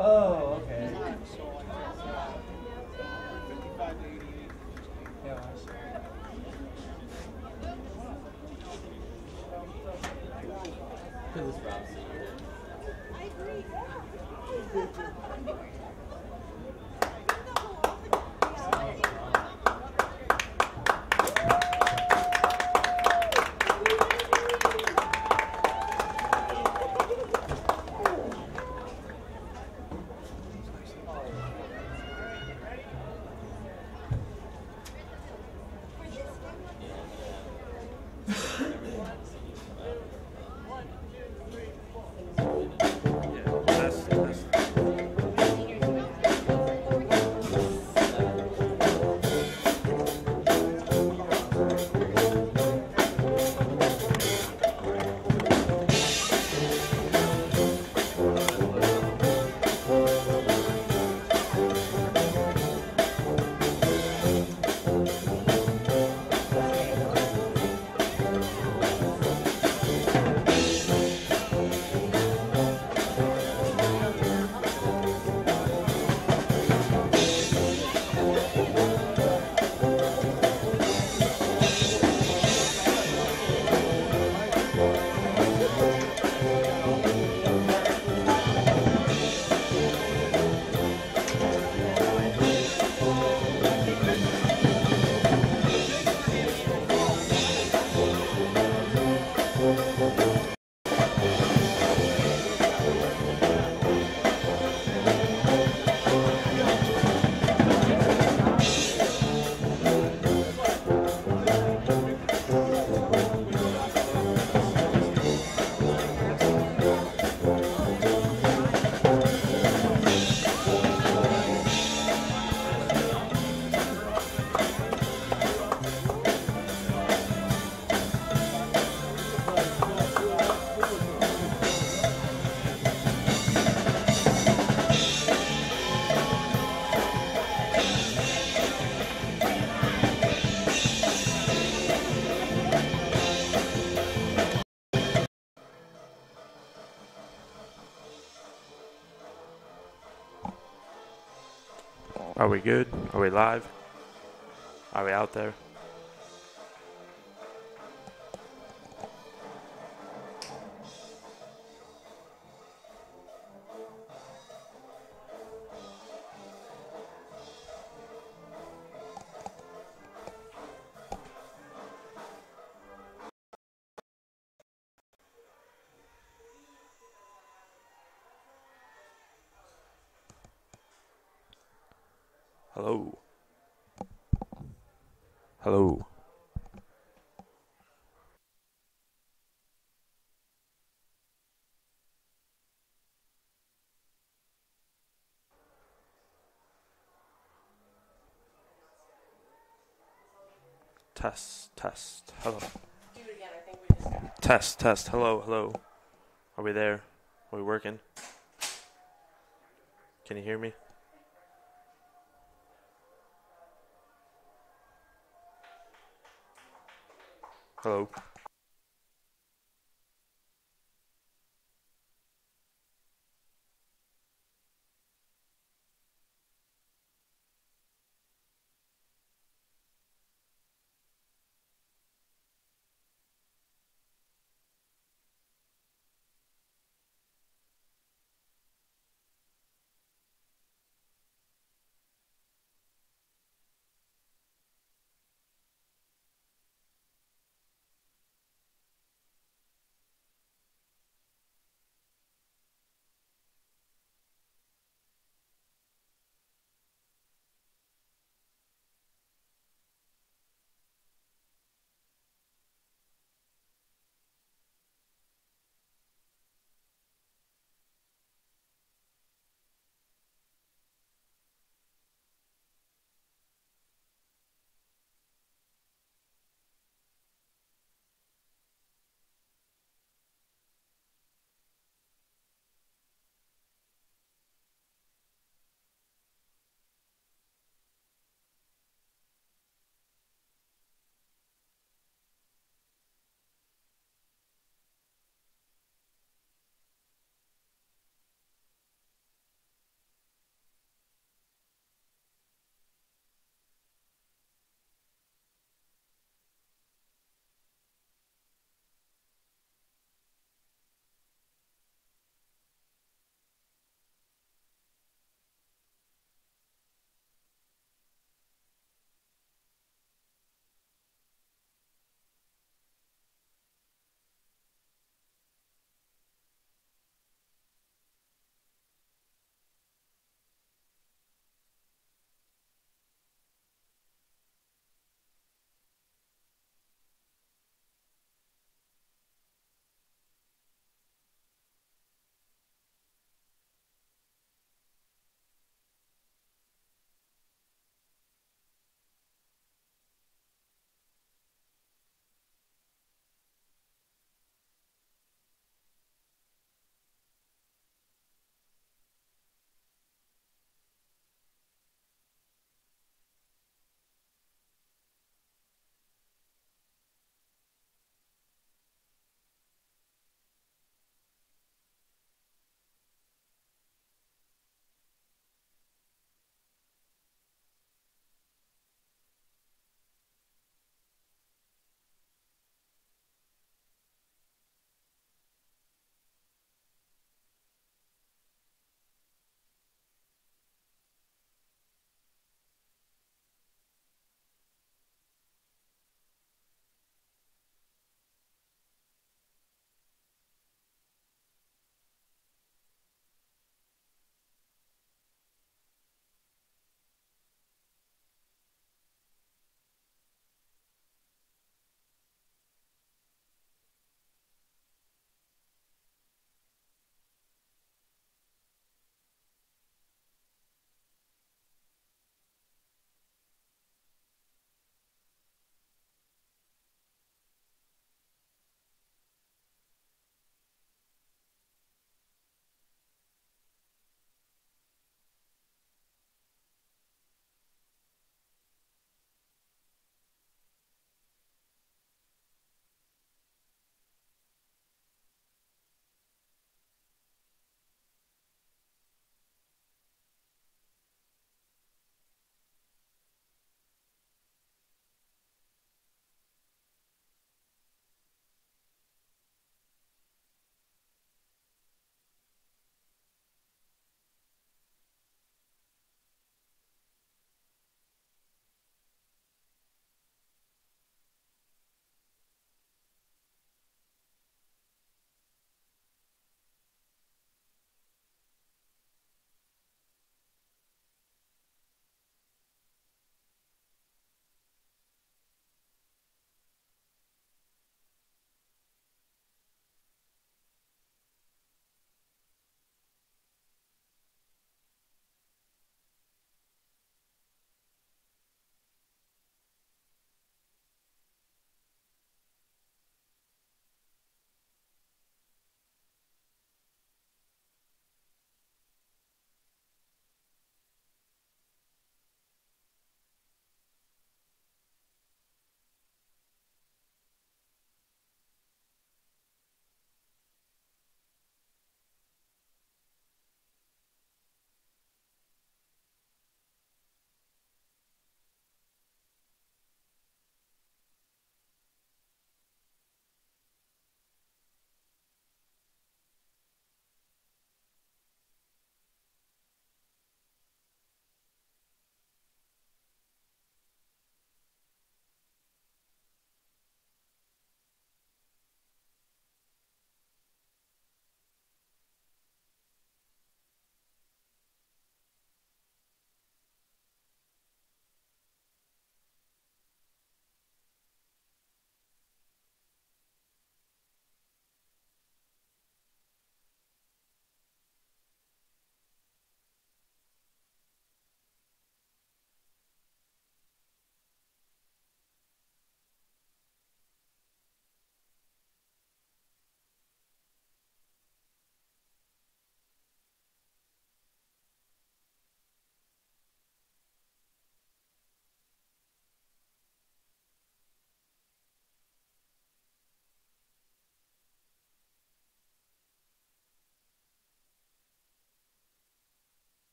Oh, okay. Are we good? Are we live? Are we out there? Hello. Hello. Test, test, hello. Test, test, hello, hello. Are we there? Are we working? Can you hear me? Hello.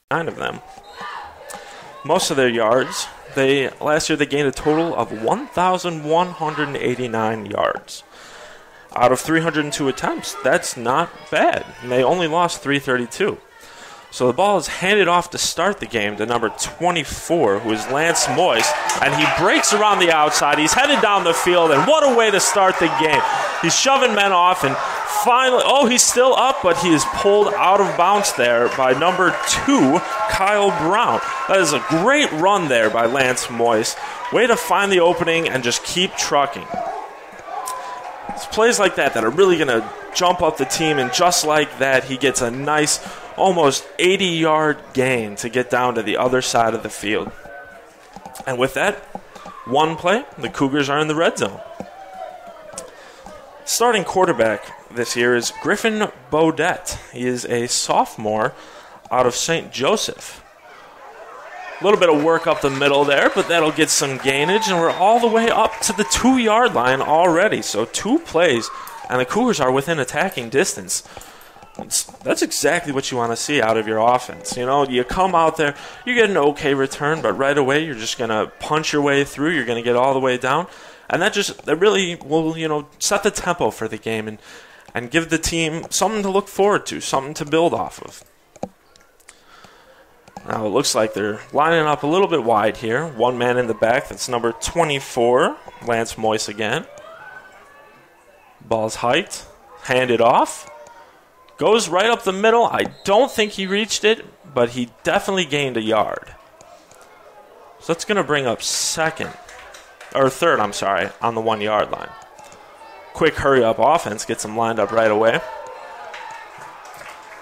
9 of them. Most of their yards, last year they gained a total of 1,189 yards out of 302 attempts. That's not bad. And they only lost 332. So the ball is handed off to start the game to number 24, who is Lance Moist, and he breaks around the outside. He's headed down the field, and what a way to start the game. He's shoving men off, and finally, he's still up, but he is pulled out of bounds there by number 2, Kyle Brown. That is a great run there by Lance Moist. Way to find the opening and just keep trucking. It's plays like that are really going to jump up the team, and just like that, he gets a nice, almost 80-yard gain to get down to the other side of the field. And with that, one play, the Cougars are in the red zone. Starting quarterback this year is Griffin Bodette. He is a sophomore out of St. Joseph. A little bit of work up the middle there, but that'll get some gainage, and we're all the way up to the 2-yard line already. So 2 plays, and the Cougars are within attacking distance. That's exactly what you want to see out of your offense. You come out there, you get an okay return, but right away you're just going to punch your way through. You're going to get all the way down, and that really will set the tempo for the game and give the team something to look forward to, something to build off of. Now it looks like they're lining up a little bit wide here. One man in the back, that's number 24, Lance Moist again. Ball's hiked, handed off. Goes right up the middle. I don't think he reached it, but he definitely gained a yard. So that's going to bring up third, on the 1-yard line. Quick hurry-up offense gets them lined up right away.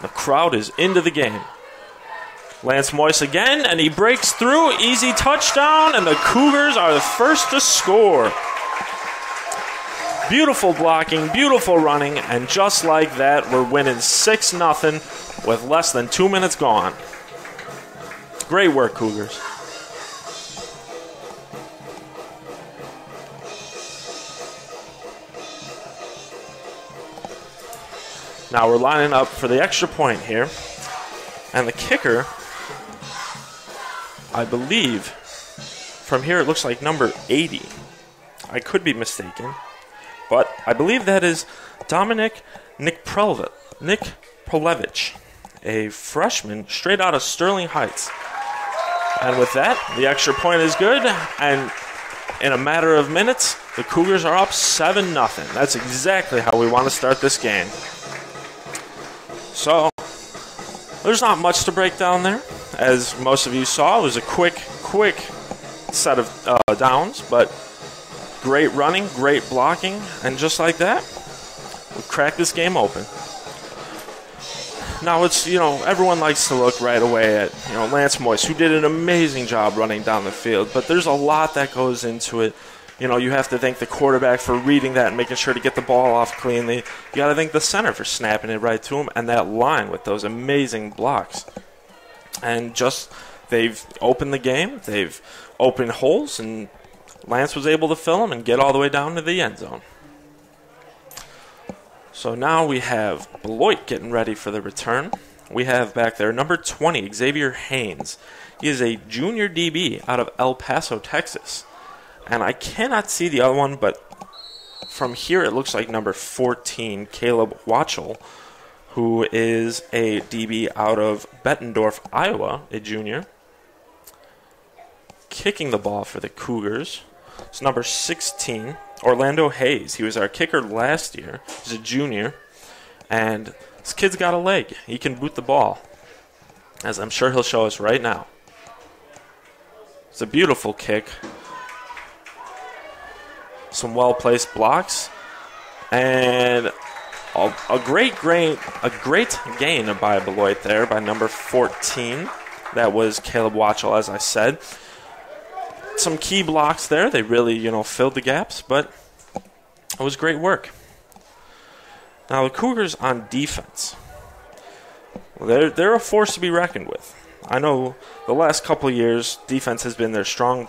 The crowd is into the game. Lance Moist again, and he breaks through. Easy touchdown, and the Cougars are the first to score. Beautiful blocking, beautiful running, and just like that, we're winning 6-0 with less than 2 minutes gone. Great work, Cougars. Now we're lining up for the extra point here, and the kicker, I believe, from here it looks like number 80. I could be mistaken. But I believe that is Dominic Prolevich, a freshman straight out of Sterling Heights. And with that, the extra point is good. And in a matter of minutes, the Cougars are up 7-0. That's exactly how we want to start this game. So, there's not much to break down there. As most of you saw, it was a quick set of downs, but great running, great blocking, and just like that, we cracked this game open. Now it's, everyone likes to look right away at, Lance Moist, who did an amazing job running down the field, but there's a lot that goes into it. You have to thank the quarterback for reading that and making sure to get the ball off cleanly. You got to thank the center for snapping it right to him, and that line with those amazing blocks. And they've opened the game, they've opened holes, and Lance was able to fill them and get all the way down to the end zone. So now we have Beloit getting ready for the return. We have back there number 20, Xavier Haynes. He is a junior DB out of El Paso, Texas. And I cannot see the other one, but from here it looks like number 14, Caleb Watchell, who is a DB out of Bettendorf, Iowa, a junior. Kicking the ball for the Cougars. It's number 16, Orlando Hayes. He was our kicker last year. He's a junior. And this kid's got a leg. He can boot the ball, as I'm sure he'll show us right now. It's a beautiful kick. Some well-placed blocks. And a great gain by Beloit there by number 14. That was Caleb Watchell, as I said. Some key blocks there. They really, filled the gaps, but it was great work. Now, the Cougars on defense. They're a force to be reckoned with. I know the last couple of years, defense has been their strong.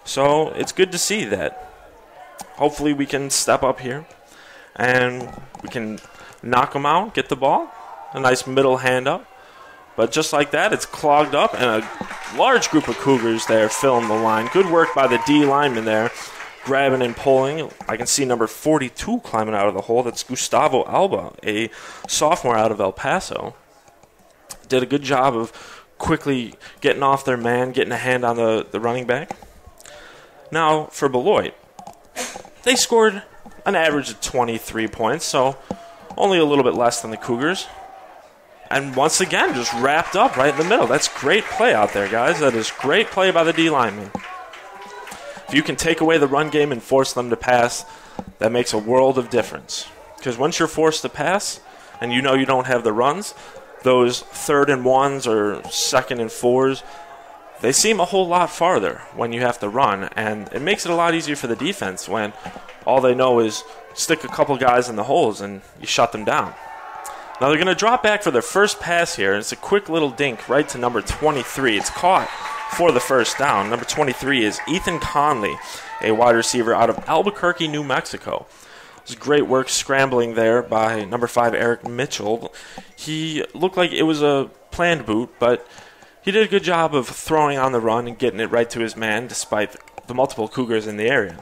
So it's good to see that. Hopefully we can step up here and we can knock them out, get the ball. A nice middle hand up. But just like that, it's clogged up, and a large group of Cougars there filling the line. Good work by the D lineman there, grabbing and pulling. I can see number 42 climbing out of the hole. That's Gustavo Alba, a sophomore out of El Paso. Did a good job of quickly getting off their man, getting a hand on the running back. Now, for Beloit, they scored an average of 23 points, so only a little bit less than the Cougars. And once again, just wrapped up right in the middle. That's great play out there, guys. That is great play by the D lineman. If you can take away the run game and force them to pass, that makes a world of difference. Because once you're forced to pass and you know you don't have the runs, those 3rd and 1s or 2nd and 4s, they seem a whole lot farther when you have to run. And it makes it a lot easier for the defense when all they know is stick a couple guys in the holes and you shut them down. Now they're going to drop back for their first pass here, and it's a quick little dink right to number 23. It's caught for the first down. Number 23 is Ethan Conley, a wide receiver out of Albuquerque, New Mexico. It was great work scrambling there by number 5, Eric Mitchell. He looked like it was a planned boot, but he did a good job of throwing on the run and getting it right to his man despite the multiple Cougars in the area.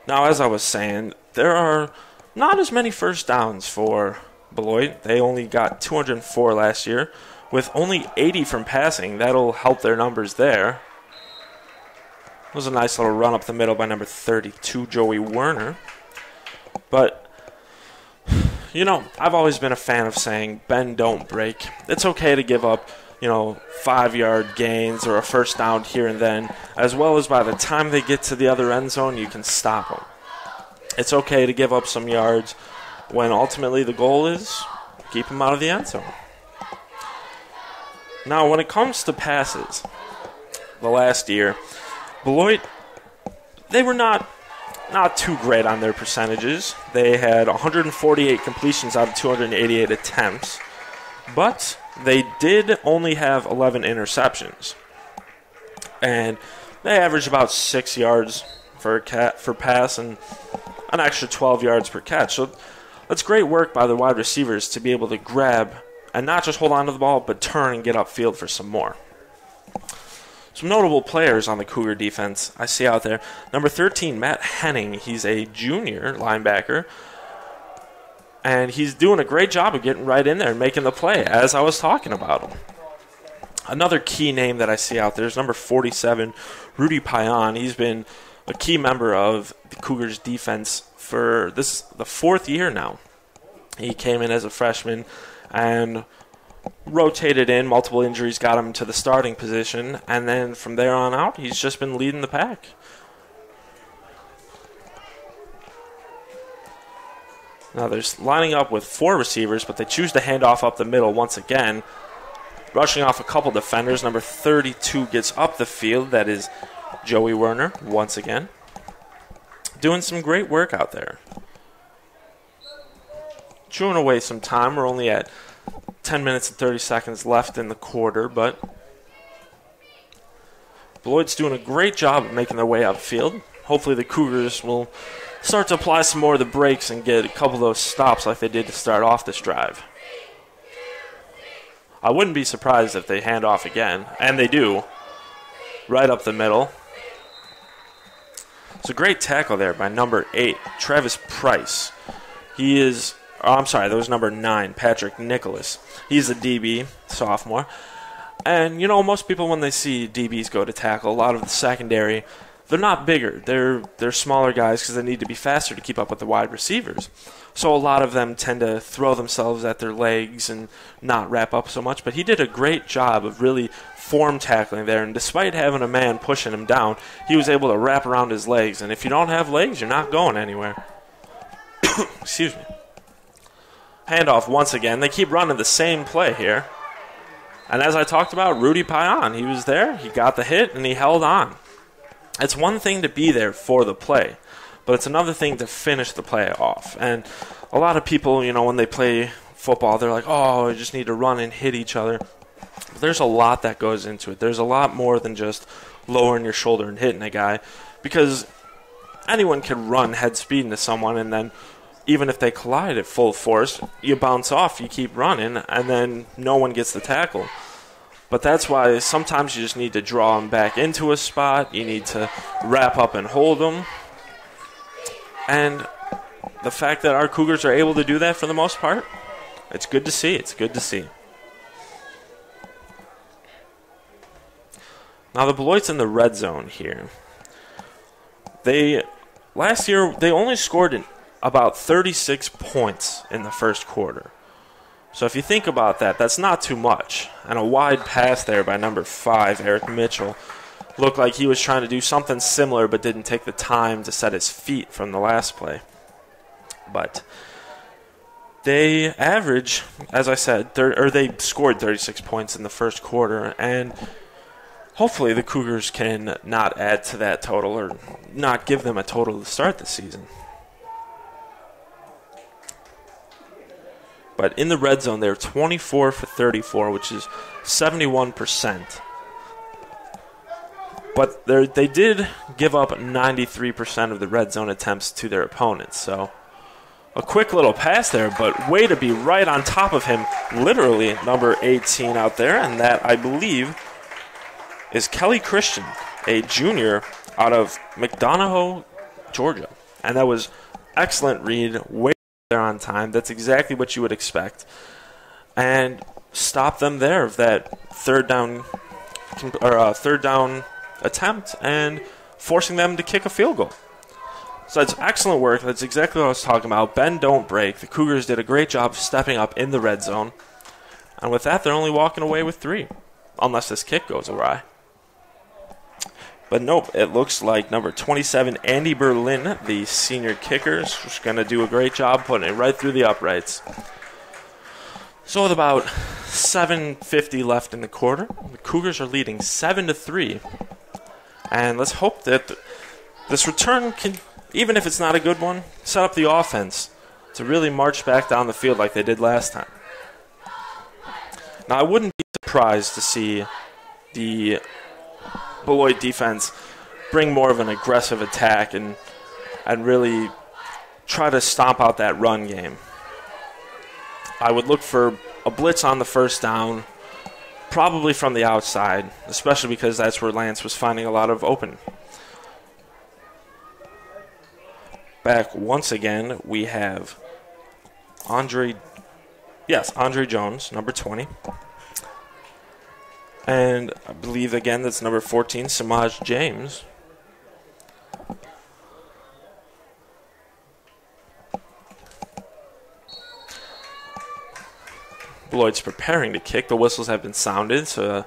Now, as I was saying, there are not as many first downs for Beloit. They only got 204 last year, with only 80 from passing. That'll help their numbers there. It was a nice little run up the middle by number 32, Joey Werner. But, you know, I've always been a fan of saying bend, don't break. It's okay to give up, 5-yard gains or a first down here and then, as well as by the time they get to the other end zone, you can stop them. It's okay to give up some yards when ultimately the goal is keep them out of the end zone. Now, when it comes to passes, the last year, Beloit, they were not too great on their percentages. They had 148 completions out of 288 attempts, but they did only have 11 interceptions. And they averaged about 6 yards for pass and an extra 12 yards per catch. So that's great work by the wide receivers to be able to grab and not just hold on to the ball, but turn and get upfield for some more. Some notable players on the Cougar defense I see out there. Number 13, Matt Henning. He's a junior linebacker, and he's doing a great job of getting right in there and making the play, as I was talking about him. Another key name that I see out there is number 47, Rudy Payan. He's been a key member of the Cougars defense for the 4th year now. He came in as a freshman and rotated in. Multiple injuries got him to the starting position, and then from there on out, he's just been leading the pack. Now they're lining up with 4 receivers, but they choose to hand off up the middle once again. Rushing off a couple defenders. Number 32 gets up the field. That is Joey Werner once again. Doing some great work out there. Chewing away some time. We're only at 10 minutes and 30 seconds left in the quarter, but Beloit's doing a great job of making their way upfield. Hopefully the Cougars will start to apply some more of the brakes and get a couple of those stops like they did to start off this drive. I wouldn't be surprised if they hand off again, and they do, right up the middle. It's a great tackle there by number 8, Travis Price. That was number 9, Patrick Nicholas. He's a DB, sophomore. And, most people when they see DBs go to tackle, a lot of the secondary, they're not bigger. They're smaller guys because they need to be faster to keep up with the wide receivers. So a lot of them tend to throw themselves at their legs and not wrap up so much. But he did a great job of really form tackling there. And despite having a man pushing him down, he was able to wrap around his legs. And if you don't have legs, you're not going anywhere. Excuse me. Handoff once again. They keep running the same play here. And as I talked about, Rudy Payan, he was there, he got the hit, and he held on. It's one thing to be there for the play, but it's another thing to finish the play off. And a lot of people, when they play football, they're like, oh, I just need to run and hit each other. But there's a lot that goes into it. There's a lot more than just lowering your shoulder and hitting a guy, because anyone can run head speed into someone and then even if they collide at full force, you bounce off, you keep running, and then no one gets the tackle. But that's why sometimes you just need to draw them back into a spot. You need to wrap up and hold them. And the fact that our Cougars are able to do that for the most part, it's good to see. It's good to see. Now the Beloit's in the red zone here. Last year, they only scored about 36 points in the first quarter. So if you think about that, that's not too much. And a wide pass there by number 5, Eric Mitchell, looked like he was trying to do something similar but didn't take the time to set his feet from the last play. But they average, as I said, they scored 36 points in the first quarter, and hopefully the Cougars can not add to that total or not give them a total to start the season. But in the red zone, they're 24 for 34, which is 71%. But they did give up 93% of the red zone attempts to their opponents. So a quick little pass there, but way to be right on top of him, literally number 18 out there. And that, I believe, is Kelly Christian, a junior out of McDonough, Georgia. And that was excellent read, way there on time. That's exactly what you would expect. And stop them there of that third down attempt and forcing them to kick a field goal. So that's excellent work. That's exactly what I was talking about. Bend, don't break. The Cougars did a great job of stepping up in the red zone. And with that, they're only walking away with 3, unless this kick goes awry. But nope, it looks like number 27, Andy Berlin, the senior kicker, is going to do a great job putting it right through the uprights. So with about 7:50 left in the quarter, the Cougars are leading 7-3. And let's hope that this return can, even if it's not a good one, set up the offense to really march back down the field like they did last time. Now, I wouldn't be surprised to see the Beloit defense bring more of an aggressive attack and really try to stomp out that run game. I would look for a blitz on the first down, probably from the outside, especially because that's where Lance was finding a lot of open. Back once again, we have Andre Jones, number 20. And I believe, again, that's number 14, Samaj James. Beloit's preparing to kick. The whistles have been sounded, so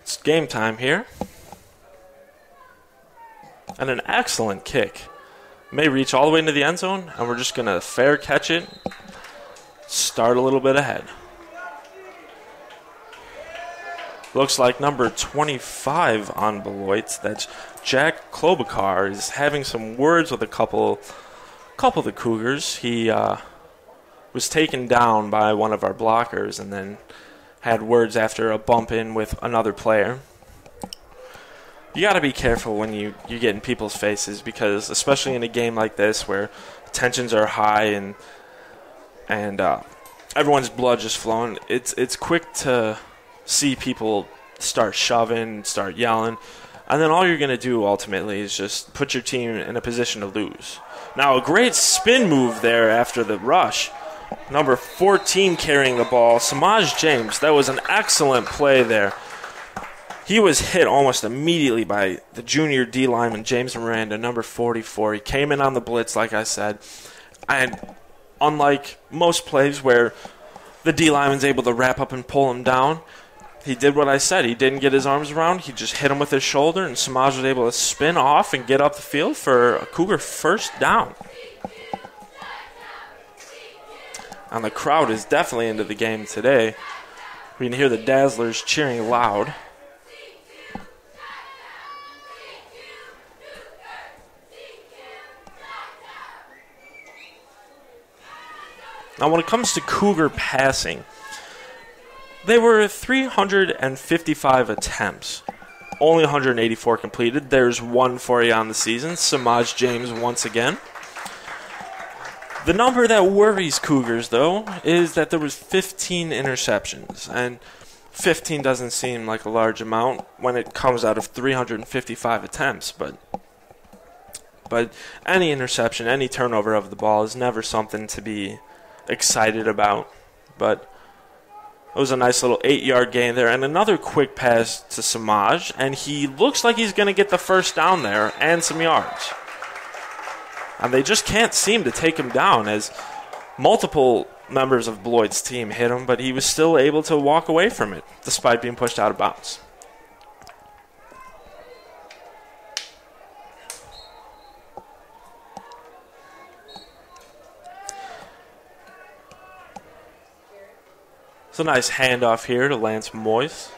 it's game time here. And an excellent kick. May reach all the way into the end zone, and we're just going to fair catch it, start a little bit ahead. Looks like number 25 on Beloit, that's Jack Klobuchar, is having some words with a couple of the Cougars. He was taken down by one of our blockers and then had words after a bump in with another player. You got to be careful when you get in people's faces, because especially in a game like this where tensions are high and everyone's blood just flowing, it's quick to see people start shoving, start yelling, and then all you're going to do ultimately is just put your team in a position to lose. Now, a great spin move there after the rush. Number 14 carrying the ball, Samaj James. That was an excellent play there. He was hit almost immediately by the junior D lineman, James Miranda, number 44. He came in on the blitz, like I said, and unlike most plays where the D lineman's able to wrap up and pull him down, he did what I said. He didn't get his arms around. He just hit him with his shoulder, and Samaj was able to spin off and get up the field for a Cougar first down. And the crowd is definitely into the game today. We can hear the Dazzlers cheering loud. Now, when it comes to Cougar passing, they were 355 attempts, only 184 completed. There's one for you on the season, Samaj James once again. The number that worries Cougars, though, is that there was 15 interceptions, and 15 doesn't seem like a large amount when it comes out of 355 attempts, but any interception, any turnover of the ball is never something to be excited about. But it was a nice little 8-yard gain there, and another quick pass to Samaj, and he looks like he's going to get the first down there and some yards. And they just can't seem to take him down, as multiple members of Beloit's team hit him, but he was still able to walk away from it despite being pushed out of bounds. It's a nice handoff here to Lance Moyes.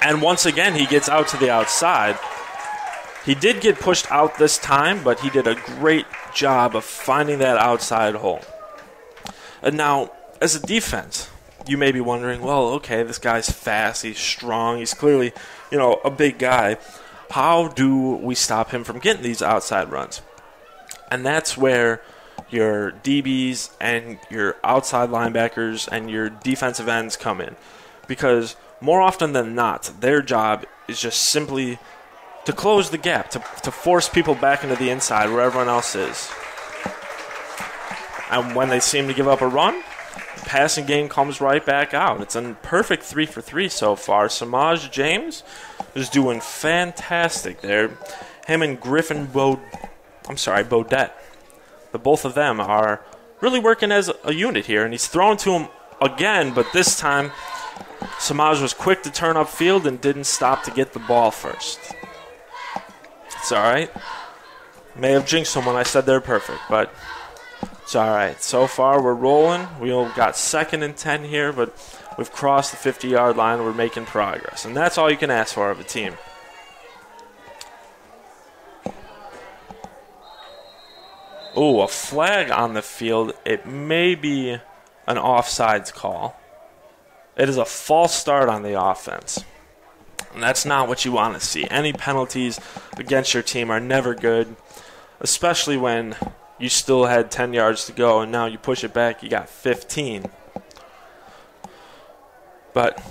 And once again, he gets out to the outside. He did get pushed out this time, but he did a great job of finding that outside hole. And now, as a defense, you may be wondering, well, okay, this guy's fast, he's strong, he's clearly, a big guy. How do we stop him from getting these outside runs? And that's where your DBs and your outside linebackers and your defensive ends come in. Because more often than not, their job is just simply to close the gap, to force people back into the inside where everyone else is. And when they seem to give up a run, the passing game comes right back out. It's a perfect 3-for-3 so far. Samaj James is doing fantastic there. Him and Baudet. The both of them are really working as a unit here, and he's thrown to him again, but this time Samaj was quick to turn upfield and didn't stop to get the ball first. It's all right. May have jinxed them when I said they're perfect, but it's all right. So far, we're rolling. We got 2nd and 10 here, but we've crossed the 50-yard line. We're making progress, and that's all you can ask for of a team. Oh, a flag on the field. It may be an offsides call. It is a false start on the offense. And that's not what you want to see. Any penalties against your team are never good, especially when you still had 10 yards to go and now you push it back, you got 15. But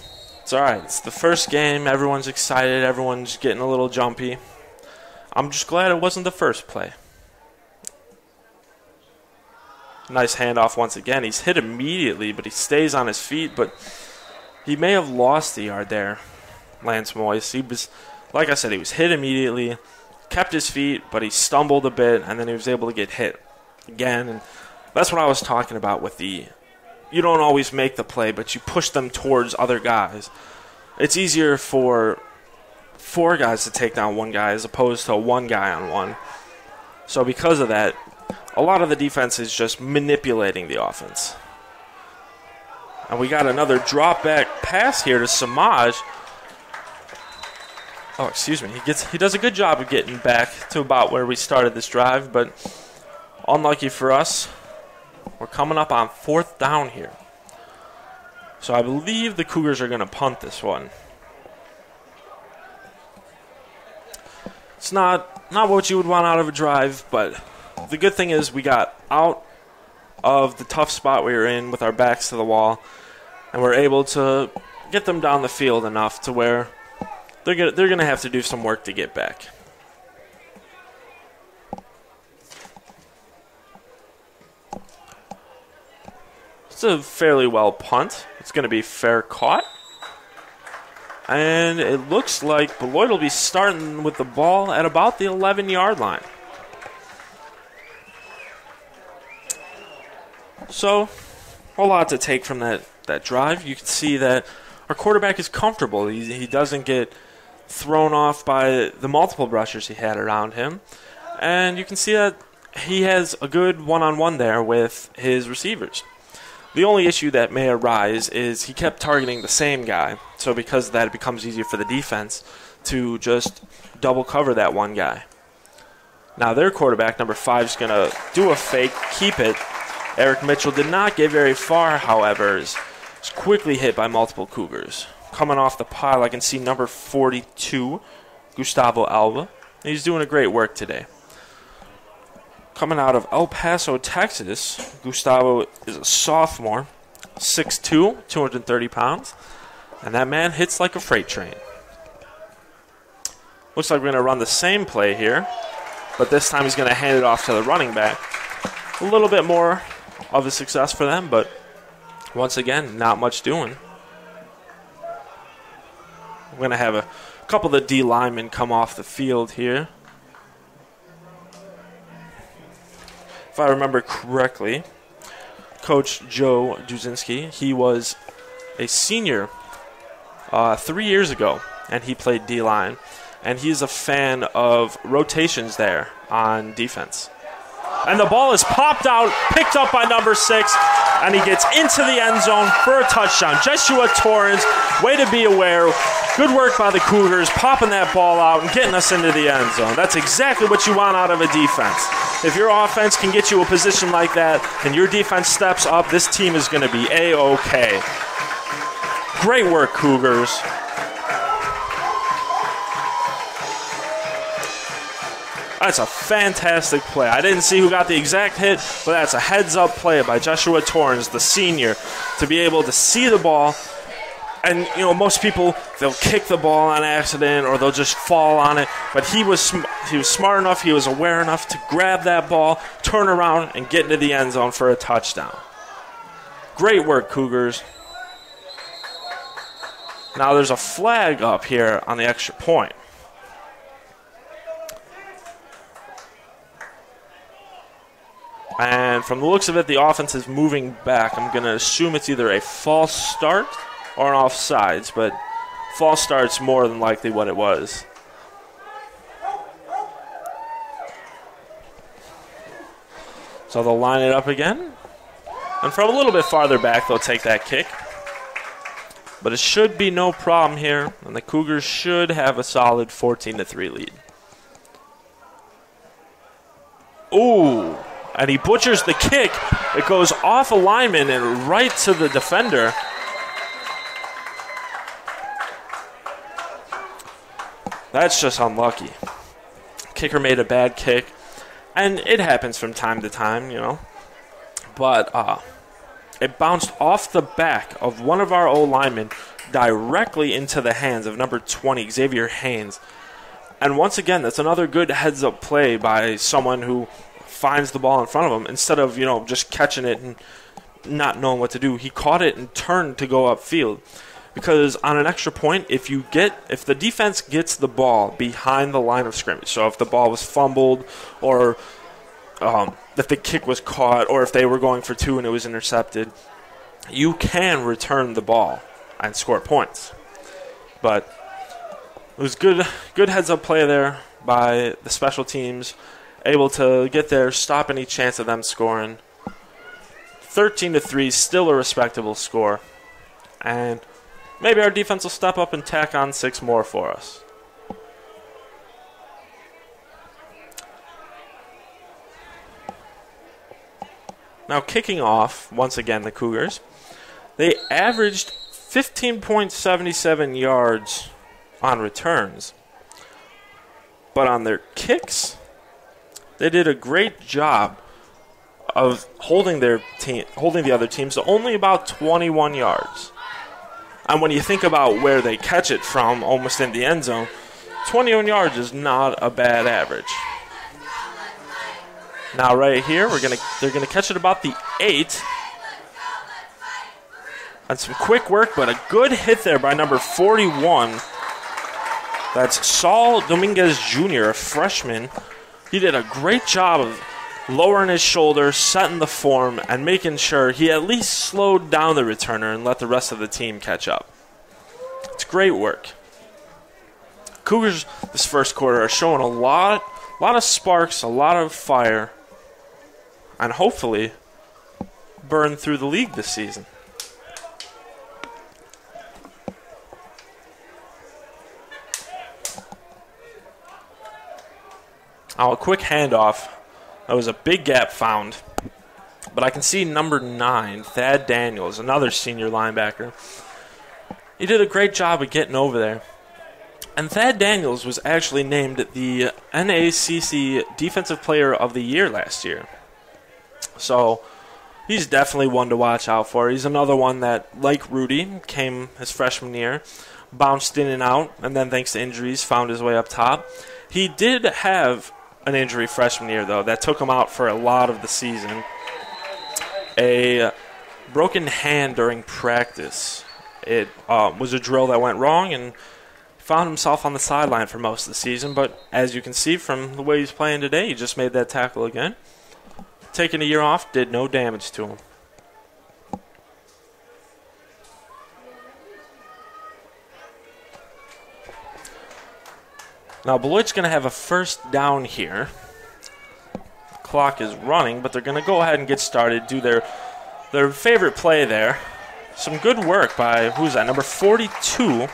it's all right. It's the first game. Everyone's excited. Everyone's getting a little jumpy. I'm just glad it wasn't the first play. Nice handoff once again. He's hit immediately, but he stays on his feet. But he may have lost the yard there, Lance Moyes. He was, like I said, he was hit immediately, kept his feet, but he stumbled a bit, and then he was able to get hit again. And that's what I was talking about with you don't always make the play, but you push them towards other guys. It's easier for 4 guys to take down one guy as opposed to one guy on one. So because of that, a lot of the defense is just manipulating the offense. And we got another drop back pass here to Samaj. Oh, excuse me. He does a good job of getting back to about where we started this drive, but unlucky for us, we're coming up on 4th down here. So I believe the Cougars are going to punt this one. It's not what you would want out of a drive, but the good thing is we got out of the tough spot we were in with our backs to the wall, and we're able to get them down the field enough to where they're gonna have to do some work to get back. It's a fairly well punt. It's going to be fair caught. And it looks like Beloit will be starting with the ball at about the 11-yard line. So, a lot to take from that drive. You can see that our quarterback is comfortable. He doesn't get thrown off by the multiple rushers he had around him. And you can see that he has a good one-on-one there with his receivers. The only issue that may arise is he kept targeting the same guy. So because of that, it becomes easier for the defense to just double cover that one guy. Now their quarterback, number 5, is going to do a fake, keep it. Eric Mitchell did not get very far, however, is quickly hit by multiple Cougars. Coming off the pile, I can see number 42, Gustavo Alba. He's doing a great work today. Coming out of El Paso, Texas, Gustavo is a sophomore, 6'2", 230 pounds. And that man hits like a freight train. Looks like we're going to run the same play here, but this time he's going to hand it off to the running back. A little bit more of a success for them, but once again, not much doing. We're going to have a couple of the D linemen come off the field here. If I remember correctly, Coach Joe Duzinski, he was a senior 3 years ago, and he played D-line. And he's a fan of rotations there on defense. And the ball is popped out, picked up by number 6, and he gets into the end zone for a touchdown. Joshua Torrance, way to be aware. Good work by the Cougars, popping that ball out and getting us into the end zone. That's exactly what you want out of a defense. If your offense can get you a position like that and your defense steps up, this team is going to be A-OK. Great work, Cougars. That's a fantastic play. I didn't see who got the exact hit, but that's a heads-up play by Joshua Torrance, the senior, to be able to see the ball. And, you know, most people, they'll kick the ball on accident or they'll just fall on it. But he was smart enough, he was aware enough to grab that ball, turn around, and get into the end zone for a touchdown. Great work, Cougars. Now there's a flag up here on the extra point. And from the looks of it, the offense is moving back. I'm going to assume it's either a false start or an offsides, but false start's more than likely what it was. So they'll line it up again. And from a little bit farther back, they'll take that kick. But it should be no problem here, and the Cougars should have a solid 14-3 lead. Ooh. And he butchers the kick. It goes off a lineman and right to the defender. That's just unlucky. Kicker made a bad kick. And it happens from time to time, you know. But it bounced off the back of one of our O-linemen directly into the hands of number 20, Xavier Haynes. And once again, that's another good heads-up play by someone who finds the ball in front of him instead of, you know, just catching it and not knowing what to do. He caught it and turned to go upfield. Because on an extra point, if the defense gets the ball behind the line of scrimmage, so if the ball was fumbled or if the kick was caught or if they were going for 2 and it was intercepted, you can return the ball and score points. But it was good heads-up play there by the special teams, able to get there, stop any chance of them scoring. 13-3, still a respectable score. And maybe our defense will step up and tack on 6 more for us. Now kicking off, once again, the Cougars. They averaged 15.77 yards on returns. But on their kicks, they did a great job of holding the other teams to only about 21 yards. And when you think about where they catch it from, almost in the end zone, 21 yards is not a bad average. Now right here, they're gonna catch it about the 8. And some quick work, but a good hit there by number 41. That's Saul Dominguez Jr., a freshman. He did a great job of lowering his shoulder, setting the form, and making sure he at least slowed down the returner and let the rest of the team catch up. It's great work. Cougars this first quarter are showing a lot of sparks, a lot of fire, and hopefully burn through the league this season. Now a quick handoff. That was a big gap found. But I can see number 9, Thad Daniels, another senior linebacker. He did a great job of getting over there. And Thad Daniels was actually named the NACC Defensive Player of the Year last year. So he's definitely one to watch out for. He's another one that, like Rudy, came his freshman year, bounced in and out, and then thanks to injuries, found his way up top. He did have an injury freshman year, though, that took him out for a lot of the season. A broken hand during practice. It was a drill that went wrong, and found himself on the sideline for most of the season, but as you can see from the way he's playing today, he just made that tackle again. Taking a year off did no damage to him. Now Beloit's going to have a first down here. The clock is running, but they're going to go ahead and get started, do their favorite play there. Some good work by, who's that, number 42,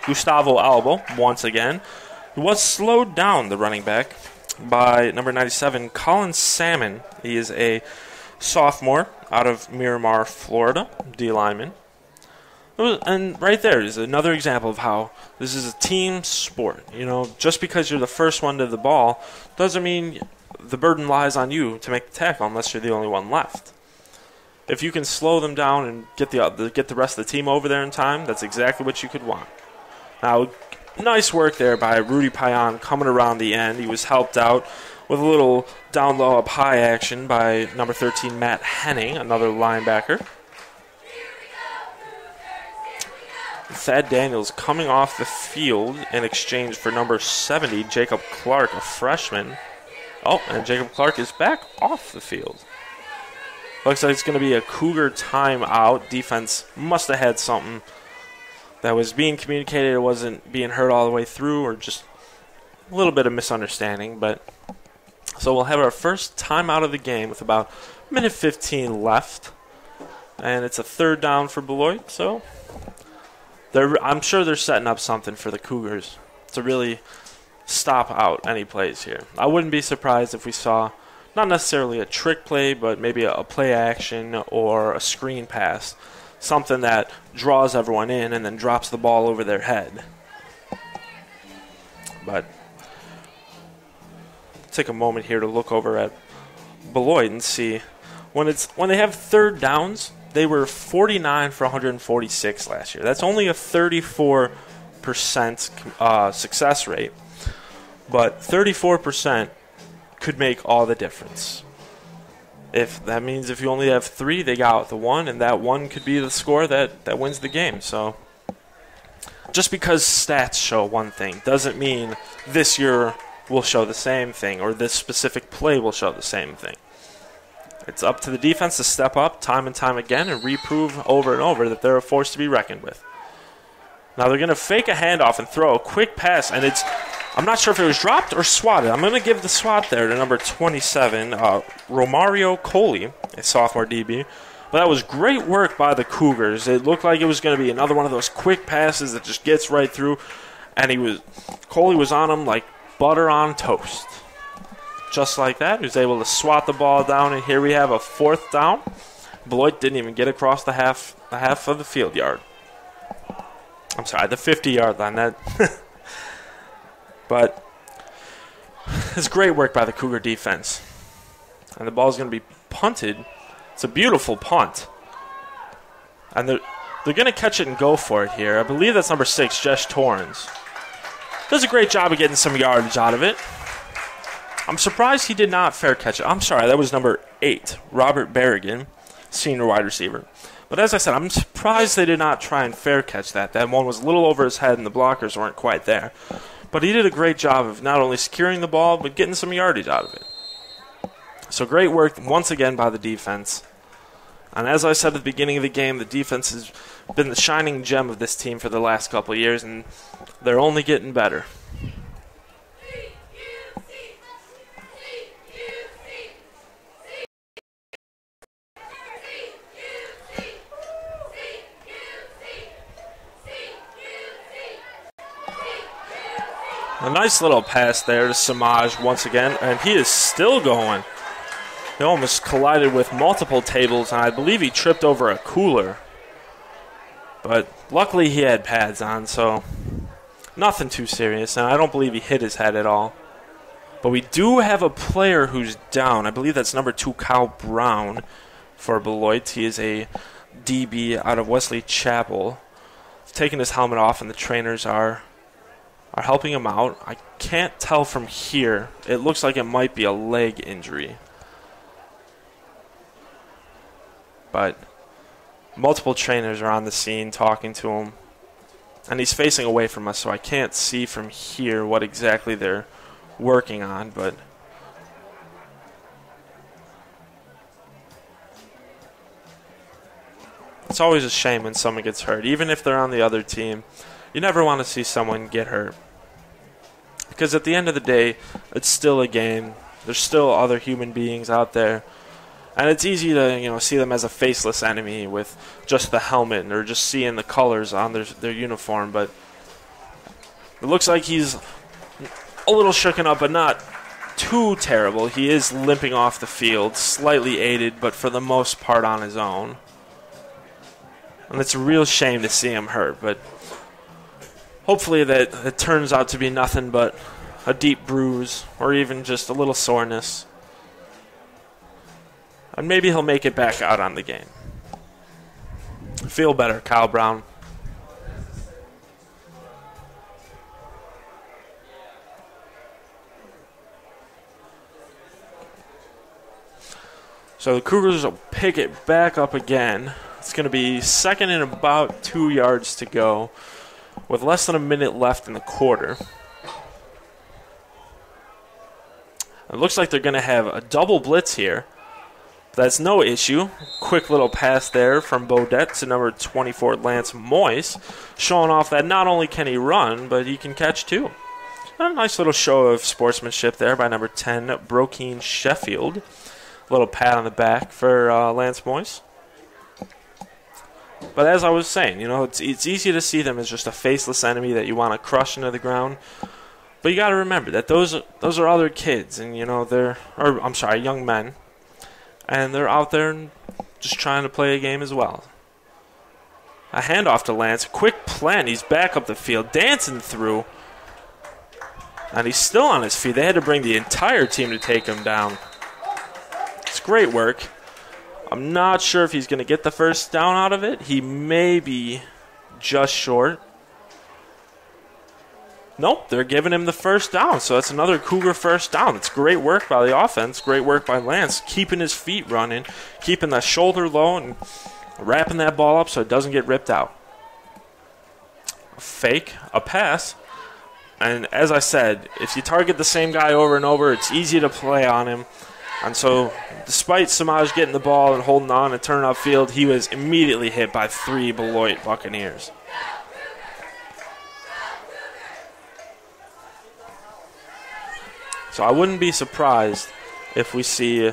Gustavo Albo, once again. He was slowed down, the running back, by number 97, Colin Salmon. He is a sophomore out of Miramar, Florida, D lineman. And right there is another example of how this is a team sport. You know, just because you're the first one to the ball doesn't mean the burden lies on you to make the tackle unless you're the only one left. If you can slow them down and get the rest of the team over there in time, that's exactly what you could want. Now, nice work there by Rudy Payan coming around the end. He was helped out with a little down low up high action by number 13, Matt Henning, another linebacker. Thad Daniels coming off the field in exchange for number 70, Jacob Clark, a freshman. Oh, and Jacob Clark is back off the field. Looks like it's going to be a Cougar timeout. Defense must have had something that was being communicated. It wasn't being heard all the way through, or just a little bit of misunderstanding. But so we'll have our first timeout of the game with about minute 15 left. And it's a third down for Beloit. So I'm sure they're setting up something for the Cougars to really stop out any plays here. I wouldn't be surprised if we saw not necessarily a trick play, but maybe a play action or a screen pass. Something that draws everyone in and then drops the ball over their head. But take a moment here to look over at Beloit and see when they have third downs, they were 49 for 146 last year. That's only a 34% success rate, but 34% could make all the difference. If that means if you only have 3, they got out the 1, and that 1 could be the score that wins the game. So just because stats show one thing doesn't mean this year will show the same thing or this specific play will show the same thing. It's up to the defense to step up time and time again and reprove over and over that they're a force to be reckoned with. Now they're going to fake a handoff and throw a quick pass, and I'm not sure if it was dropped or swatted. I'm going to give the swat there to number 27, Romario Coley, a sophomore DB. But that was great work by the Cougars. It looked like it was going to be another one of those quick passes that just gets right through. And Coley was on him like butter on toast. Just like that, he was able to swat the ball down, and here we have a fourth down. Beloit didn't even get across the half of the field yard. I'm sorry, the 50-yard line. But it's great work by the Cougar defense. And the ball's going to be punted. It's a beautiful punt. And they're going to catch it and go for it here. I believe that's number 6, Jesh Torrens. Does a great job of getting some yardage out of it. I'm surprised he did not fair catch it. I'm sorry, that was number 8, Robert Berrigan, senior wide receiver. But as I said, I'm surprised they did not try and fair catch that. That one was a little over his head and the blockers weren't quite there. But he did a great job of not only securing the ball, but getting some yardage out of it. So great work once again by the defense. And as I said at the beginning of the game, the defense has been the shining gem of this team for the last couple of years, and they're only getting better. A nice little pass there to Samaj once again, and he is still going. He almost collided with multiple tables, and I believe he tripped over a cooler. But luckily he had pads on, so Nothing too serious, and I don't believe he hit his head at all. But we do have a player who's down. I believe that's number 2, Kyle Brown, for Beloit. He is a DB out of Wesley Chapel. He's taking his helmet off, and the trainers are helping him out. I can't tell from here. It looks like it might be a leg injury. But multiple trainers are on the scene talking to him. And he's facing away from us, so I can't see from here what exactly they're working on, but it's always a shame when someone gets hurt. Even if they're on the other team, you never want to see someone get hurt. Because at the end of the day, it's still a game. There's still other human beings out there. And it's easy to, see them as a faceless enemy with just the helmet or just seeing the colors on their uniform. But it looks like he's a little shooken up, but not too terrible. He is limping off the field, slightly aided, but for the most part on his own. And it's a real shame to see him hurt, but hopefully that it turns out to be nothing but a deep bruise or even just a little soreness. And maybe he'll make it back out on the game. Feel better, Kyle Brown. So the Cougars will pick it back up again. It's going to be second and about 2 yards to go with less than a minute left in the quarter. It looks like they're going to have a double blitz here. That's no issue. Quick little pass there from Beaudet to number 24, Lance Moyes, showing off that not only can he run, but he can catch too. A nice little show of sportsmanship there by number 10, Brokeen Sheffield. A little pat on the back for Lance Moyes. But as I was saying, it's easy to see them as just a faceless enemy that you want to crush into the ground. But you got to remember that those are other kids, and young men. And they're out there and just trying to play a game as well. A handoff to Lance. Quick plant. He's back up the field, dancing through. And he's still on his feet. They had to bring the entire team to take him down. It's great work. I'm not sure if he's going to get the first down out of it. He may be just short. Nope, they're giving him the first down, so that's another Cougar first down. It's great work by the offense, great work by Lance, keeping his feet running, keeping that shoulder low, and wrapping that ball up so it doesn't get ripped out. A fake, a pass, and as I said, if you target the same guy over and over, it's easy to play on him. And so, despite Samaj getting the ball and holding on and turning upfield, he was immediately hit by 3 Beloit Buccaneers. So I wouldn't be surprised if we see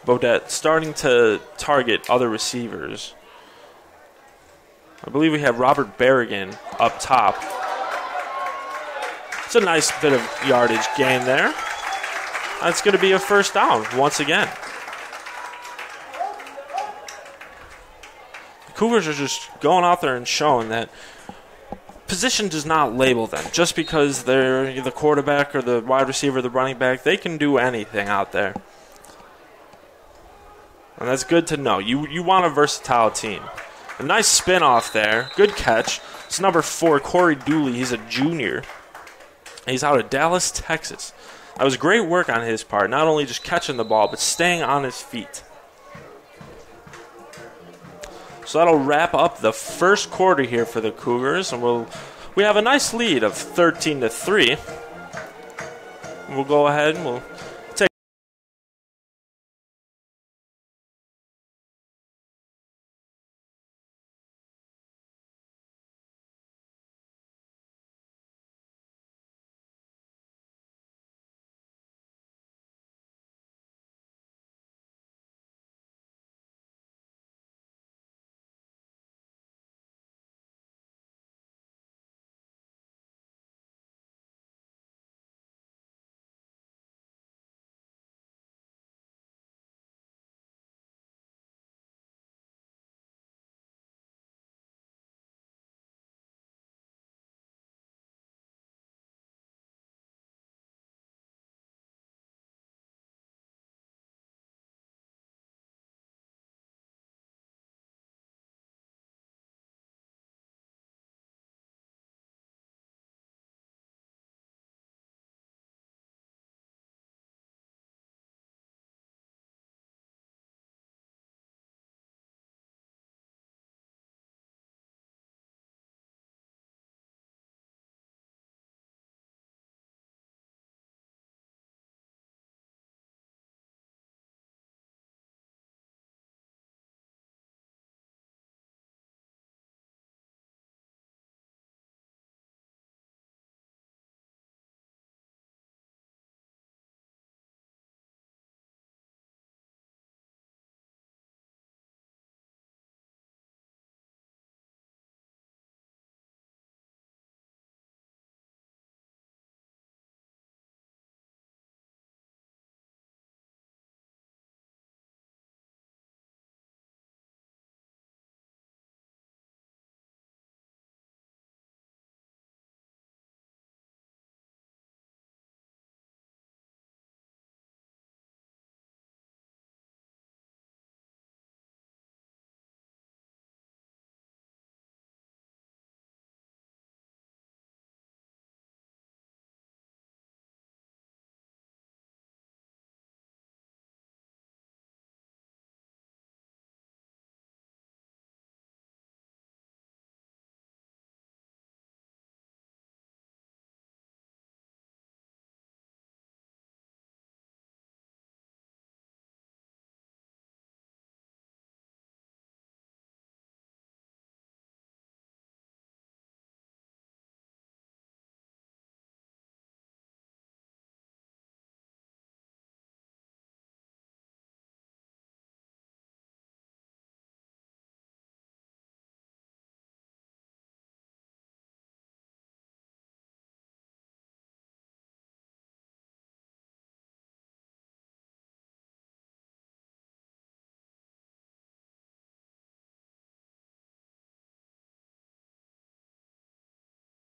Beaudet starting to target other receivers. I believe we have Robert Berrigan up top. It's a nice bit of yardage gain there. That's going to be a first down once again. The Cougars are just going out there and showing that position does not label them. Just because they're the quarterback or the wide receiver or the running back, they can do anything out there. And that's good to know. You want a versatile team. A nice spin off there. Good catch. It's number 4, Corey Dooley. He's a junior. He's out of Dallas, Texas. That was great work on his part. Not only just catching the ball, but staying on his feet. So that'll wrap up the first quarter here for the Cougars, and we have a nice lead of 13-3. We'll go ahead and we'll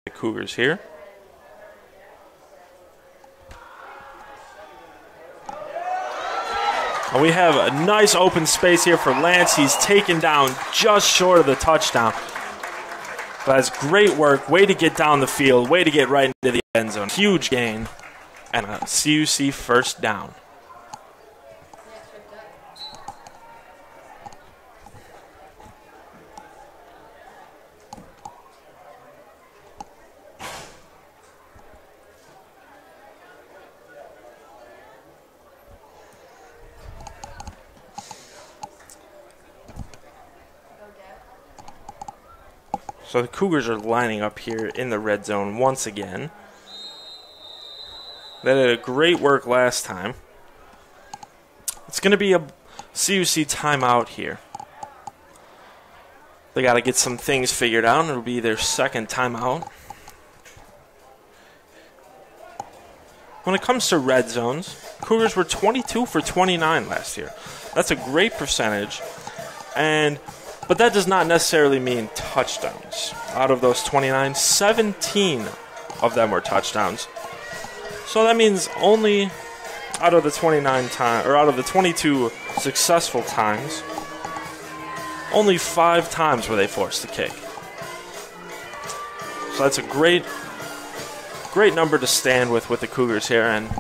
the Cougars here. And we have a nice open space here for Lance. He's taken down just short of the touchdown. But that's great work. Way to get down the field. Way to get right into the end zone. Huge gain. And a CUC first down. So the Cougars are lining up here in the red zone once again. They did a great work last time. It's going to be a CUC timeout here. They got to get some things figured out. It'll be their second timeout. When it comes to red zones, Cougars were 22 for 29 last year. That's a great percentage. But that does not necessarily mean touchdowns. Out of those 29, 17 of them were touchdowns. So that means only out of the 22 successful times, only 5 times were they forced to kick. So that's a great number to stand with the Cougars here. And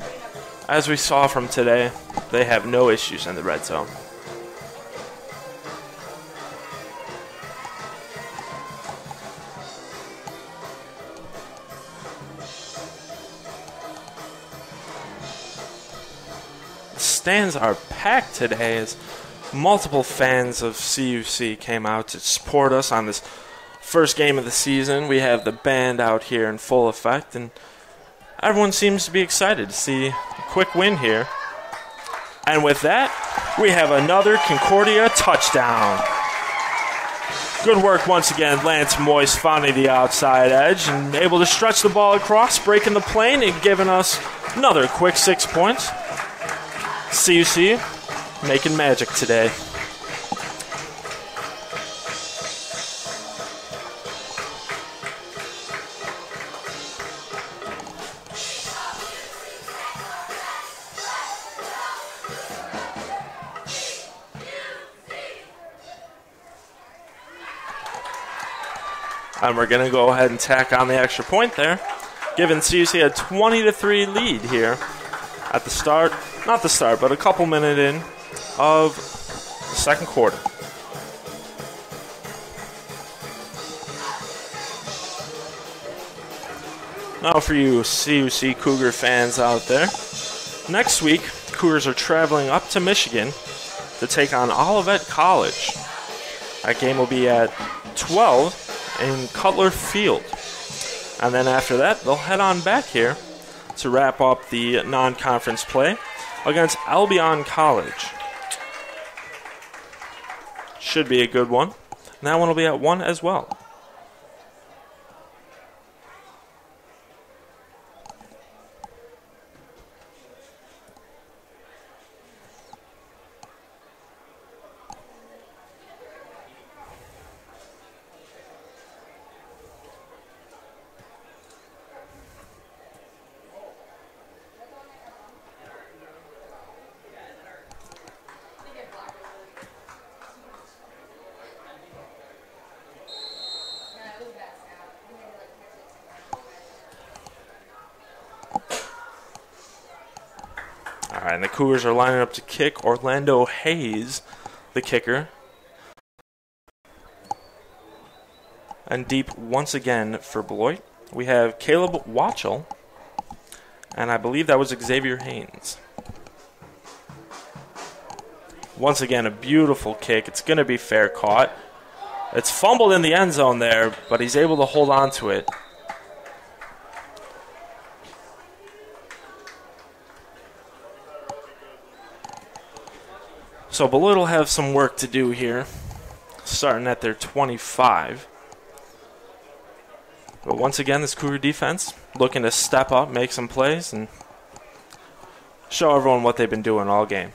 as we saw from today, they have no issues in the red zone. Stands are packed today as multiple fans of CUC came out to support us on this first game of the season. We have the band out here in full effect, and everyone seems to be excited to see a quick win here. And with that, we have another Concordia touchdown. Good work once again. Lance Moyes finding the outside edge and able to stretch the ball across, breaking the plane and giving us another quick 6 points. CUC making magic today. And we're going to go ahead and tack on the extra point there, giving CUC a 20-3 lead here at the start. Not the start, but a couple minutes in of the second quarter. Now for you CUC Cougar fans out there, next week, Cougars are traveling up to Michigan to take on Olivet College. That game will be at 12 in Cutler Field. And then after that, they'll head on back here to wrap up the non-conference play against Albion College. Should be a good one. And that one will be at 1 as well. And the Cougars are lining up to kick. Orlando Hayes, the kicker. And deep once again for Beloit, we have Caleb Watchell. And I believe that was Xavier Haynes. Once again, a beautiful kick. It's going to be fair caught. It's fumbled in the end zone there, but he's able to hold on to it. So Beloit will have some work to do here, starting at their 25. But once again, this Cougar defense looking to step up, make some plays, and show everyone what they've been doing all game.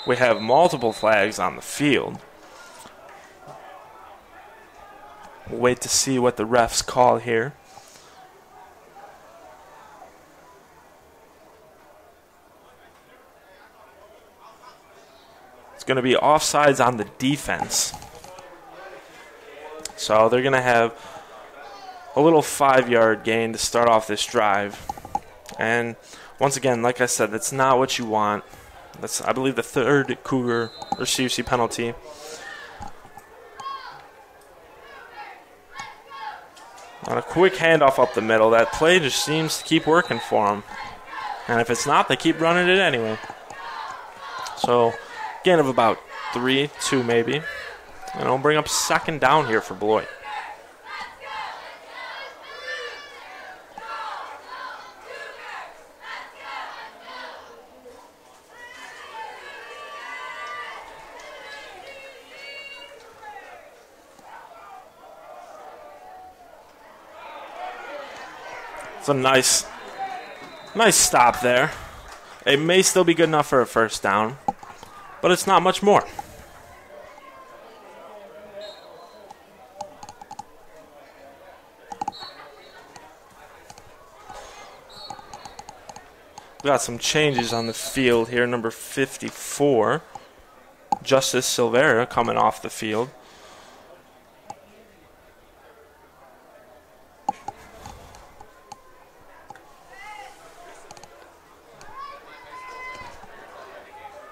We have multiple flags on the field. We'll wait to see what the refs call here. It's going to be offsides on the defense. So they're going to have a little 5-yard gain to start off this drive. And once again, like I said, that's not what you want. That's, I believe, the third Cougar or CUC penalty. On a quick handoff up the middle, that play just seems to keep working for them. And if it's not, they keep running it anyway. So, gain of about 3, 2 maybe. And it'll bring up second down here for Beloit. It's a nice stop there. It may still be good enough for a first down, but it's not much more. We got some changes on the field here. Number 54, Justice Silvera, coming off the field.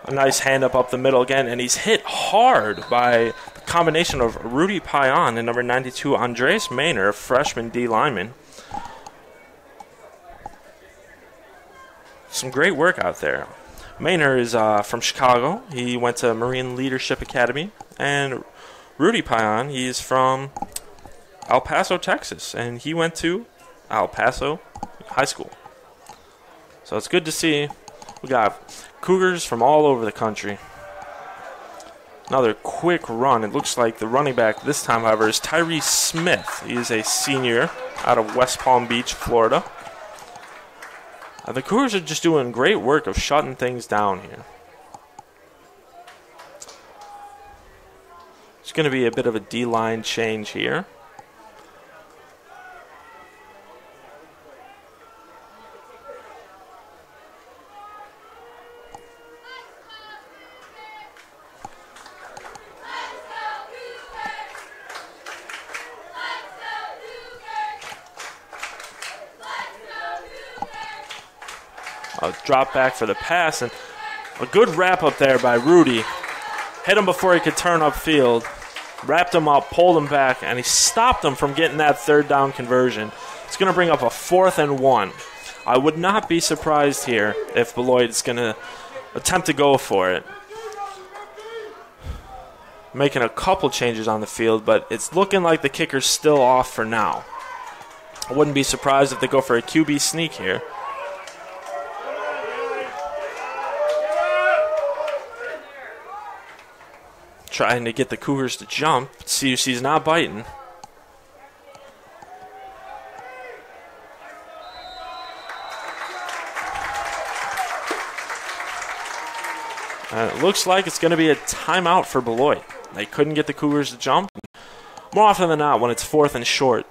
A nice hand up the middle again, and he's hit hard by the combination of Rudy Payan and number 92, Andres Maynor, freshman D lineman. Some great work out there. Maynor is from Chicago. He went to Marine Leadership Academy. And Rudy Payan, he's from El Paso, Texas, and he went to El Paso High School. So it's good to see. We got Cougars from all over the country. Another quick run. It looks like the running back this time, however, is Tyree Smith. He is a senior out of West Palm Beach, Florida. The Cougars are just doing great work of shutting things down here. It's going to be a bit of a D-line change here. A drop back for the pass, and a good wrap up there by Rudy. Hit him before he could turn upfield. Wrapped him up, pulled him back, and he stopped him from getting that third down conversion. It's going to bring up a 4th and 1. I would not be surprised here if Beloit is going to attempt to go for it. Making a couple changes on the field, but it's looking like the kicker's still off for now. I wouldn't be surprised if they go for a QB sneak here. Trying to get the Cougars to jump. CUC's not biting. And it looks like it's going to be a timeout for Beloit. They couldn't get the Cougars to jump. More often than not, when it's 4th and short,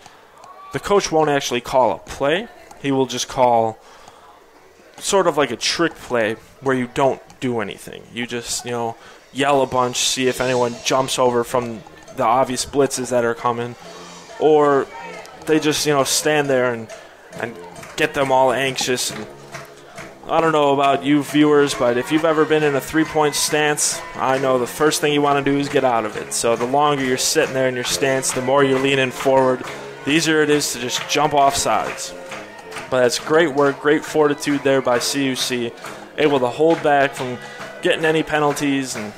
the coach won't actually call a play. He will just call sort of like a trick play where you don't do anything. You just, yell a bunch, see if anyone jumps over from the obvious blitzes that are coming, or they just stand there and get them all anxious. And I don't know about you viewers, but if you've ever been in a 3-point stance, I know the first thing you want to do is get out of it. So the longer you're sitting there in your stance, the more you're leaning forward, the easier it is to just jump off sides. But that's great work, great fortitude there by CUC, able to hold back from getting any penalties, and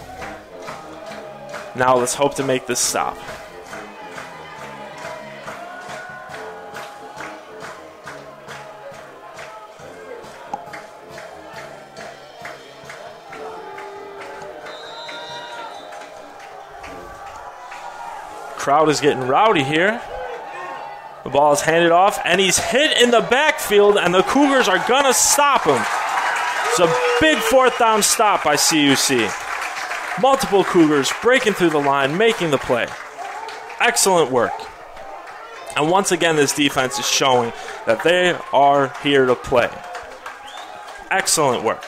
now let's hope to make this stop. Crowd is getting rowdy here. The ball is handed off, and he's hit in the backfield, and the Cougars are going to stop him. It's a big 4th down stop by CUC. Multiple Cougars breaking through the line, making the play. Excellent work. And once again, this defense is showing that they are here to play. Excellent work.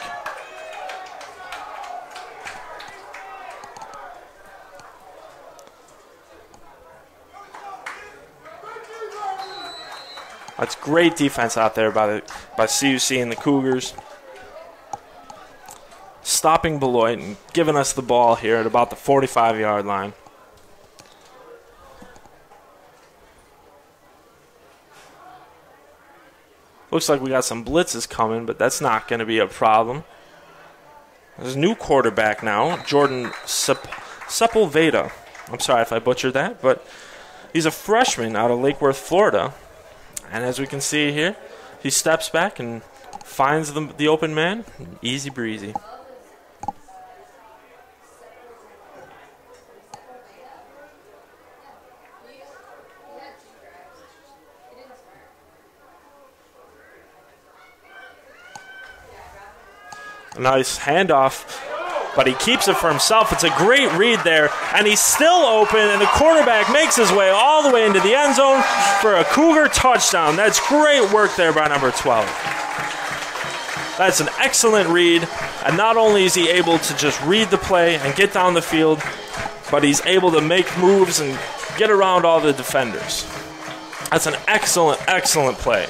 That's great defense out there by CUC and the Cougars. Stopping Beloit and giving us the ball here at about the 45-yard line. Looks like we got some blitzes coming, but that's not going to be a problem. There's a new quarterback now, Jordan Sepulveda. I'm sorry if I butchered that, but he's a freshman out of Lake Worth, Florida. And as we can see here, he steps back and finds the open man. Easy breezy. A nice handoff, but he keeps it for himself. It's a great read there, and he's still open, and the quarterback makes his way all the way into the end zone for a Cougar touchdown. That's great work there by number 12. That's an excellent read, and not only is he able to just read the play and get down the field, but he's able to make moves and get around all the defenders. That's an excellent, excellent play.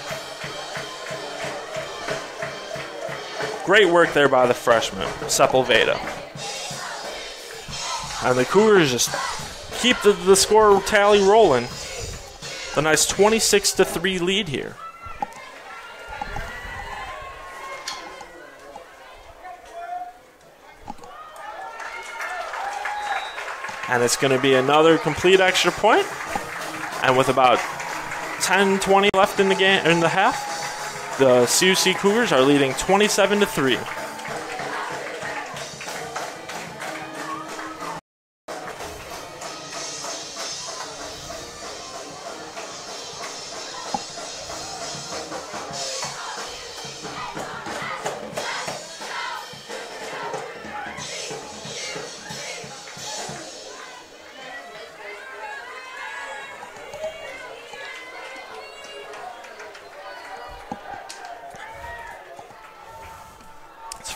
Great work there by the freshman, Sepulveda. And the Cougars just keep the score tally rolling. A nice 26-3 lead here. And it's going to be another complete extra point. And with about 10-20 left in the game, in the half, the CUC Cougars are leading 27-3.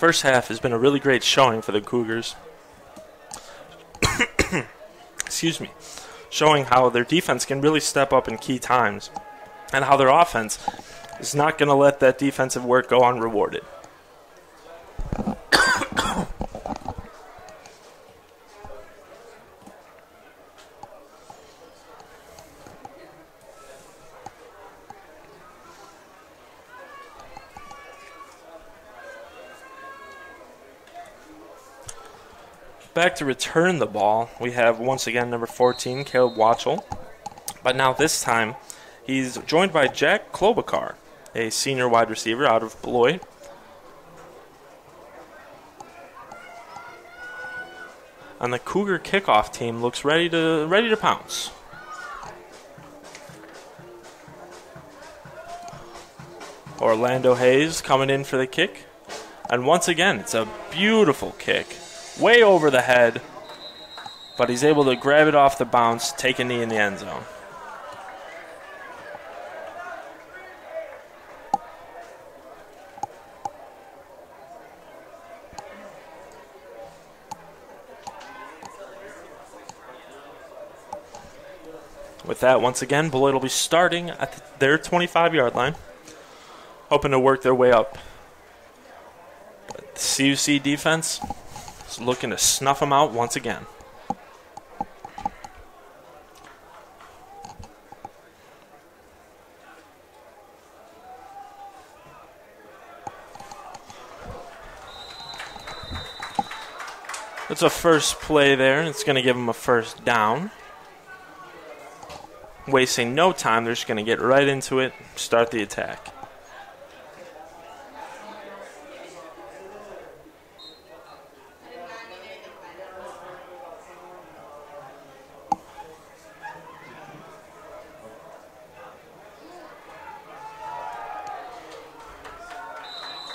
First half has been a really great showing for the Cougars. Excuse me. Showing how their defense can really step up in key times and how their offense is not going to let that defensive work go unrewarded. Back to return the ball, we have once again number 14, Caleb Watchell. But now this time, he's joined by Jack Klobuchar, a senior wide receiver out of Beloit. And the Cougar kickoff team looks ready to pounce. Orlando Hayes coming in for the kick. And once again, it's a beautiful kick. Way over the head, but he's able to grab it off the bounce, take a knee in the end zone. With that, once again, Beloit will be starting at their 25-yard line, hoping to work their way up. But the CUC defense looking to snuff them out once again. It's a first play there. It's going to give them a first down. Wasting no time, they're just going to get right into it, start the attack.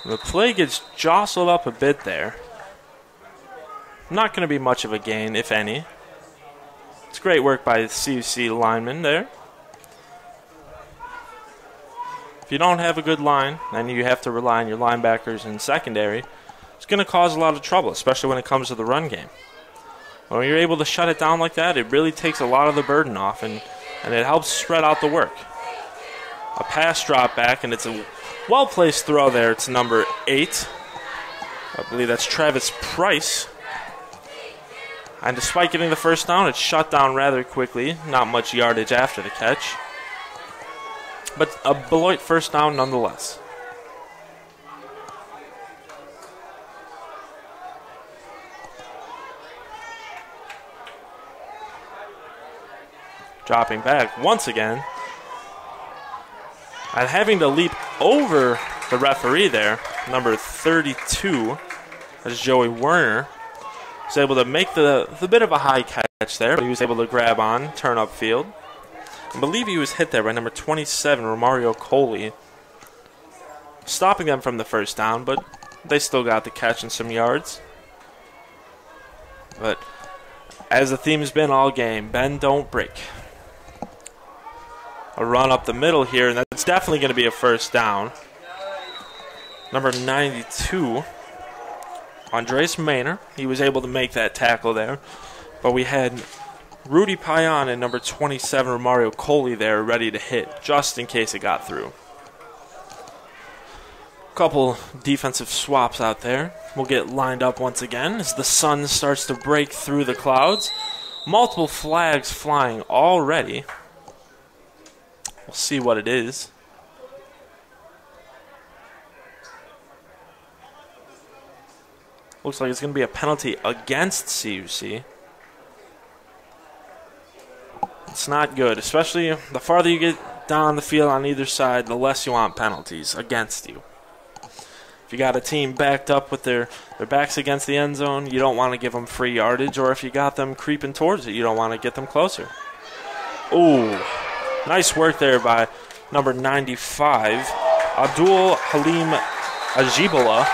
The play gets jostled up a bit there. Not going to be much of a gain, if any. It's great work by the CUC lineman there. If you don't have a good line, then you have to rely on your linebackers and secondary. It's going to cause a lot of trouble, especially when it comes to the run game. When you're able to shut it down like that, it really takes a lot of the burden off, and it helps spread out the work. A pass drop back, and it's a well-placed throw there. It's number 8. I believe that's Travis Price. And despite getting the first down, it's shut down rather quickly. Not much yardage after the catch. But a Beloit first down nonetheless. Dropping back once again. And having to leap over the referee there, number 32, that's Joey Werner, was able to make the bit of a high catch there, but he was able to grab on, turn upfield. I believe he was hit there by number 27, Romario Coley, stopping them from the first down, but they still got the catch and some yards. But as the theme has been all game, bend, don't break. A run up the middle here, and that's definitely going to be a first down. Number 92, Andres Maynor. He was able to make that tackle there. But we had Rudy Payan and number 27, Romario Coley there ready to hit, just in case it got through. Couple defensive swaps out there. We'll get lined up once again as the sun starts to break through the clouds. Multiple flags flying already. We'll see what it is. Looks like it's going to be a penalty against CUC. It's not good, especially the farther you get down the field on either side, the less you want penalties against you. If you got a team backed up with their backs against the end zone, you don't want to give them free yardage, or if you got them creeping towards it, you don't want to get them closer. Ooh. Nice work there by number 95, Abdul Halim Ajibola.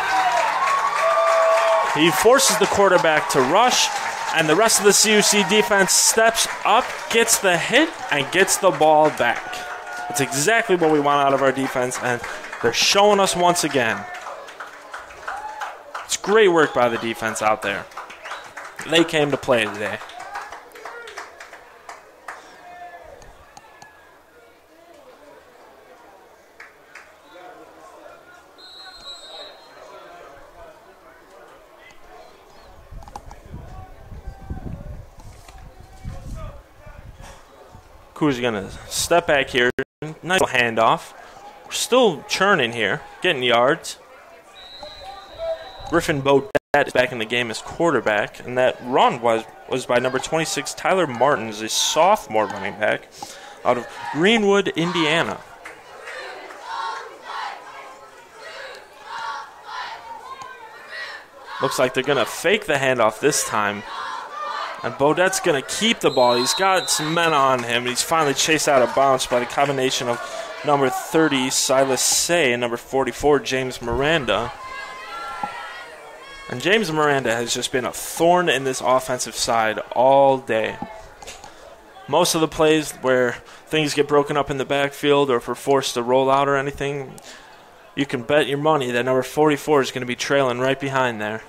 He forces the quarterback to rush, and the rest of the CUC defense steps up, gets the hit, and gets the ball back. That's exactly what we want out of our defense, and they're showing us once again. It's great work by the defense out there. They came to play today. Cougars are going to step back here. Nice little handoff. We're still churning here, getting yards. Griffin Beaudet is back in the game as quarterback, and that run was by number 26, Tyler Martins, a sophomore running back out of Greenwood, Indiana. Looks like they're going to fake the handoff this time. And Beaudet's going to keep the ball. He's got some men on him. He's finally chased out of bounds by the combination of number 30, Silas Say, and number 44, James Miranda. And James Miranda has just been a thorn in this offensive side all day. Most of the plays where things get broken up in the backfield, or if we're forced to roll out or anything, you can bet your money that number 44 is going to be trailing right behind there.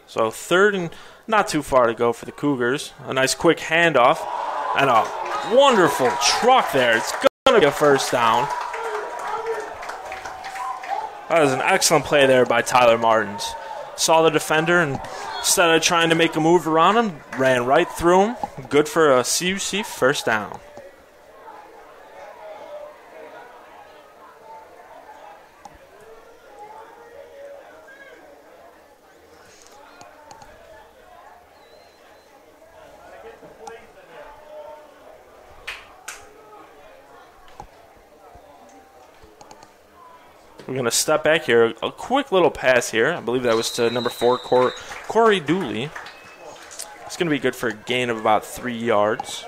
So third and not too far to go for the Cougars. A nice quick handoff and a wonderful truck there. It's going to be a first down. That was an excellent play there by Tyler Martins. Saw the defender, and instead of trying to make a move around him, ran right through him. Good for a CUC first down. We're going to step back here. A quick little pass here. I believe that was to number 4, Corey Dooley. It's going to be good for a gain of about 3 yards.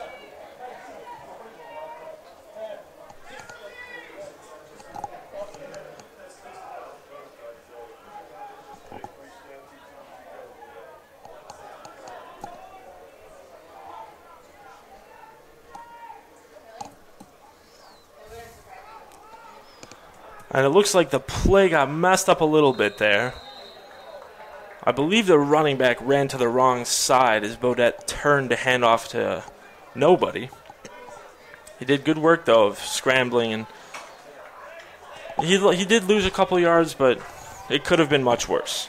And it looks like the play got messed up a little bit there. I believe the running back ran to the wrong side as Beaudet turned to hand off to nobody. He did good work, though, of scrambling, and he did lose a couple yards, but it could have been much worse.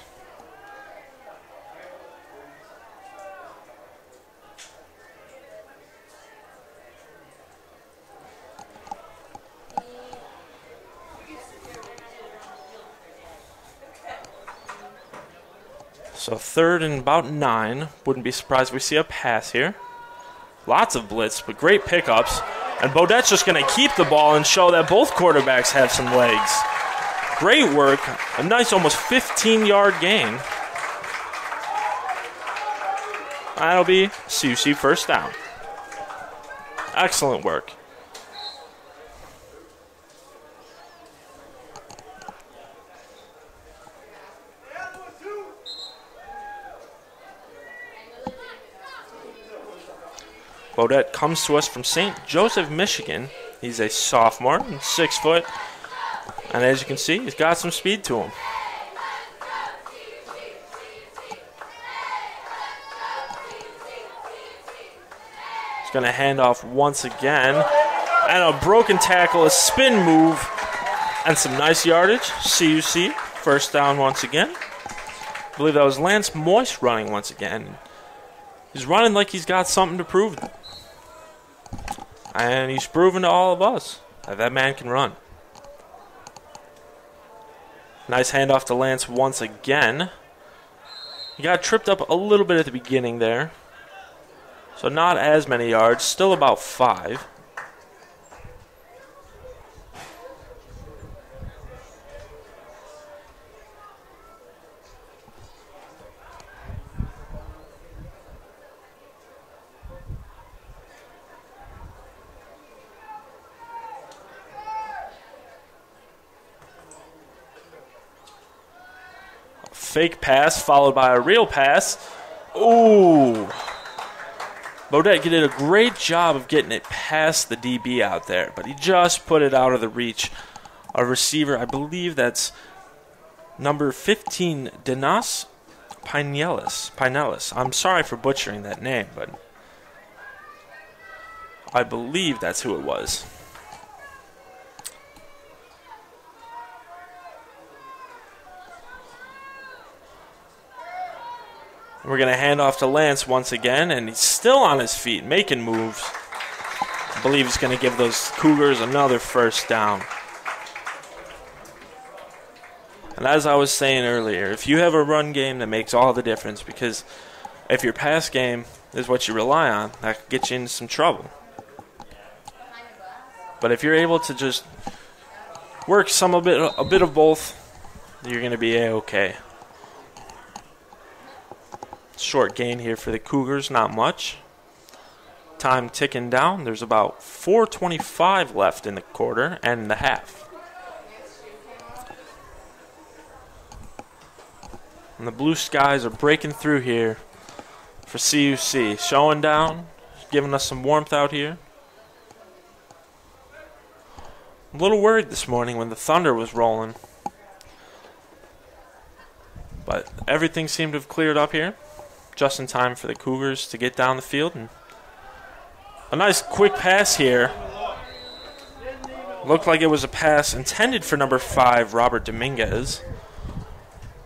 So 3rd and about 9. Wouldn't be surprised if we see a pass here. Lots of blitz, but great pickups. And Beaudet's just going to keep the ball and show that both quarterbacks have some legs. Great work. A nice almost 15-yard gain. That'll be CUC first down. Excellent work. Beaudet comes to us from St. Joseph, Michigan. He's a sophomore, 6 foot. And as you can see, he's got some speed to him. He's going to hand off once again. And a broken tackle, a spin move, and some nice yardage. CUC, first down once again. I believe that was Lance Moist running once again. He's running like he's got something to prove. And he's proven to all of us that man can run. Nice handoff to Lance once again. He got tripped up a little bit at the beginning there. So not as many yards, still about 5. Fake pass followed by a real pass. Ooh. Beaudet did a great job of getting it past the DB out there, but he just put it out of the reach. A receiver, I believe that's number 15, Dinas Pinellas. I'm sorry for butchering that name, but I believe that's who it was. We're going to hand off to Lance once again, and he's still on his feet, making moves. I believe he's going to give those Cougars another first down. And as I was saying earlier, if you have a run game, that makes all the difference, because if your pass game is what you rely on, that could get you into some trouble. But if you're able to just work a bit of both, you're going to be A-okay. Short gain here for the Cougars, not much. Time ticking down. There's about 4:25 left in the quarter and the half. And the blue skies are breaking through here for CUC. Showing down, giving us some warmth out here. I'm a little worried this morning when the thunder was rolling. But everything seemed to have cleared up here. Just in time for the Cougars to get down the field. And a nice quick pass here. Looked like it was a pass intended for number 5, Robert Dominguez.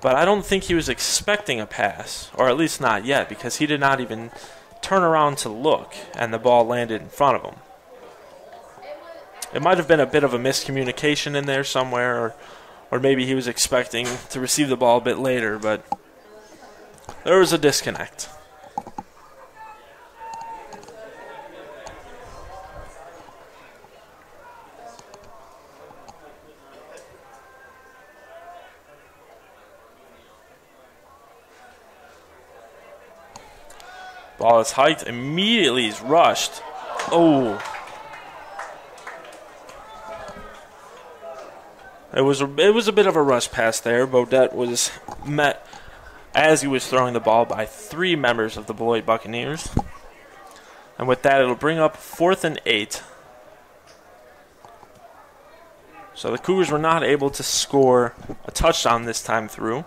But I don't think he was expecting a pass, or at least not yet, because he did not even turn around to look, and the ball landed in front of him. It might have been a bit of a miscommunication in there somewhere, or maybe he was expecting to receive the ball a bit later, but there was a disconnect. Ball is hiked, immediately he's rushed. Oh. It was a bit of a rush pass there. Beaudet was met as he was throwing the ball by 3 members of the Beloit Buccaneers. And with that, it'll bring up 4th and 8. So the Cougars were not able to score a touchdown this time through.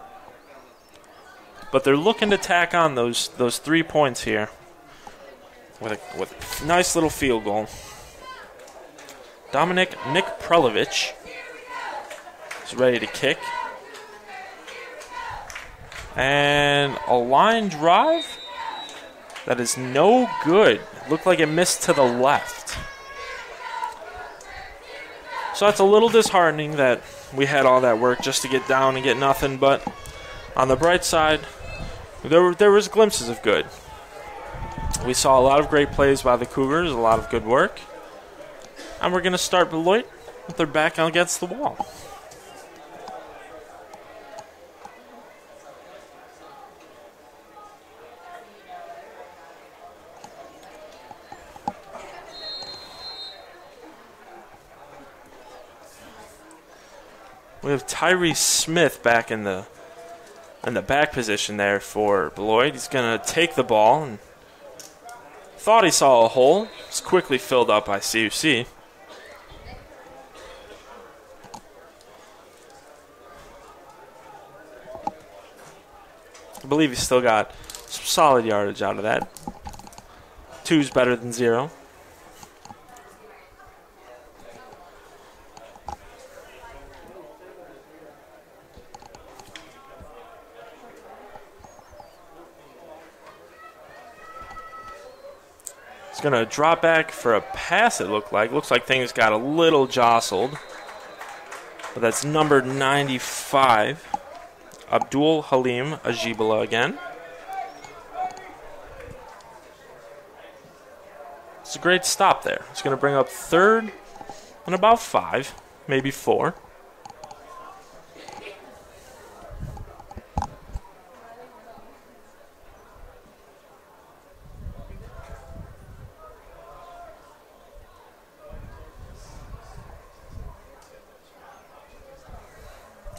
But they're looking to tack on those 3 points here with a nice little field goal. Nick Prelovich is ready to kick. And a line drive that is no good. Looked like it missed to the left. So that's a little disheartening that we had all that work just to get down and get nothing. But on the bright side, there was glimpses of good. We saw a lot of great plays by the Cougars, a lot of good work. And we're going to start Beloit with their back against the wall. We have Tyree Smith back in the back position there for Beloit. He's going to take the ball and thought he saw a hole. It's quickly filled up by CUC. I believe he still got some solid yardage out of that. 2's better than 0. He's going to drop back for a pass, it looked like. Looks like things got a little jostled. But that's number 95. Abdul Halim Ajibala again. It's a great stop there. It's going to bring up 3rd and about 5, maybe 4.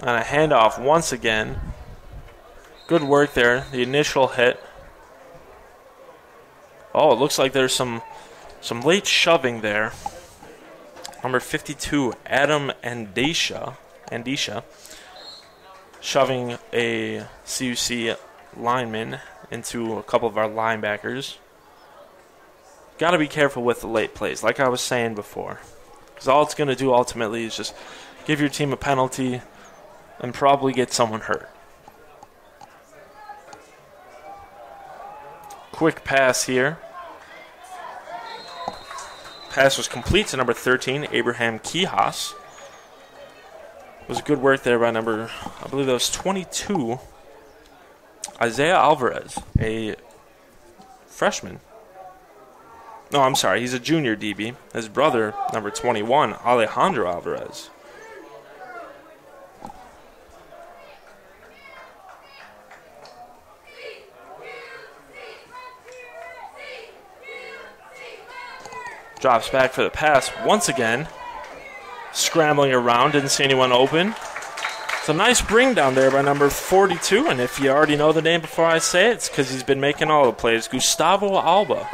And a handoff once again. Good work there. The initial hit. Oh, it looks like there's some late shoving there. Number 52, Adam Andisha, shoving a CUC lineman into a couple of our linebackers. Got to be careful with the late plays, like I was saying before. Because all it's going to do ultimately is just give your team a penalty and probably get someone hurt. Quick pass here. Pass was complete to number 13, Abraham Kihas. It was good work there by number, I believe that was 22, Isaiah Alvarez, a freshman. No, I'm sorry, he's a junior DB. His brother, number 21, Alejandro Alvarez. Drops back for the pass once again. Scrambling around, didn't see anyone open. It's a nice bring down there by number 42, and if you already know the name before I say it, it's because he's been making all the plays. Gustavo Alba.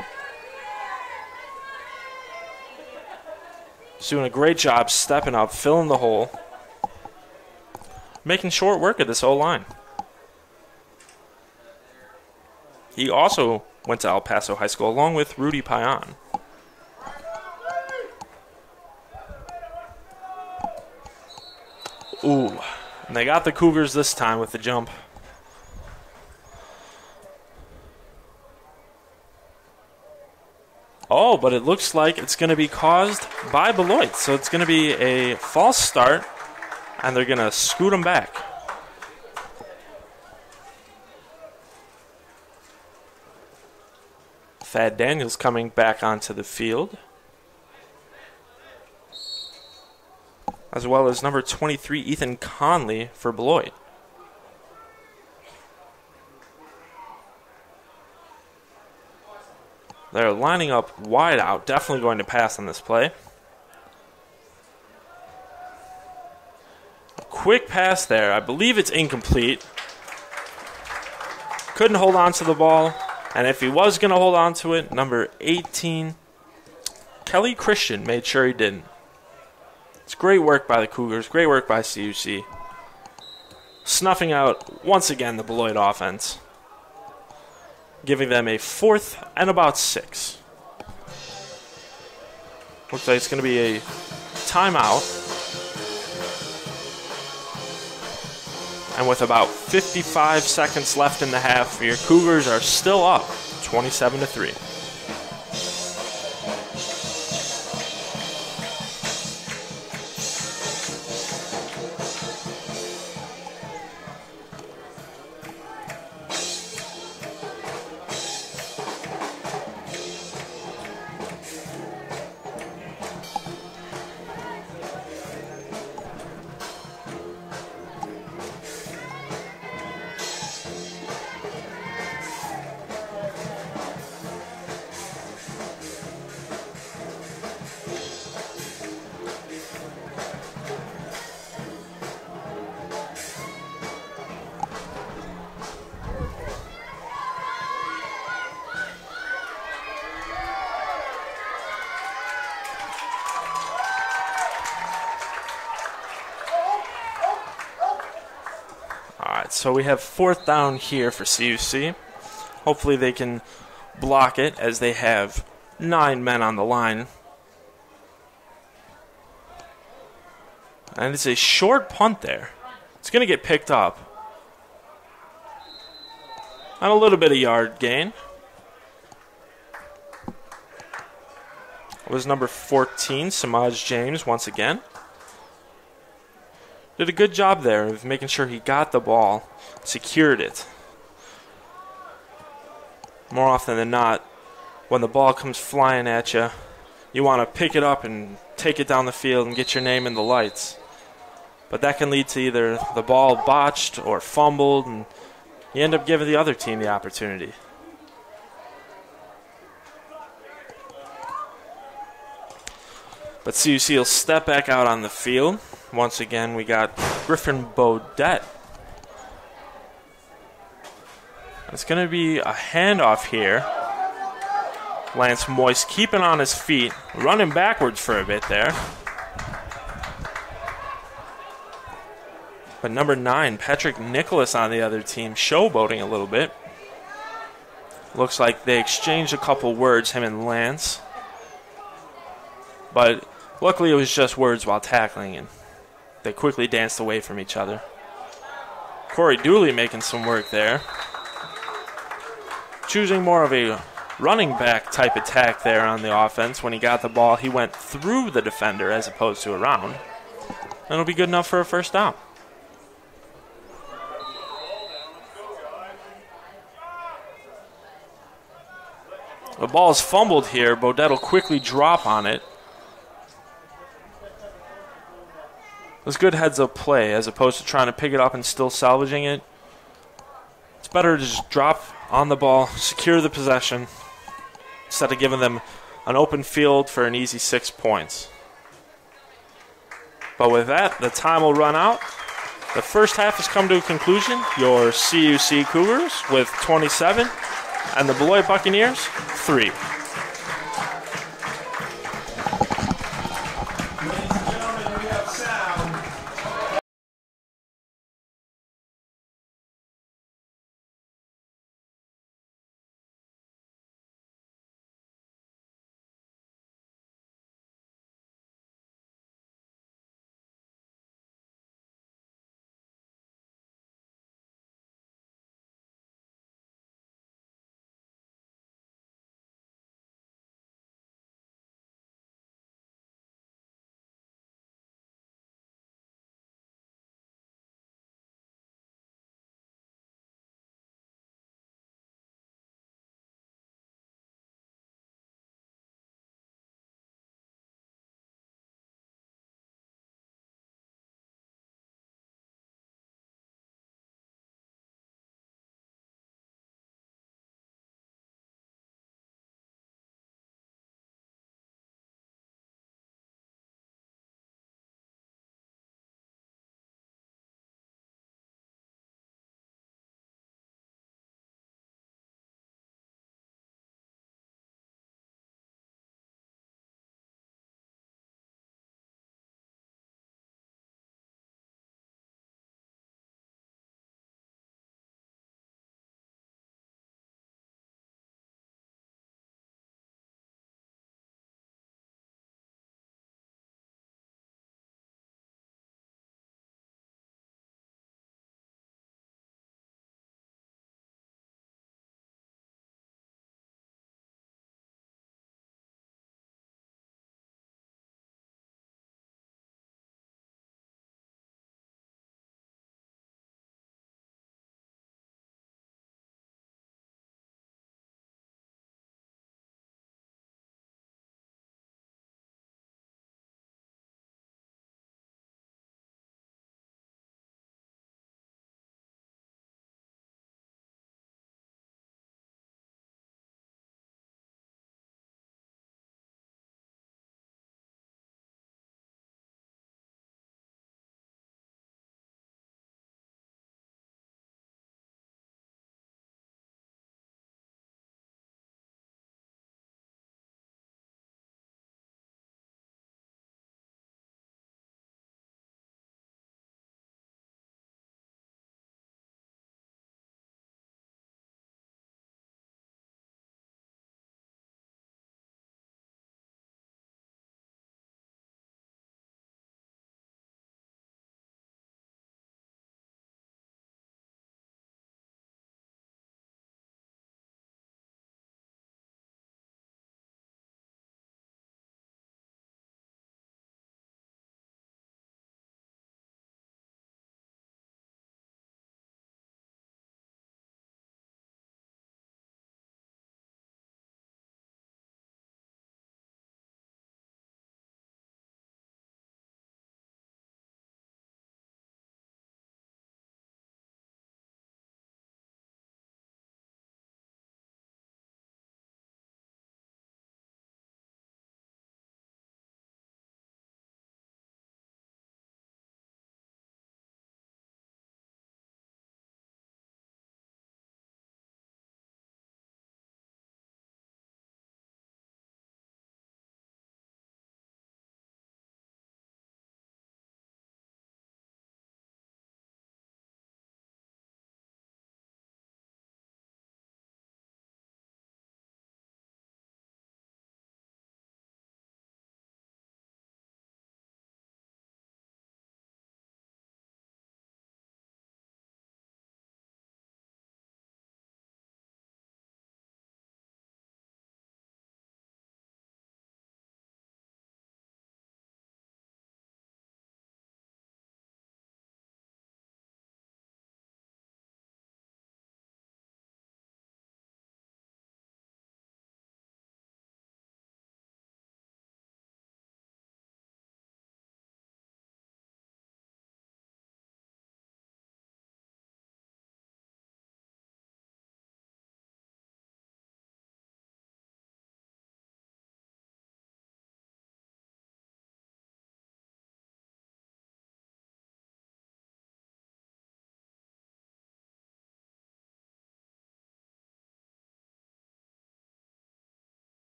He's doing a great job stepping up, filling the hole, making short work of this O-line. He also went to El Paso High School along with Rudy Payan. Ooh, and they got the Cougars this time with the jump. Oh, but it looks like it's going to be caused by Beloit. So it's going to be a false start, and they're going to scoot them back. Thad Daniels coming back onto the field, as well as number 23, Ethan Conley for Beloit. They're lining up wide out, definitely going to pass on this play. A quick pass there. I believe it's incomplete. Couldn't hold on to the ball, and if he was going to hold on to it, number 18, Kelly Christian, made sure he didn't. It's great work by the Cougars. Great work by CUC. Snuffing out, once again, the Beloit offense. Giving them a 4th and about 6. Looks like it's going to be a timeout. And with about 55 seconds left in the half, your Cougars are still up 27-3. So we have 4th down here for CUC. Hopefully they can block it as they have 9 men on the line. And it's a short punt there. It's going to get picked up. And a little bit of yard gain. It was number 14, Samaj James, once again. Did a good job there of making sure he got the ball, secured it. More often than not, when the ball comes flying at you, you want to pick it up and take it down the field and get your name in the lights. But that can lead to either the ball botched or fumbled, and you end up giving the other team the opportunity. But CUC will step back out on the field. Once again, we got Griffin Beaudet. It's going to be a handoff here. Lance Moist keeping on his feet, running backwards for a bit there. But number 9, Patrick Nicholas on the other team, showboating a little bit. Looks like they exchanged a couple words, him and Lance. But luckily it was just words while tackling, and they quickly danced away from each other. Corey Dooley making some work there. Choosing more of a running back type attack there on the offense. When he got the ball, he went through the defender as opposed to around. And it'll be good enough for a 1st down. The ball is fumbled here. Beaudet will quickly drop on it. It was good heads-up play as opposed to trying to pick it up and still salvaging it. It's better to just drop on the ball, secure the possession, instead of giving them an open field for an easy 6 points. But with that, the time will run out. The first half has come to a conclusion. Your CUC Cougars with 27 and the Beloit Buccaneers 3.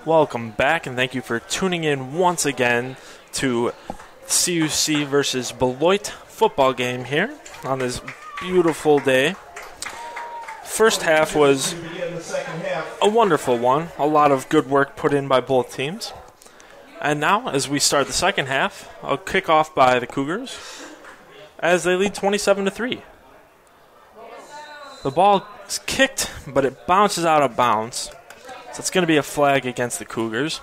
Welcome back, and thank you for tuning in once again to CUC versus Beloit football game here on this beautiful day. First half was a wonderful one. A lot of good work put in by both teams. And now, as we start the second half, a kickoff by the Cougars as they lead 27-3. The ball is kicked, but it bounces out of bounds. So it's going to be a flag against the Cougars.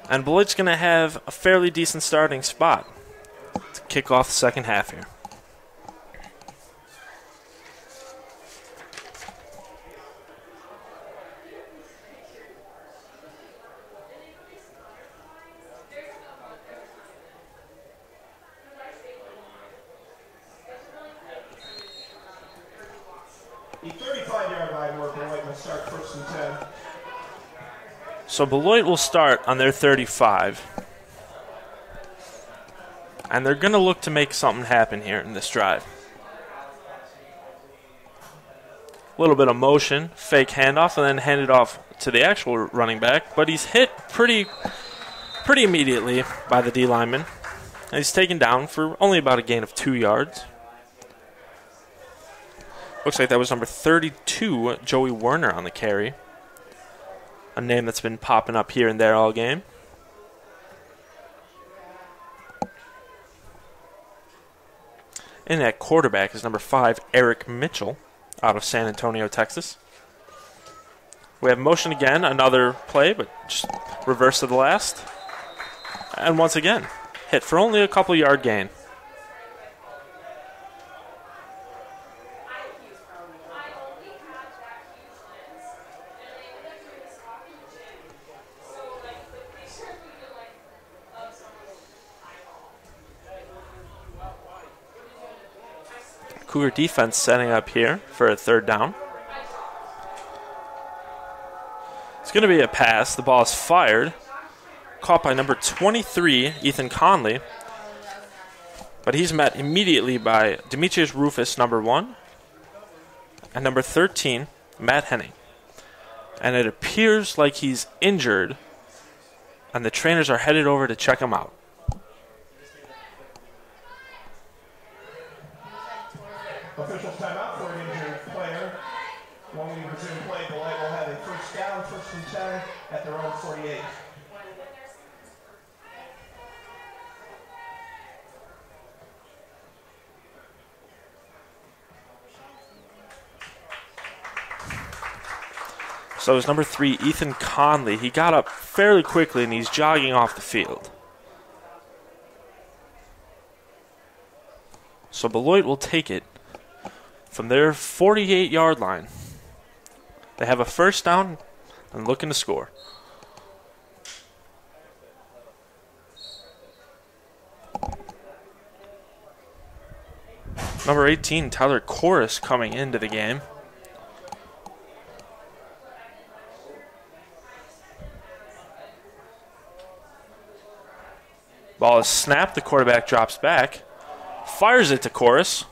And Beloit's going to have a fairly decent starting spot to kick off the second half here. The 35-yard line where Beloit will start first and 10. So Beloit will start on their 35. And they're going to look to make something happen here in this drive. A little bit of motion, fake handoff, and then hand it off to the actual running back. But he's hit pretty immediately by the D lineman. And he's taken down for only about a gain of 2 yards. Looks like that was number 32, Joey Werner, on the carry. A name that's been popping up here and there all game. In at quarterback is number 5, Eric Mitchell, out of San Antonio, Texas. We have motion again, another play, but just reverse to the last. And once again, hit for only a couple yard gain. Cougar defense setting up here for a third down. It's going to be a pass. The ball is fired. Caught by number 23, Ethan Conley. But he's met immediately by Demetrius Rufus, number 1. And number 13, Matt Henning. And it appears like he's injured. And the trainers are headed over to check him out. Officials timeout for an injured player. When we resume play, Beloit will have a first down, first and 10 at their own 48. So it's number 3, Ethan Conley. He got up fairly quickly, and he's jogging off the field. So Beloit will take it from their 48-yard line. They have a first down and looking to score. Number 18, Tyler Corus, coming into the game. Ball is snapped. The quarterback drops back. Fires it to Corus.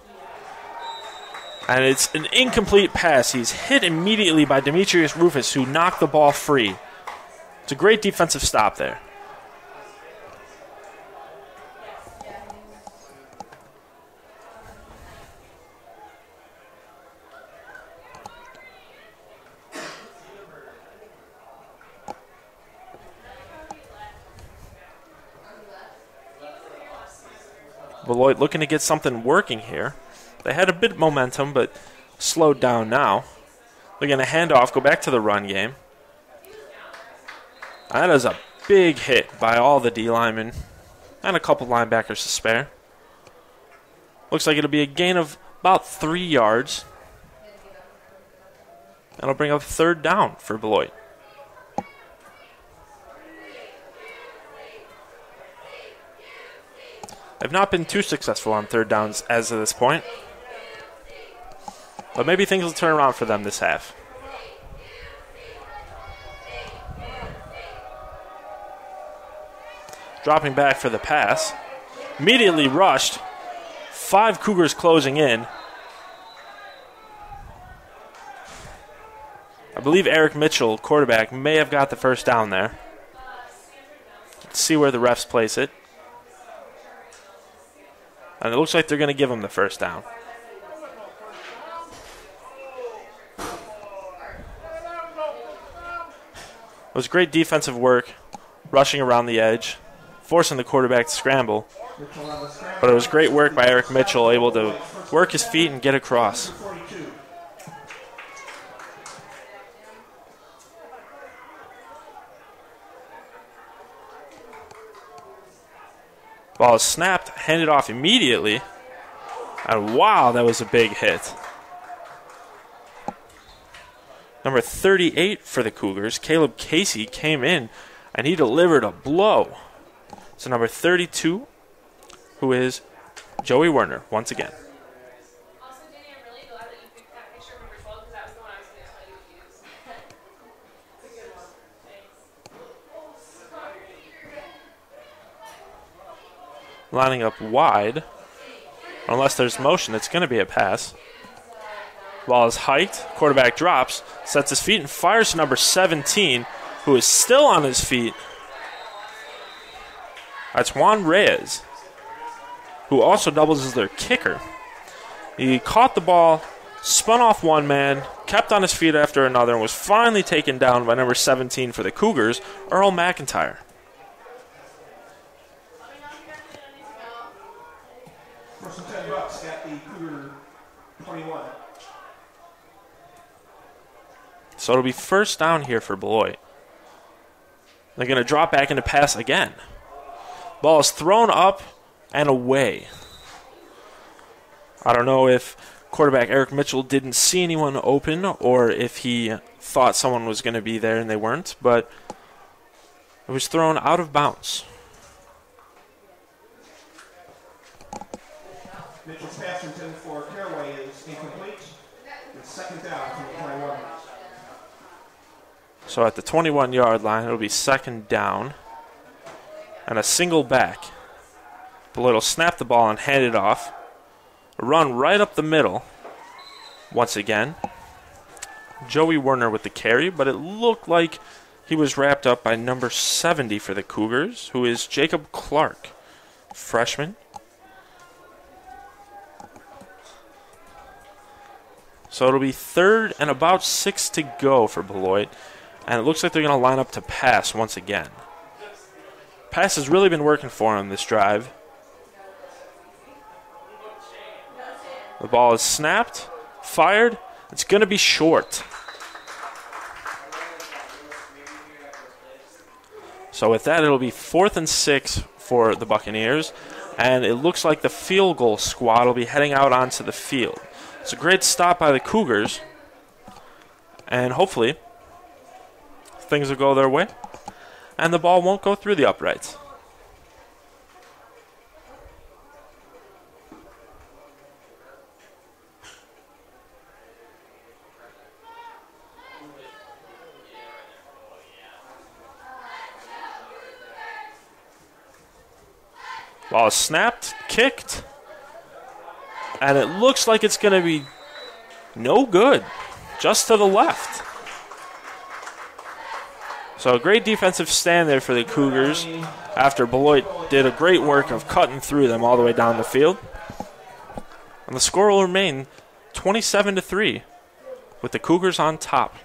And it's an incomplete pass. He's hit immediately by Demetrius Rufus, who knocked the ball free. It's a great defensive stop there. Beloit looking to get something working here. They had a bit of momentum, but slowed down now. They're going to hand off, go back to the run game. That is a big hit by all the D linemen and a couple linebackers to spare. Looks like it'll be a gain of about 3 yards. That'll bring up third down for Beloit. They've not been too successful on third downs as of this point. But maybe things will turn around for them this half. Dropping back for the pass. Immediately rushed. 5 Cougars closing in. I believe Eric Mitchell, quarterback, may have got the first down there. Let's see where the refs place it. And it looks like they're going to give him the first down. It was great defensive work, rushing around the edge, forcing the quarterback to scramble. But it was great work by Eric Mitchell, able to work his feet and get across. Ball is snapped, handed off immediately. And wow, that was a big hit. Number 38 for the Cougars, Caleb Casey, came in and he delivered a blow. So number 32, who is Joey Werner, once again. Also, Danny, I'm really glad that you picked that picture of number 12 because that was the one I was going to tell you to use. It's a good one. Thanks. Lining up wide. Unless there's motion, it's going to be a pass. Ball is hiked, quarterback drops, sets his feet, and fires to number 17, who is still on his feet. That's Juan Reyes, who also doubles as their kicker. He caught the ball, spun off one man, kept on his feet after another, and was finally taken down by number 17 for the Cougars, Earl McIntyre. First and $10 at the Cougar 21. So it'll be first down here for Beloit. They're going to drop back into pass again. Ball is thrown up and away. I don't know if quarterback Eric Mitchell didn't see anyone open or if he thought someone was going to be there and they weren't, but it was thrown out of bounds. Mitchell's pass intended for Caraway is incomplete. It's second down from the 21. So at the 21-yard line, it'll be second down and a single back. Beloit will snap the ball and hand it off. A run right up the middle. Once again, Joey Werner with the carry, but it looked like he was wrapped up by number 70 for the Cougars, who is Jacob Clark, freshman. So it'll be third and about 6 to go for Beloit. And it looks like they're going to line up to pass once again. Pass has really been working for him this drive. The ball is snapped, fired. It's going to be short. So with that, it'll be 4th and 6 for the Buccaneers. And it looks like the field goal squad will be heading out onto the field. It's a great stop by the Cougars. And hopefully things will go their way, and the ball won't go through the uprights. Ball is snapped, kicked, and it looks like it's going to be no good, just to the left. So a great defensive stand there for the Cougars after Beloit did a great work of cutting through them all the way down the field. And the score will remain 27-3 with the Cougars on top.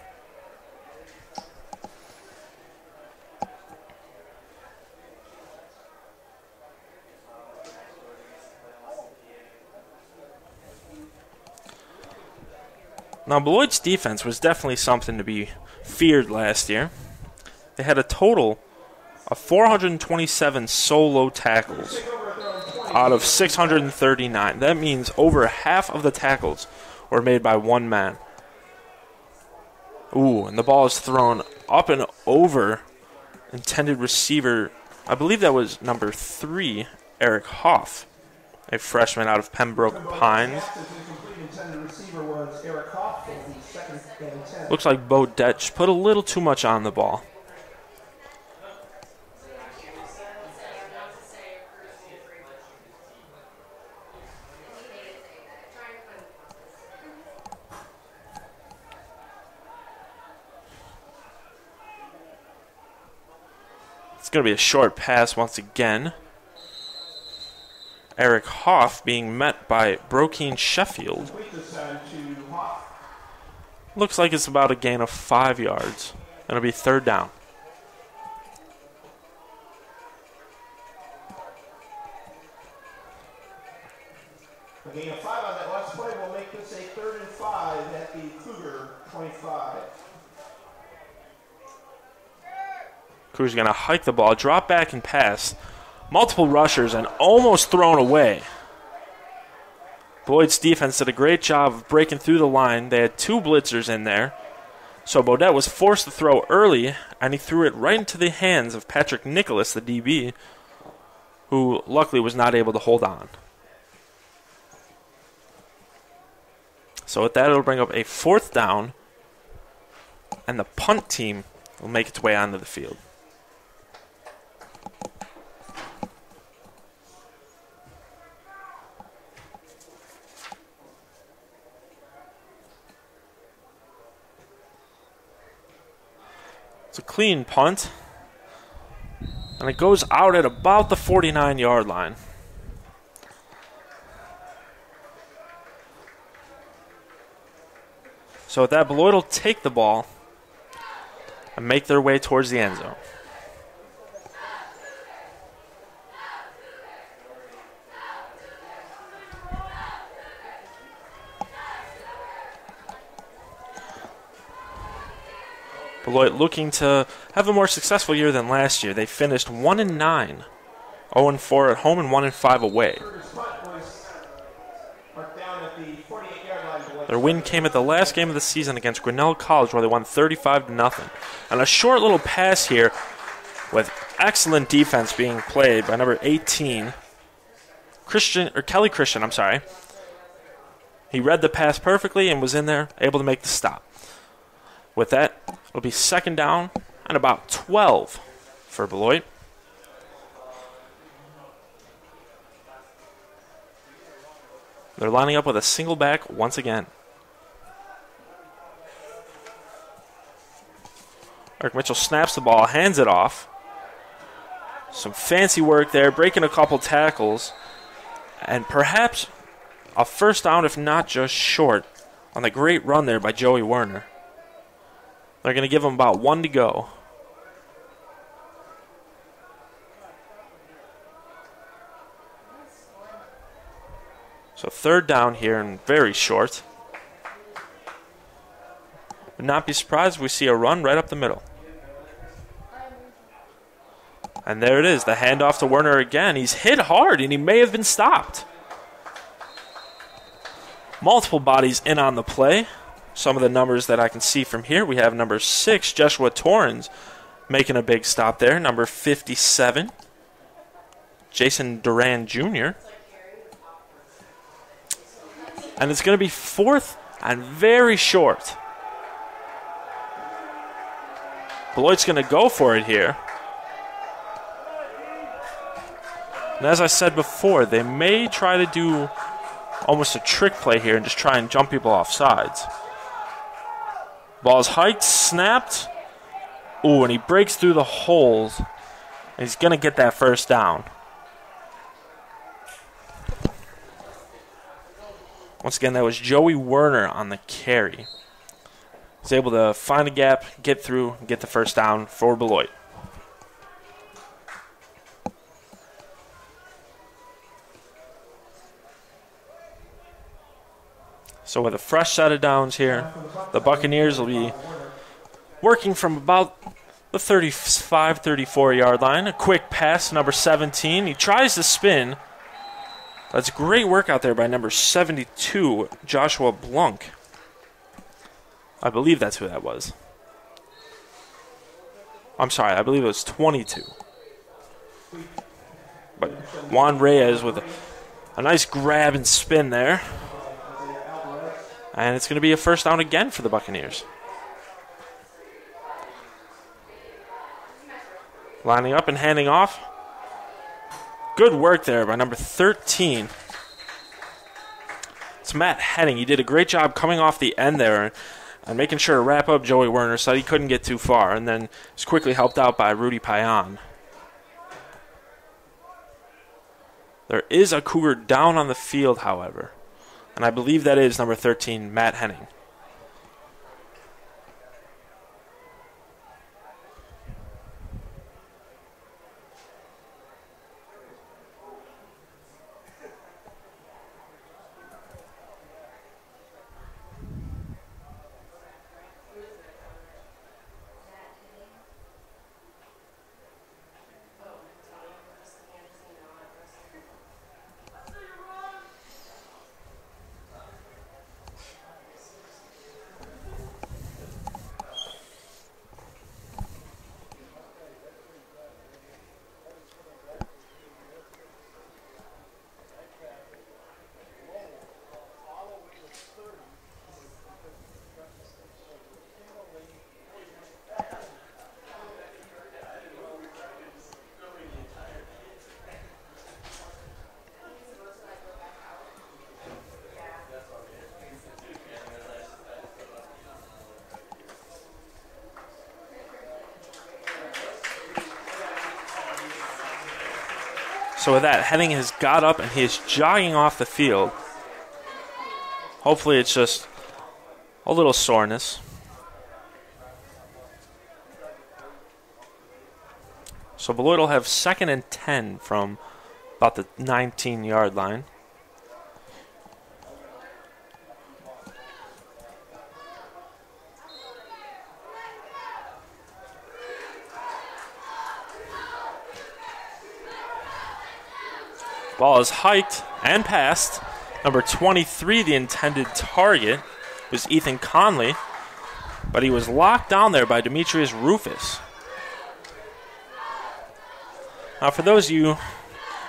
Now Beloit's defense was definitely something to be feared last year. They had a total of 427 solo tackles out of 639. That means over half of the tackles were made by one man. Ooh, and the ball is thrown up and over intended receiver. I believe that was number 3, Eric Hoff, a freshman out of Pembroke Pines. Looks like Bo Detch put a little too much on the ball. going to be a short pass once again. Eric Hoff being met by Brokeen Sheffield. Looks like it's about a gain of 5 yards. It'll be third down. A gain of 5 on that last play will make this a 3rd and 5 at the Cougar 25. Cougars going to hike the ball, drop back and pass. Multiple rushers and almost thrown away. Beloit's defense did a great job of breaking through the line. They had 2 blitzers in there. So Bodette was forced to throw early, and he threw it right into the hands of Patrick Nicholas, the DB, who luckily was not able to hold on. So with that, it'll bring up a 4th down, and the punt team will make its way onto the field. It's a clean punt, and it goes out at about the 49-yard line. So with that, Beloit will take the ball and make their way towards the end zone. Beloit looking to have a more successful year than last year. They finished 1-9, 0-4 at home and 1-5 away. Their win came at the last game of the season against Grinnell College, where they won 35-0. And a short little pass here with excellent defense being played by number 18, Kelly Christian, I'm sorry. He read the pass perfectly and was in there, able to make the stop. With that, it'll be 2nd down and about 12 for Beloit. They're lining up with a single back once again. Eric Mitchell snaps the ball, hands it off. Some fancy work there, breaking a couple tackles. And perhaps a 1st down, if not just short, on the great run there by Joey Werner. They're going to give him about 1 to go. So 3rd down here and very short. Would not be surprised if we see a run right up the middle. And there it is, the handoff to Werner again. He's hit hard and he may have been stopped. Multiple bodies in on the play. Some of the numbers that I can see from here, we have number 6, Joshua Torrens, making a big stop there. Number 57, Jason Duran Jr. And it's going to be 4th and very short. Beloit's going to go for it here. And as I said before, they may try to do almost a trick play here and just try and jump people off sides. Ball's hiked, snapped. Ooh, and he breaks through the holes. And he's going to get that 1st down. Once again, that was Joey Werner on the carry. He's able to find a gap, get through, and get the 1st down for Beloit. So with a fresh set of downs here, the Buccaneers will be working from about the 35, 34-yard line. A quick pass, number 17. He tries to spin. That's great work out there by number 72, Joshua Blunk. I believe that's who that was. I'm sorry, I believe it was 22. But Juan Reyes with a nice grab and spin there. And it's going to be a 1st down again for the Buccaneers. Lining up and handing off. Good work there by number 13. It's Matt Henning. He did a great job coming off the end there and making sure to wrap up Joey Werner so he couldn't get too far. And then was quickly helped out by Rudy Payan. There is a Cougar down on the field, however, and I believe that is number 13, Matt Henning. So with that, Henning has got up and he is jogging off the field. Hopefully it's just a little soreness. So Beloit will have 2nd and 10 from about the 19-yard line. Ball is hiked and passed. Number 23, the intended target, was Ethan Conley, but he was locked down there by Demetrius Rufus. Now, for those of you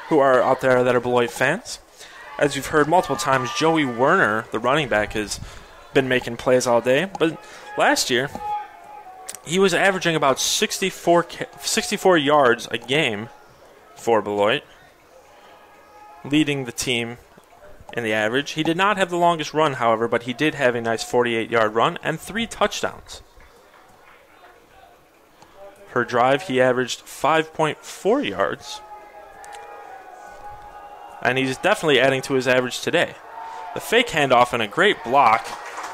who are out there that are Beloit fans, as you've heard multiple times, Joey Werner, the running back, has been making plays all day. But last year, he was averaging about 64 yards a game for Beloit, leading the team in the average. He did not have the longest run, however, but he did have a nice 48-yard run and 3 touchdowns. Per drive, he averaged 5.4 yards. And he's definitely adding to his average today. The fake handoff and a great block,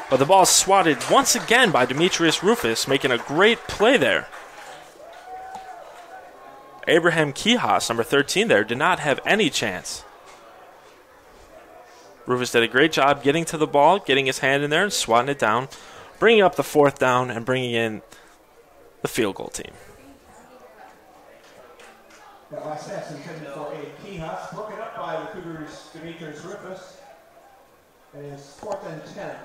but the ball is swatted once again by Demetrius Rufus, making a great play there. Abraham Kihas, number 13 there, did not have any chance. Rufus did a great job getting to the ball, getting his hand in there and swatting it down, bringing up the 4th down and bringing in the field goal team. That last pass intended for a Kihas, broken up by the Cougars' Demetrius Rufus. And it's 4th and 10.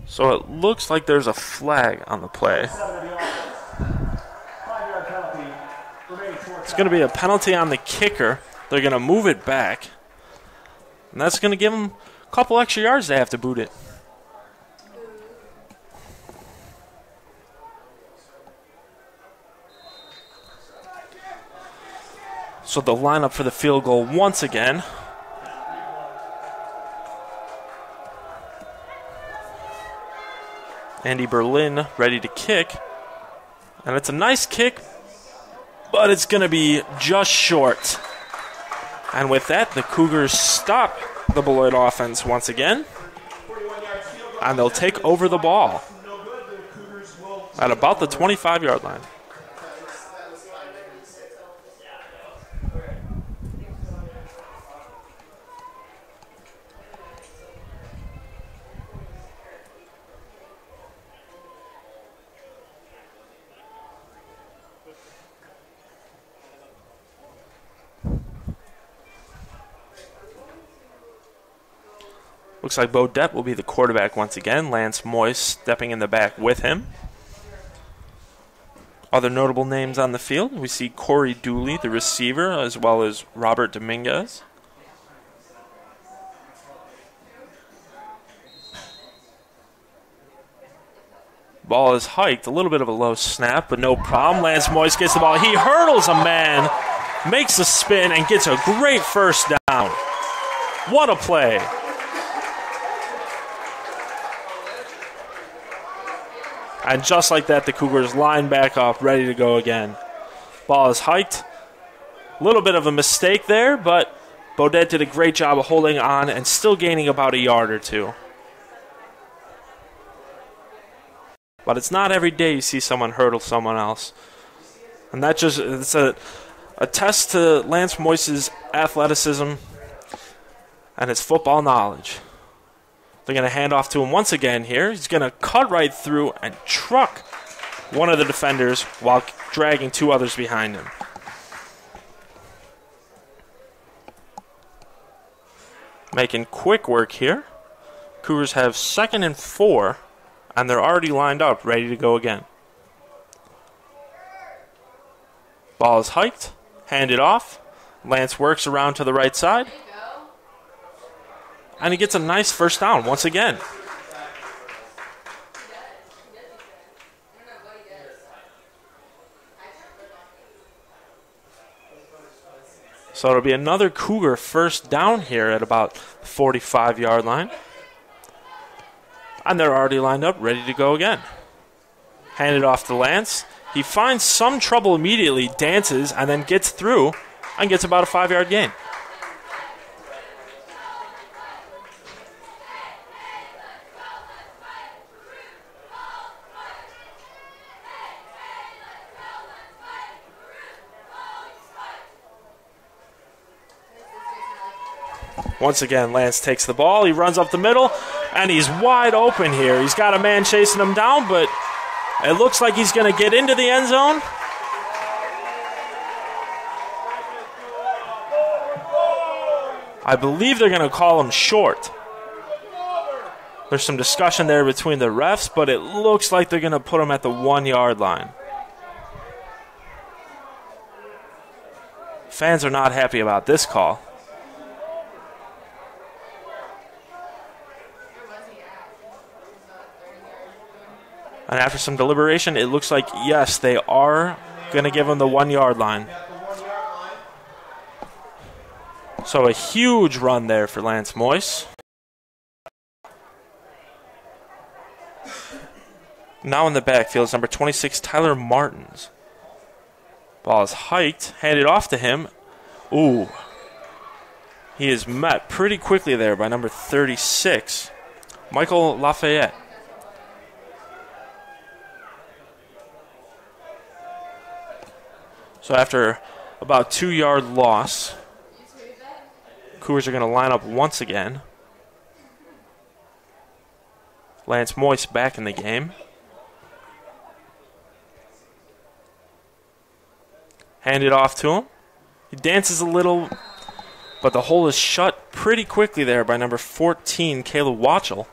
So it looks like there's a flag on the play. It's going to be a penalty on the kicker. They're going to move it back. And that's going to give them a couple extra yards they have to boot it. So they'll line up for the field goal once again. Andy Berlin ready to kick. And it's a nice kick, but it's going to be just short. And with that, the Cougars stop the Beloit offense once again. And they'll take over the ball at about the 25-yard line. Looks like Bo Depp will be the quarterback once again. Lance Moyes stepping in the back with him. Other notable names on the field, we see Corey Dooley, the receiver, as well as Robert Dominguez. Ball is hiked, a little bit of a low snap, but no problem. Lance Moyes gets the ball. He hurdles a man makes a spin, and gets a great first down. What a play. And just like that, the Cougars line back up, ready to go again. Ball is hiked. A little bit of a mistake there, but Beloit did a great job of holding on and still gaining about a yard or two. But it's not every day you see someone hurdle someone else. And that just, it's a test to Lance Moise's athleticism and his football knowledge. They're going to hand off to him once again here. He's going to cut right through and truck one of the defenders while dragging two others behind him. Making quick work here. Cougars have 2nd and 4, and they're already lined up, ready to go again. Ball is hiked, handed off. Lance works around to the right side. And he gets a nice first down once again. So it'll be another Cougar first down here at about the 45-yard line. And they're already lined up, ready to go again. Handed off to Lance. He finds some trouble immediately, dances, and then gets through and gets about a 5-yard gain. Once again, Lance takes the ball. He runs up the middle, and he's wide open here. He's got a man chasing him down, but it looks like he's going to get into the end zone. I believe they're going to call him short. There's some discussion there between the refs, but it looks like they're going to put him at the 1-yard line. Fans are not happy about this call. And after some deliberation, it looks like, yes, they are going to give him the 1-yard line. So a huge run there for Lance Moise. Now in the backfield is number 26, Tyler Martins. Ball is hiked, handed off to him. Ooh. He is met pretty quickly there by number 36, Michael Lafayette. So after about 2-yard loss, Cougars are going to line up once again. Lance Moise back in the game. Hand it off to him. He dances a little, but the hole is shut pretty quickly there by number 14, Caleb Watchell.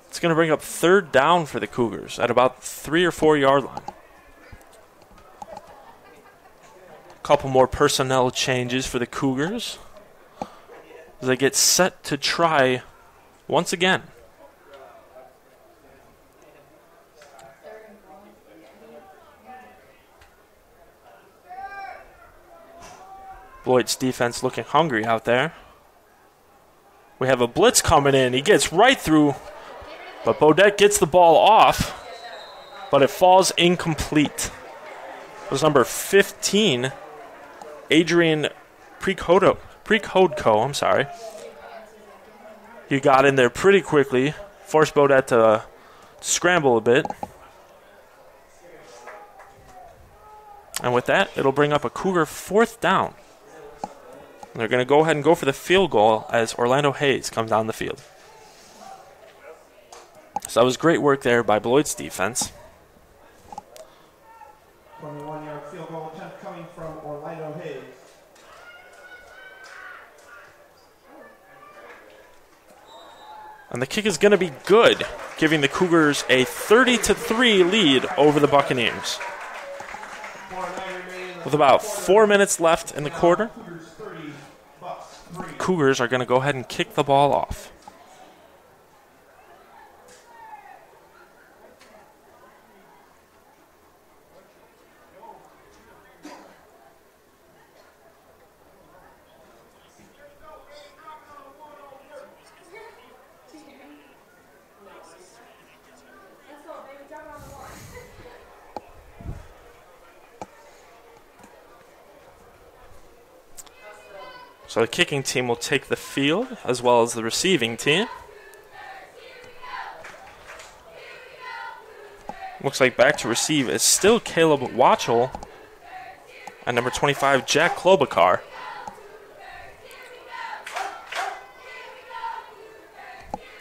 It's going to bring up 3rd down for the Cougars at about 3 or 4 yard line. Couple more personnel changes for the Cougars as they get set to try once again. Beloit's defense looking hungry out there. We have a blitz coming in. He gets right through, but Beloit gets the ball off, but it falls incomplete. It was number 15, Adrian Prekodko, I'm sorry. He got in there pretty quickly, forced Beloit to scramble a bit. And with that, it'll bring up a Cougar 4th down. And they're going to go ahead and go for the field goal as Orlando Hayes comes down the field. So that was great work there by Beloit's defense. 21-yard field goal attempt coming from Orlando Hayes. And the kick is going to be good, giving the Cougars a 30-3 lead over the Buccaneers. With about 4 minutes left in the quarter, Cougars are going to go ahead and kick the ball off. So the kicking team will take the field as well as the receiving team. Looks like back to receive is still Caleb Watchell and number 25, Jack Klobuchar.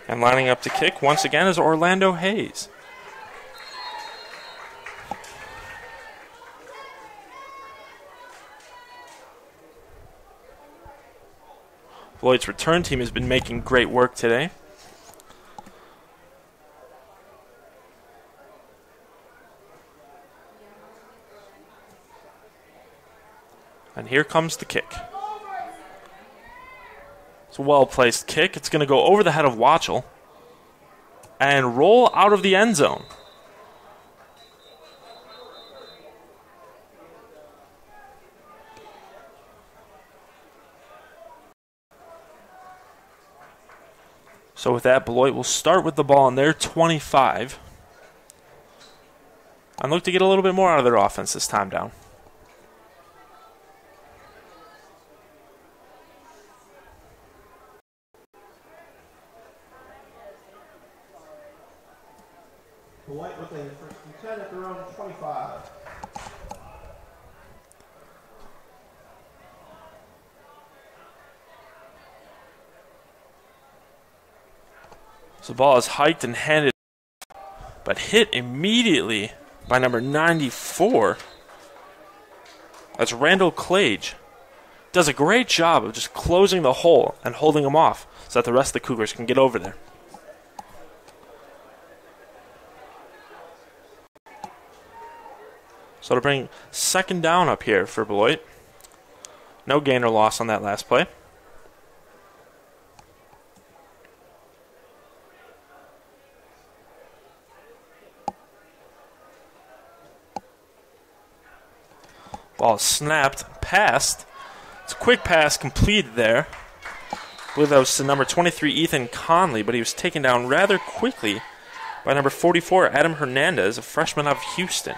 And lining up to kick once again is Orlando Hayes. Beloit's return team has been making great work today. And here comes the kick. It's a well-placed kick. It's going to go over the head of Watchell and roll out of the end zone. So with that, Beloit will start with the ball on their 25 and look to get a little bit more out of their offense this time down. Beloit with a first and 10 at their own 25. So the ball is hiked and handed, but hit immediately by number 94. That's Randall Clage. Does a great job of just closing the hole and holding him off so that the rest of the Cougars can get over there. So to bring second down up here for Beloit. No gain or loss on that last play. Ball is snapped, passed. It's a quick pass completed there. I believe that was to number 23, Ethan Conley, but he was taken down rather quickly by number 44, Adam Hernandez, a freshman out of Houston.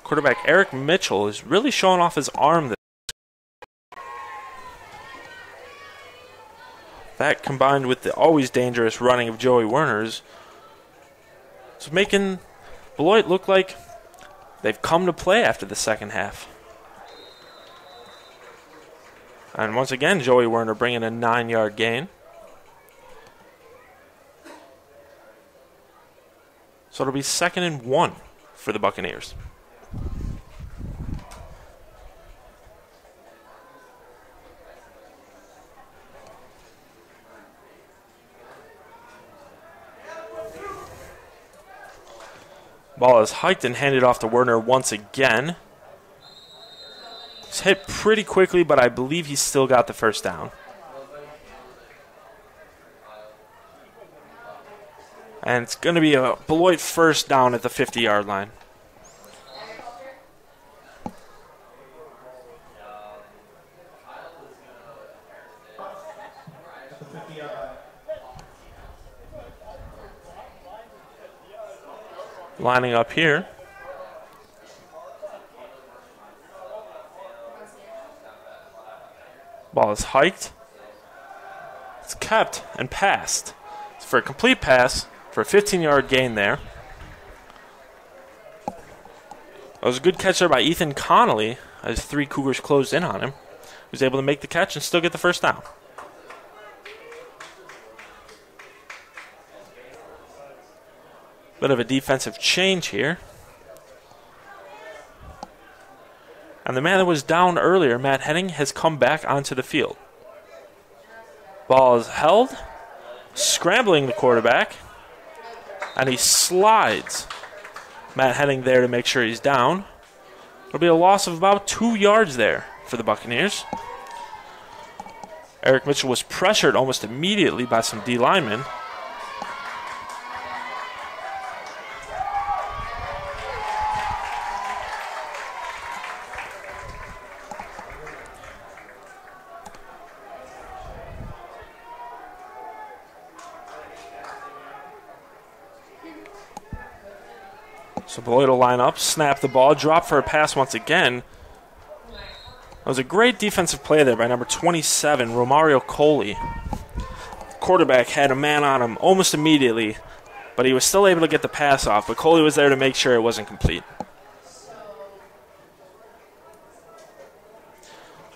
Quarterback Eric Mitchell is really showing off his arm. That combined with the always dangerous running of Joey Werner's is making Beloit look like they've come to play after the second half. And once again, Joey Werner bringing a 9-yard gain. So it'll be 2nd and 1 for the Buccaneers. Ball is hiked and handed off to Werner once again. It's hit pretty quickly, but I believe he's still got the first down. And it's going to be a Beloit first down at the 50-yard line. Lining up here. Ball is hiked. It's kept and passed. It's for a complete pass for a 15-yard gain there. That was a good catch there by Ethan Connolly as 3 Cougars closed in on him. He was able to make the catch and still get the first down. Bit of a defensive change here. And the man that was down earlier, Matt Henning, has come back onto the field. Ball is held, scrambling the quarterback, and he slides Matt Henning there to make sure he's down. It'll be a loss of about 2 yards there for the Buccaneers. Eric Mitchell was pressured almost immediately by some D linemen. So Beloit will line up, snap the ball, drop for a pass once again. That was a great defensive play there by number 27, Romario Coley. The quarterback had a man on him almost immediately, but he was still able to get the pass off, but Coley was there to make sure it wasn't complete.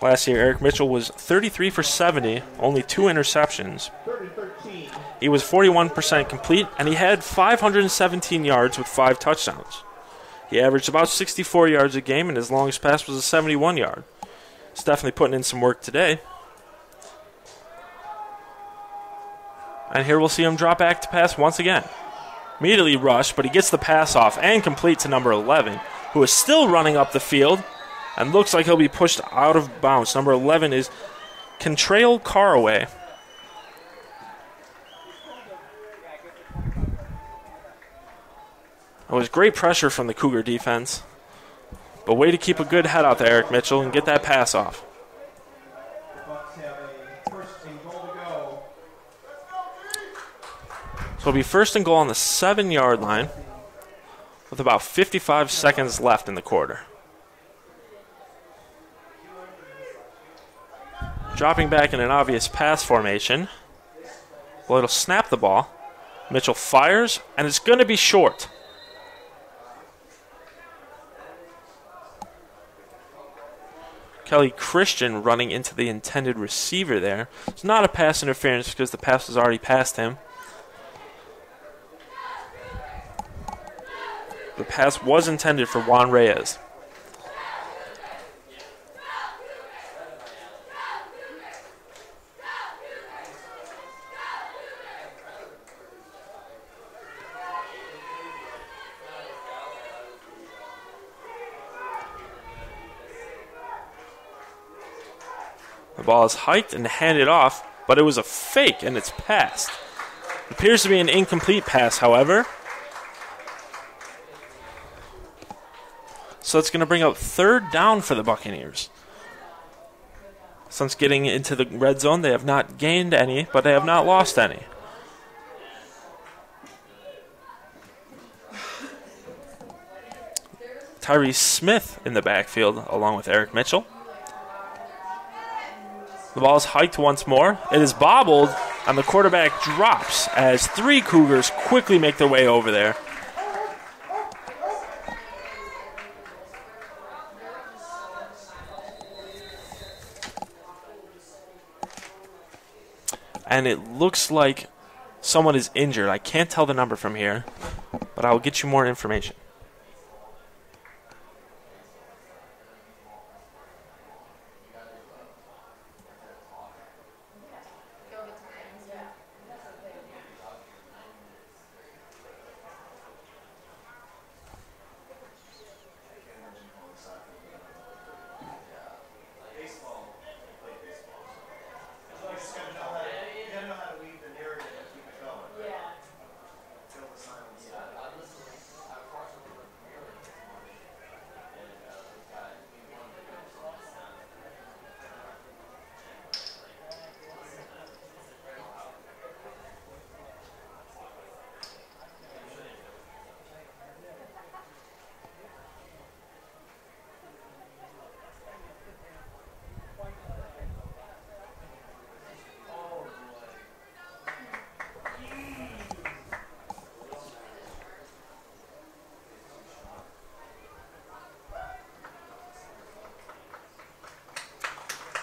Last year, Eric Mitchell was 33 for 70, only 2 interceptions. He was 41% complete, and he had 517 yards with 5 touchdowns. He averaged about 64 yards a game, and his longest pass was a 71-yard. He's definitely putting in some work today. And here we'll see him drop back to pass once again. Immediately rushed, but he gets the pass off and complete to number 11, who is still running up the field and looks like he'll be pushed out of bounds. Number 11 is Contrail Caraway. It was great pressure from the Cougar defense. But way to keep a good head out there, Eric Mitchell, and get that pass off. So it'll be 1st and goal on the 7-yard line with about 55 seconds left in the quarter. Dropping back in an obvious pass formation. Well, it'll snap the ball. Mitchell fires, and it's going to be short. Kelly Christian running into the intended receiver there. It's not a pass interference because the pass was already past him. The pass was intended for Juan Reyes. The ball is hiked and handed off, but it was a fake and it's passed. It appears to be an incomplete pass, however. So it's going to bring up 3rd down for the Buccaneers. Since getting into the red zone, they have not gained any, but they have not lost any. Tyrese Smith in the backfield along with Eric Mitchell. The ball is hiked once more. It is bobbled, and the quarterback drops as 3 Cougars quickly make their way over there. And it looks like someone is injured. I can't tell the number from here, but I'll get you more information.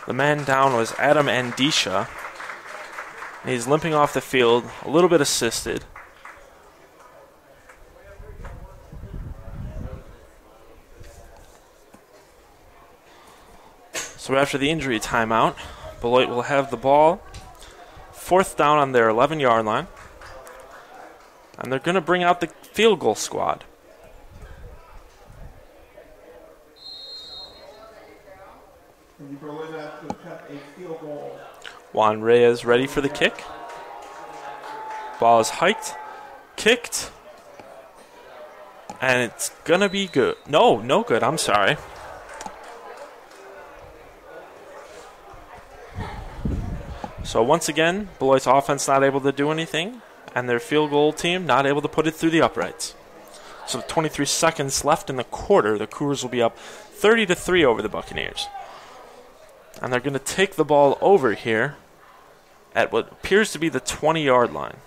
The man down was Adam Andisha. He's limping off the field, a little bit assisted. So after the injury timeout, Beloit will have the ball. 4th down on their 11-yard line. And they're going to bring out the field goal squad. Juan Reyes ready for the kick. Ball is hiked, kicked, and it's going to be good. No good, I'm sorry. So once again, Beloit's offense not able to do anything, and their field goal team not able to put it through the uprights. So 23 seconds left in the quarter. The Cougars will be up 30-3 over the Buccaneers. And they're going to take the ball over here at what appears to be the 20-yard line.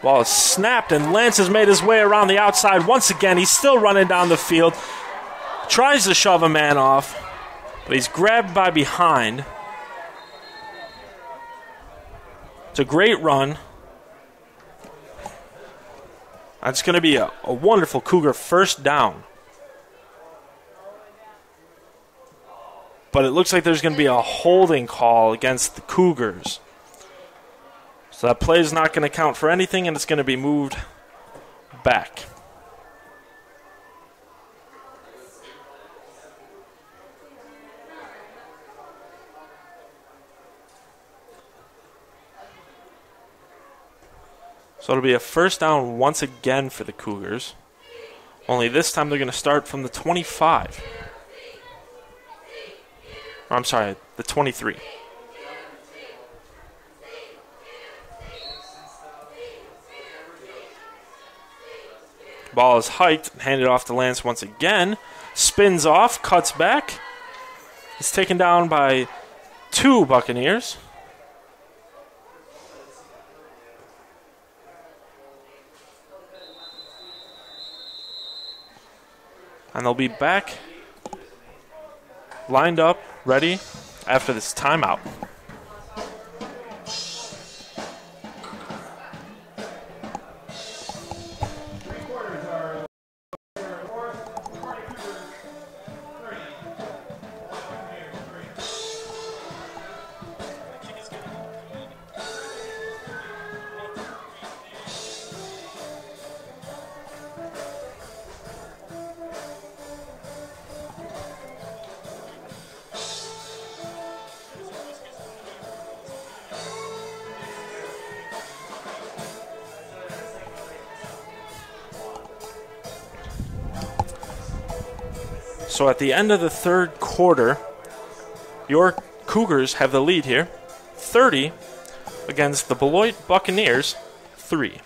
Ball is snapped, and Lance has made his way around the outside once again. He's still running down the field. Tries to shove a man off, but he's grabbed by behind. It's a great run. That's going to be a wonderful Cougar first down. But it looks like there's going to be a holding call against the Cougars. So that play is not going to count for anything, and it's going to be moved back. So it'll be a first down once again for the Cougars. Only this time they're going to start from the 25. Or, I'm sorry, the 23. Ball is hiked, handed off to Lance once again. Spins off, cuts back. It's taken down by 2 Buccaneers. And they'll be back, lined up, ready after this timeout. So at the end of the third quarter, your Cougars have the lead here, 30 against the Beloit Buccaneers, 3.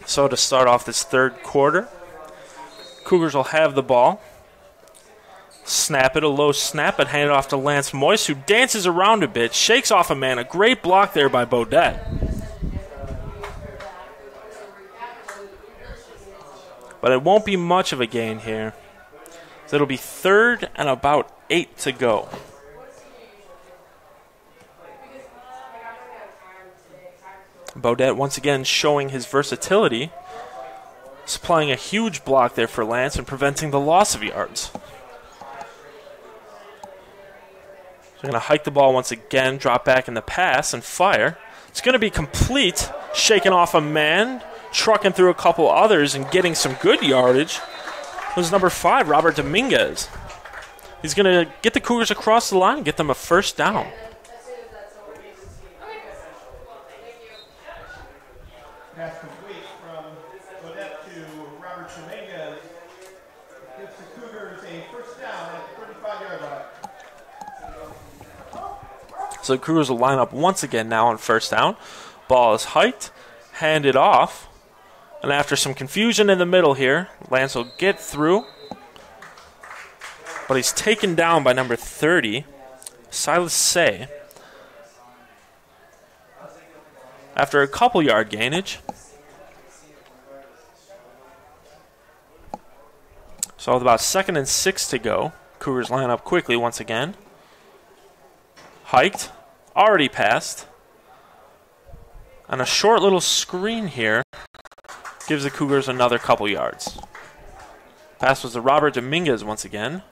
So to start off this third quarter, Cougars will have the ball. Snap it, a low snap, and hand it off to Lance Moyce, who dances around a bit, shakes off a man. A great block there by Beaudet. But it won't be much of a gain here. So it'll be 3rd and about 8 to go. Beaudet once again showing his versatility, supplying a huge block there for Lance and preventing the loss of yards. So they're going to hike the ball once again, drop back in the pass, and fire. It's going to be complete, shaking off a man, trucking through a couple others, and getting some good yardage. It was number 5, Robert Dominguez. He's going to get the Cougars across the line and get them a first down. Pass complete from Beaudet to Robert Dominguez. Gives the Cougars a first down at the 35-yard line. So the Cougars will line up once again now on first down. Ball is hiked, handed off. And after some confusion in the middle here, Lance will get through. But he's taken down by number 30, Silas Say. after a couple yard gainage. So with about 2nd and 6 to go, Cougars line up quickly once again. Hiked, already passed. And a short little screen here gives the Cougars another couple yards. Pass was to Robert Dominguez once again.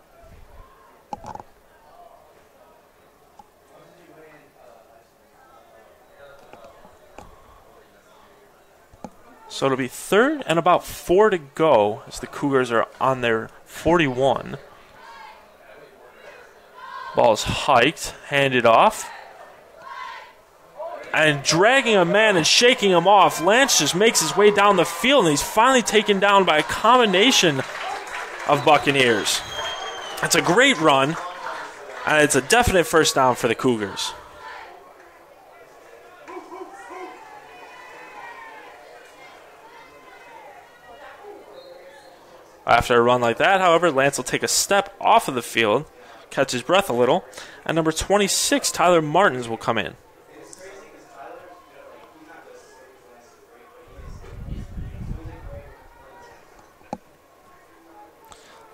So it'll be 3rd and about 4 to go as the Cougars are on their 41. Ball is hiked, handed off. And dragging a man and shaking him off, Lance just makes his way down the field, and he's finally taken down by a combination of Buccaneers. It's a great run, and it's a definite first down for the Cougars. After a run like that, however, Lance will take a step off of the field, catch his breath a little, and number 26, Tyler Martins, will come in.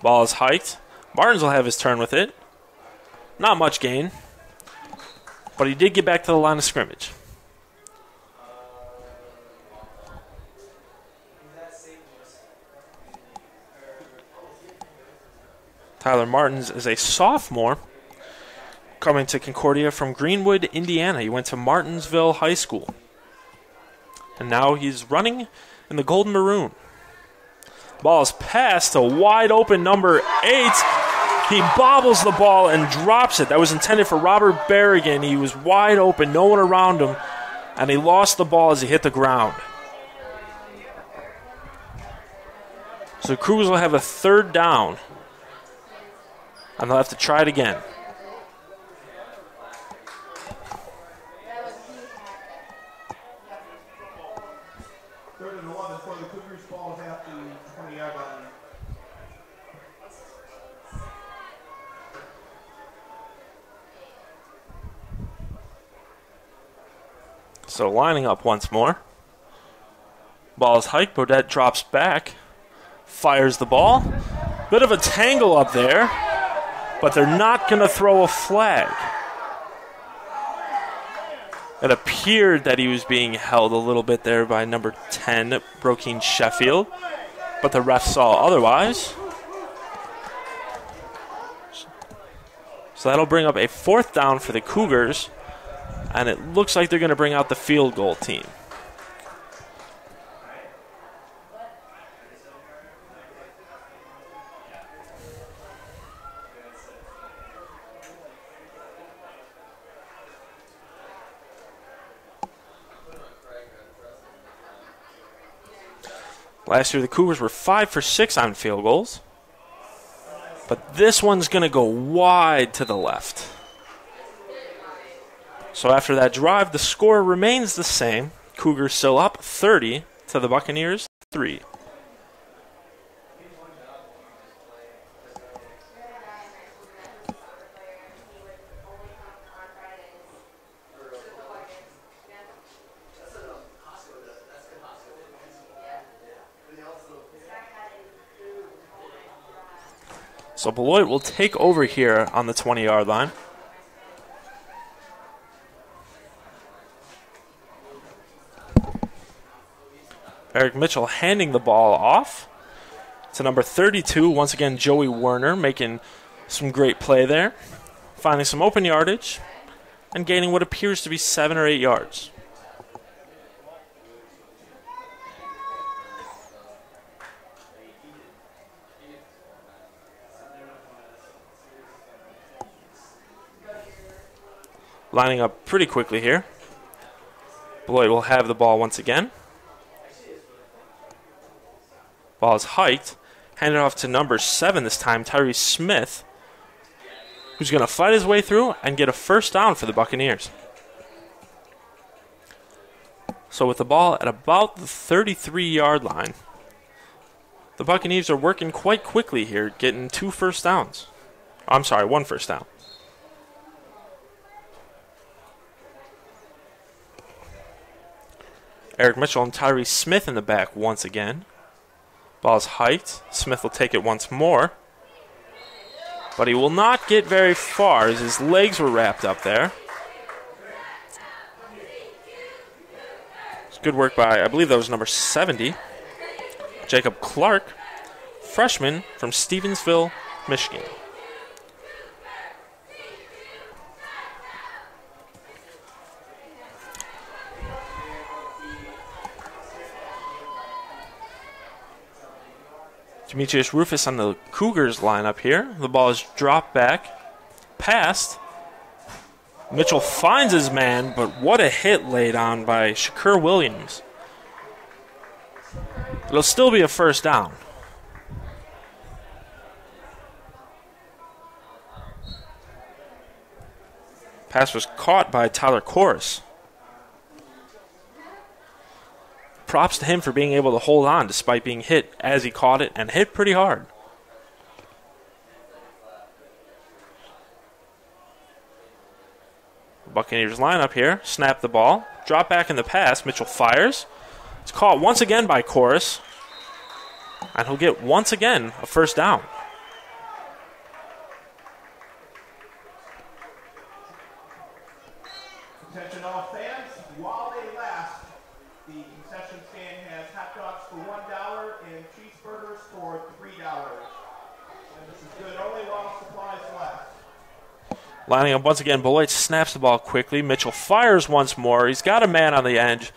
Ball is hiked. Martins will have his turn with it. Not much gain, but he did get back to the line of scrimmage. Tyler Martins is a sophomore coming to Concordia from Greenwood, Indiana. He went to Martinsville High School. And now he's running in the Golden Maroon. Ball is passed to wide open number 8. He bobbles the ball and drops it. That was intended for Robert Berrigan. He was wide open, no one around him, and he lost the ball as he hit the ground. So Cougars will have a 3rd down, and they'll have to try it again. So lining up once more. Ball is hiked. Bodette drops back. Fires the ball. Bit of a tangle up there. But they're not going to throw a flag. It appeared that he was being held a little bit there by number 10, Brokeen Sheffield. But the ref saw otherwise. So that'll bring up a 4th down for the Cougars. And it looks like they're going to bring out the field goal team. Last year, the Cougars were 5 for 6 on field goals. But this one's going to go wide to the left. So after that drive, the score remains the same. Cougars still up 30 to the Buccaneers 3. So Beloit will take over here on the 20-yard line. Eric Mitchell handing the ball off to number 32. Once again, Joey Werner making some great play there. Finding some open yardage and gaining what appears to be 7 or 8 yards. Lining up pretty quickly here. Beloit will have the ball once again. Ball is hiked. Handed off to number 7 this time, Tyree Smith, who's going to fight his way through and get a 1st down for the Buccaneers. So with the ball at about the 33-yard line, the Buccaneers are working quite quickly here, getting 2 first downs. I'm sorry, 1 first down. Eric Mitchell and Tyree Smith in the back once again. Ball is hiked. Smith will take it once more. But he will not get very far as his legs were wrapped up there. It's good work by, I believe that was number 70, Jacob Clark, freshman from Stevensville, Michigan. Demetrius Rufus on the Cougars lineup here. The ball is dropped back, passed. Mitchell finds his man, but what a hit laid on by Shakur Williams. It'll still be a first down. Pass was caught by Tyler Corus. Props to him for being able to hold on despite being hit as he caught it, and hit pretty hard. Buccaneers lineup here. Snap the ball. Drop back in the pass. Mitchell fires. It's caught once again by Corus. And he'll get once again a first down. Attention all fans, while they last, the concession stand has hot dogs for $1 and cheeseburgers for $3. And this is good only while supplies last. Lining up once again, Beloit snaps the ball quickly. Mitchell fires once more. He's got a man on the edge,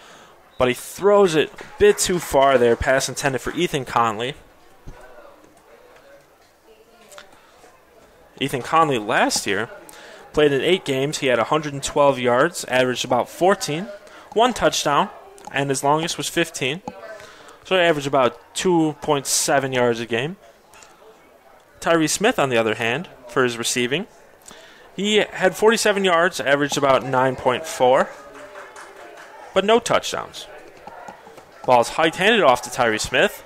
but he throws it a bit too far there. Pass intended for Ethan Conley. Ethan Conley last year played in 8 games. He had 112 yards, averaged about 14, 1 touchdown, and his longest was 15. So he averaged about 2.7 yards a game. Tyree Smith, on the other hand, for his receiving, he had 47 yards, averaged about 9.4, but no touchdowns. Ball's hiked, handed off to Tyree Smith.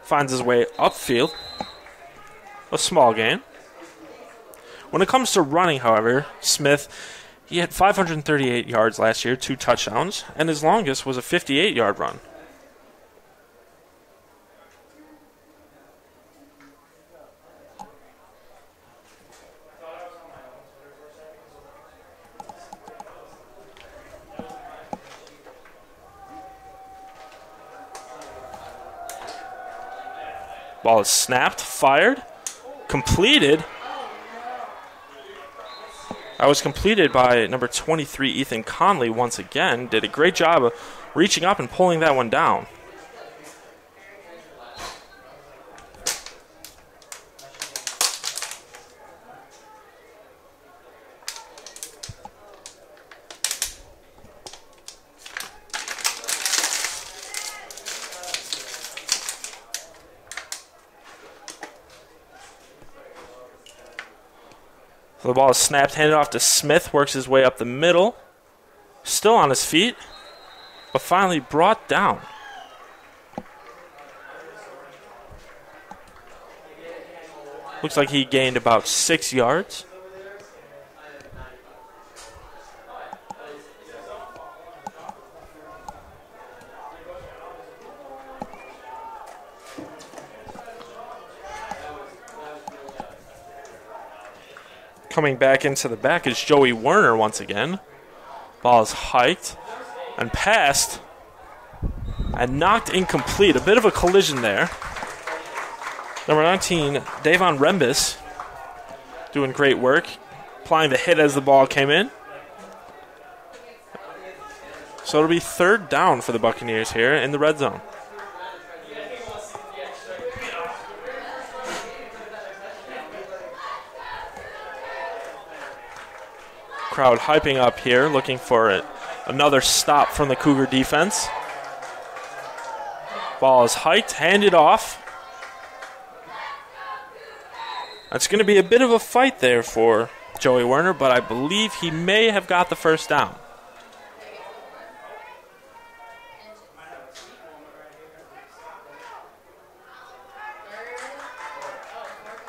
Finds his way upfield. A small gain. When it comes to running, however, Smith, he had 538 yards last year, 2 touchdowns, and his longest was a 58-yard run. Ball is snapped, fired, completed. That was completed by number 23, Ethan Conley, once again. Did a great job of reaching up and pulling that one down. So the ball is snapped, handed off to Smith, works his way up the middle. Still on his feet, but finally brought down. Looks like he gained about 6 yards. Coming back into the back is Joey Werner once again. Ball is hiked and passed and knocked incomplete. A bit of a collision there. Number 19, Davon Rembus, doing great work, applying the hit as the ball came in. So it'll be 3rd down for the Buccaneers here in the red zone. Crowd hyping up here, looking for another stop from the Cougar defense. Ball is hiked, handed off. It's going to be a bit of a fight there for Joey Werner, but I believe he may have got the first down.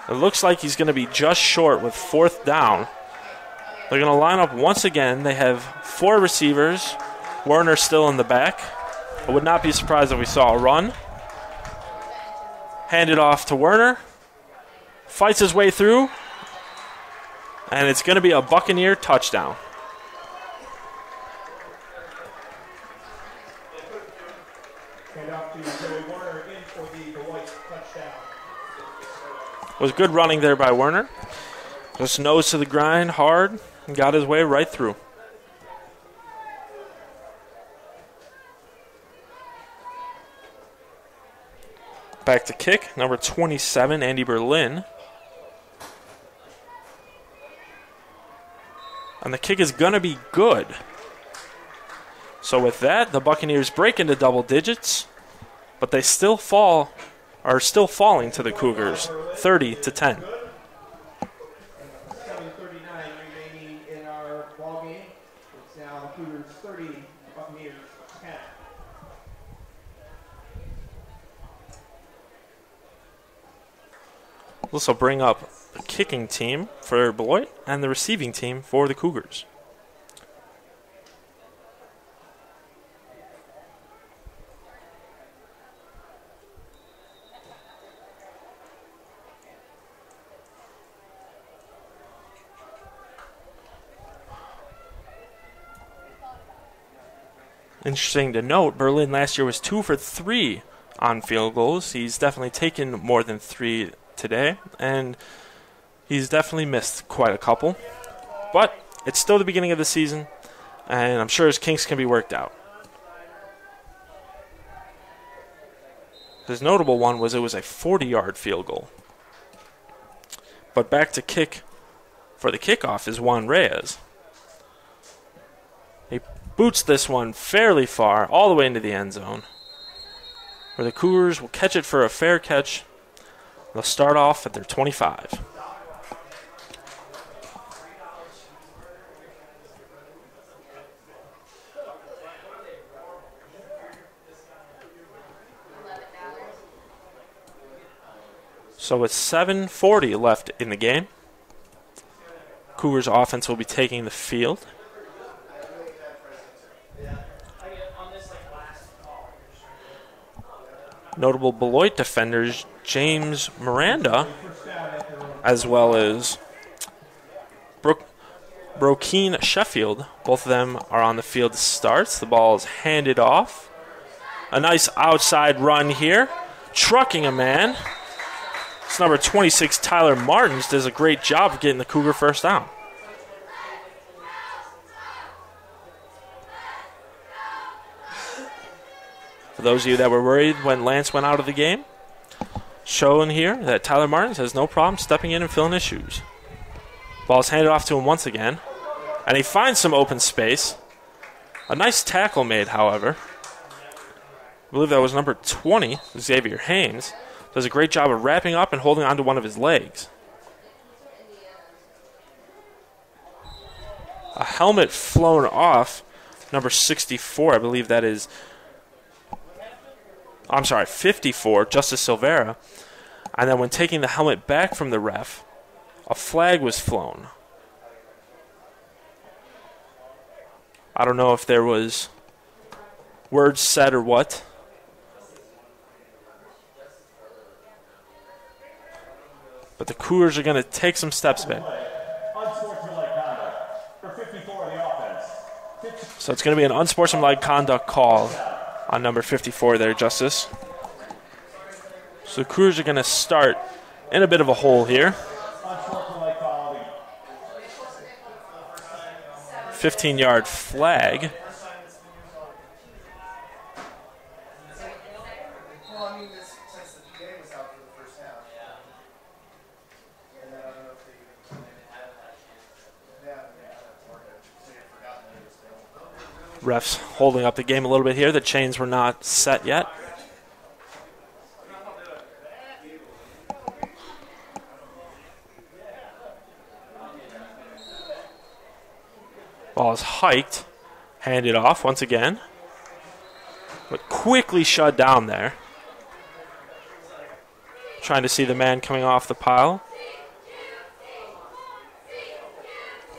It looks like he's going to be just short with 4th down. They're going to line up once again. They have 4 receivers. Werner still in the back. I would not be surprised if we saw a run. Hand it off to Werner. Fights his way through. And it's going to be a Buccaneer touchdown. And off to Joey Werner in for the Beloit touchdown. Was good running there by Werner. Just nose to the grind, hard, and got his way right through. Back to kick, number 27, Andy Berlin. And the kick is going to be good. So with that, the Buccaneers break into double digits, but they still are still falling to the Cougars, 30-10. 7:39 remaining in our ball game. It's now the Cougars 30, Buccaneers 10. This will bring up the kicking team for Beloit and the receiving team for the Cougars. Interesting to note, Berlin last year was 2 for 3 on field goals. He's definitely taken more than 3 today, and he's definitely missed quite a couple. But it's still the beginning of the season, and I'm sure his kinks can be worked out. His notable one was it was a 40-yard field goal. But back to kick for the kickoff is Juan Reyes. He boots this one fairly far, all the way into the end zone, where the Cougars will catch it for a fair catch. They'll start off at their 25. So with 7:40 left in the game, Cougars offense will be taking the field. Notable Beloit defenders James Miranda, as well as Brokeen Sheffield. Both of them are on the field to start. The ball is handed off. A nice outside run here, trucking a man. It's number 26, Tyler Martins, does a great job of getting the Cougar first down. For those of you that were worried when Lance went out of the game, showing here that Tyler Martins has no problem stepping in and filling his shoes. Ball's handed off to him once again, and he finds some open space. A nice tackle made, however. I believe that was number 20, Xavier Haynes. Does a great job of wrapping up and holding onto one of his legs. A helmet flown off, number 64, I believe that is... I'm sorry, 54, Justice Silvera. And then when taking the helmet back from the ref, a flag was flown. I don't know if there was words said or what. But the Cougars are going to take some steps back. So it's going to be an unsportsmanlike conduct call on number 54 there, Justice. So the Cougars are going to start in a bit of a hole here. 15-yard flag. Refs holding up the game a little bit here. The chains were not set yet. Ball is hiked. Handed off once again. But quickly shut down there. Trying to see the man coming off the pile.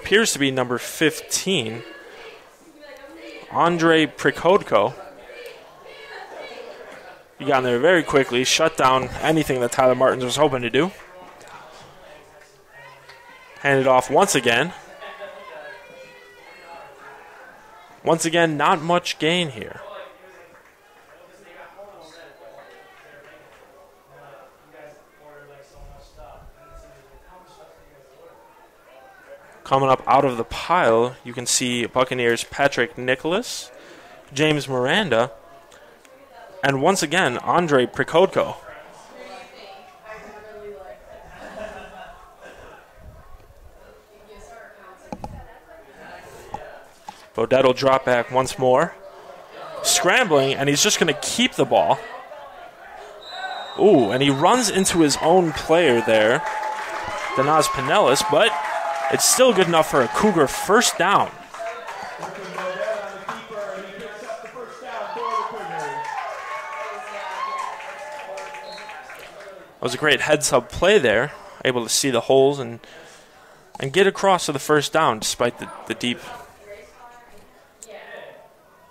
Appears to be number 15. Andre Prikodko. He got in there very quickly, shut down anything that Tyler Martins was hoping to do. Handed off once again. Once again, not much gain here. Coming up out of the pile, you can see Buccaneers Patrick Nicholas, James Miranda, and once again, Andre Prikodko. Bodette will drop back once more. Scrambling, and he's just going to keep the ball. Ooh, and he runs into his own player there, Denaz Pinellas, but it's still good enough for a Cougar first down. That was a great heads-up play there, able to see the holes and get across to the first down despite the deep.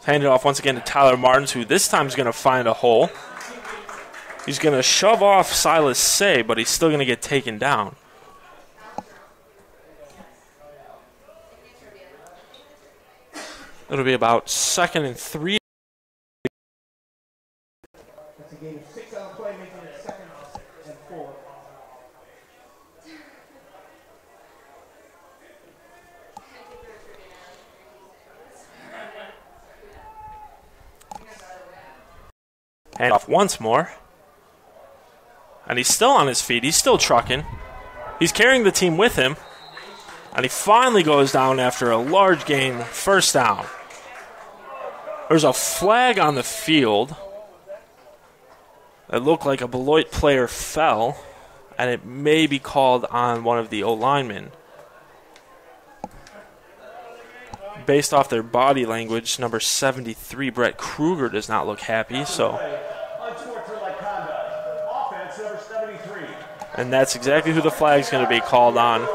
Handed off once again to Tyler Martins, who this time is going to find a hole. He's going to shove off Silas Say, but he's still going to get taken down. It'll be about 2nd and 3. It's a game of 6 on the play, making it 2nd and 4. Hand off once more. And he's still on his feet. He's still trucking. He's carrying the team with him. And he finally goes down after a large gain, first down. There's a flag on the field. It looked like a Beloit player fell, and it may be called on one of the O-linemen. Based off their body language, number 73, Brett Kruger, does not look happy, so. And that's exactly who the flag's going to be called on.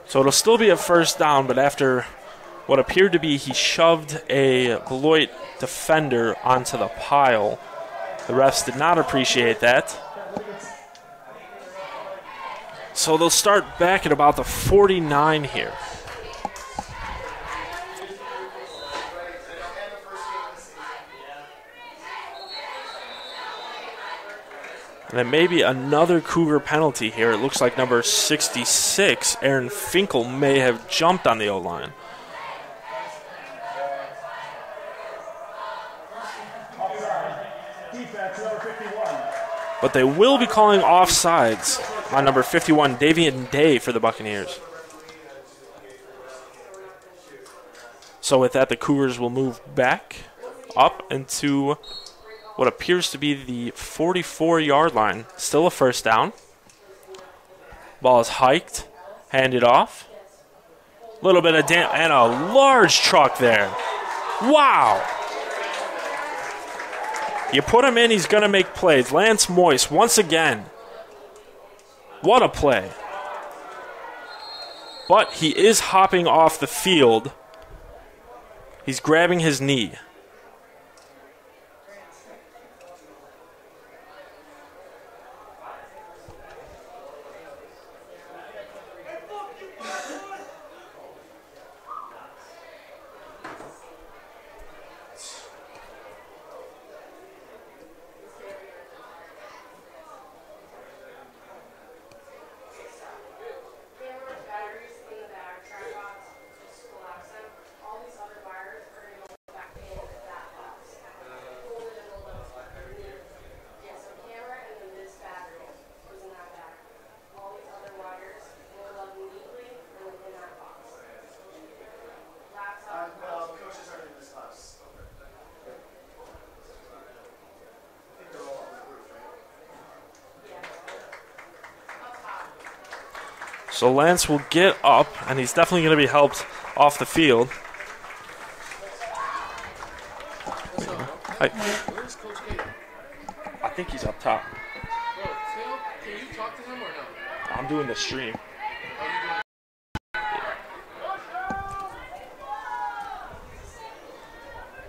So it'll still be a first down, but after what appeared to be he shoved a Beloit defender onto the pile. The refs did not appreciate that. So they'll start back at about the 49 here. And then maybe another Cougar penalty here. It looks like number 66, Aaron Finkel, may have jumped on the O-line. But they will be calling offsides on number 51, Davian Day, for the Buccaneers. So with that, the Cougars will move back up into what appears to be the 44-yard line. Still a first down. Ball is hiked, handed off. A little bit of and a large truck there. Wow! You put him in, he's going to make plays. Lance Moyce, once again. What a play. But he is hopping off the field. He's grabbing his knee. So Lance will get up, and he's definitely going to be helped off the field. Hi. Where's Coach K? I think he's up top. Bro, Phil, can you talk to him or no? I'm doing the stream.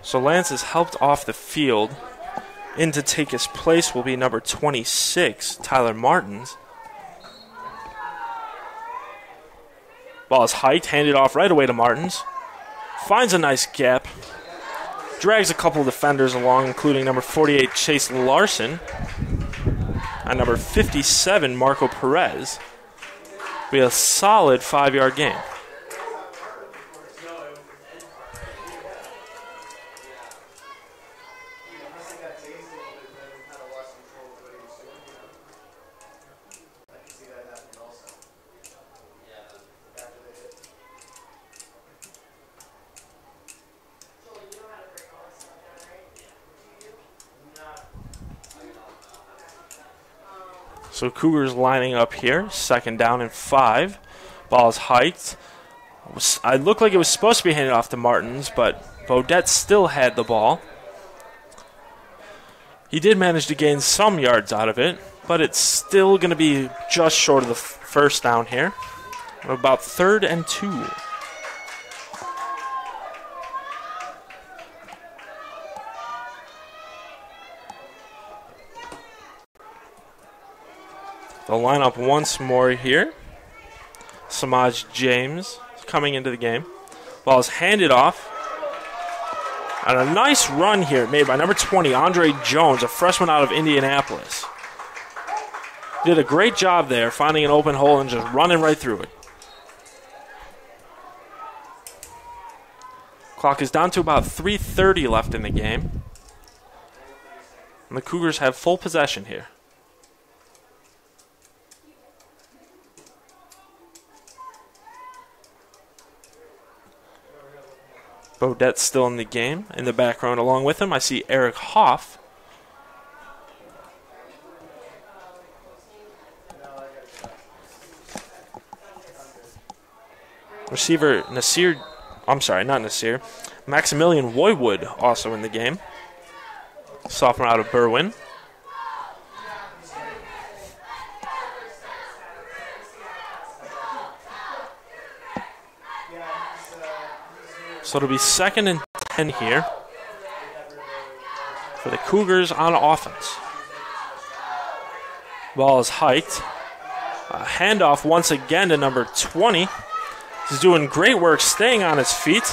So Lance is helped off the field. In to take his place will be number 26, Tyler Martins. Ball is hiked, handed off right away to Martins. Finds a nice gap. Drags a couple of defenders along, including number 48, Chase Larson, and number 57, Marco Perez. Be a solid 5-yard gain. So Cougars lining up here, 2nd down and 5. Ball is hiked. It looked like it was supposed to be handed off to Martins, but Beaudet still had the ball. He did manage to gain some yards out of it, but it's still going to be just short of the first down here. About 3rd and 2. They'll line up once more here. Samaj James coming into the game. Ball is handed off. And a nice run here made by number 20, Andre Jones, a freshman out of Indianapolis. Did a great job there, finding an open hole and just running right through it. Clock is down to about 3:30 left in the game. And the Cougars have full possession here. Beaudet's still in the game. In the background along with him, I see Eric Hoff. Receiver Nasir, I'm sorry, not Nasir. Maximilian Woywood also in the game. Sophomore out of Berwyn. So it'll be 2nd and 10 here for the Cougars on offense. Ball is hiked. A handoff once again to number 20. He's doing great work staying on his feet.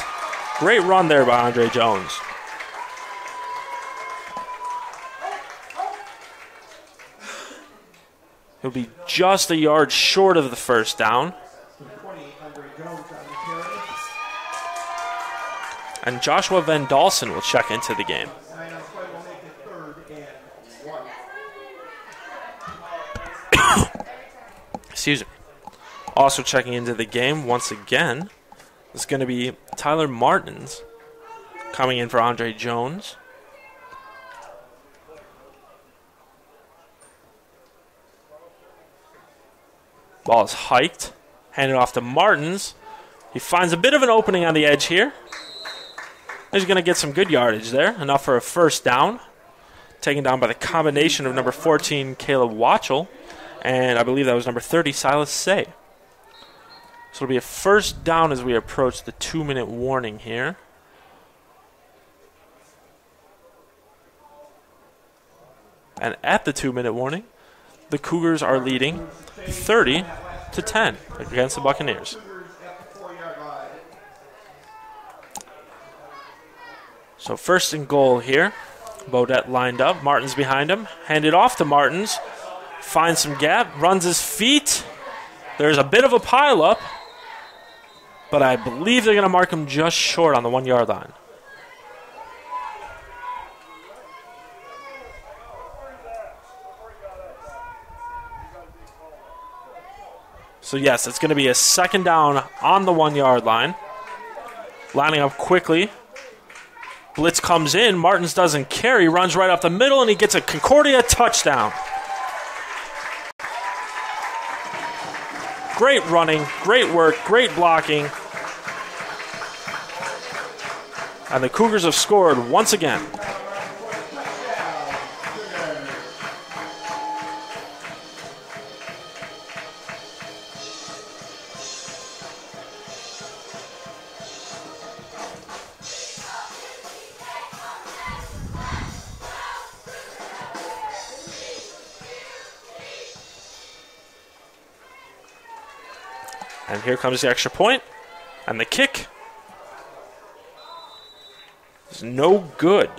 Great run there by Andre Jones. He'll be just a yard short of the first down. And Joshua Van Dalsen will check into the game. Excuse me. Also checking into the game once again is going to be Tyler Martins coming in for Andre Jones. Ball is hiked. Handed off to Martins. He finds a bit of an opening on the edge here. He's going to get some good yardage there. Enough for a first down. Taken down by the combination of number 14, Caleb Watchell, and I believe that was number 30, Silas Say. So it'll be a first down as we approach the 2-minute warning here. And at the 2-minute warning, the Cougars are leading 30-10 against the Buccaneers. So 1st and goal here. Beaudet lined up. Martins behind him. Handed off to Martins. Finds some gap. Runs his feet. There's a bit of a pileup. But I believe they're going to mark him just short on the 1-yard line. So yes, it's going to be a 2nd down on the 1-yard line. Lining up quickly. Blitz comes in. Martins doesn't carry. Runs right up the middle, and he gets a Concordia touchdown. Great running, great work, great blocking. And the Cougars have scored once again. And here comes the extra point. And the kick is no good.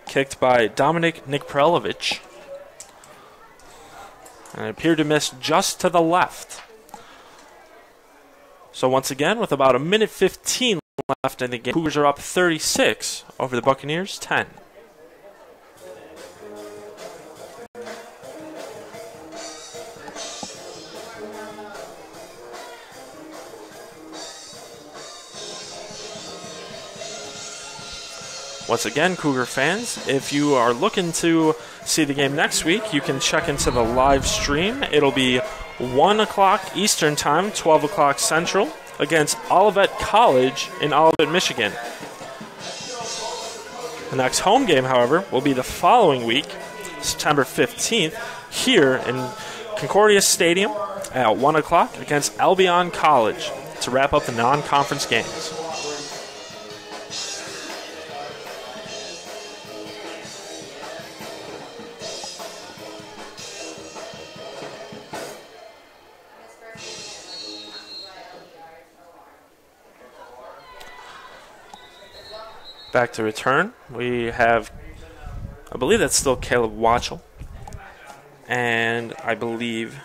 Kicked by Dominik Nikprelovic. And it appeared to miss just to the left. So once again, with about 1:15 left in the game, Cougars are up 36 over the Buccaneers 10. Once again, Cougar fans, if you are looking to see the game next week, you can check into the live stream. It'll be 1 o'clock Eastern Time, 12 o'clock Central, against Olivet College in Olivet, Michigan. The next home game, however, will be the following week, September 15th, here in Concordia Stadium at 1 o'clock against Albion College to wrap up the non-conference games. Back to return, we have, I believe that's still Caleb Watchell, and I believe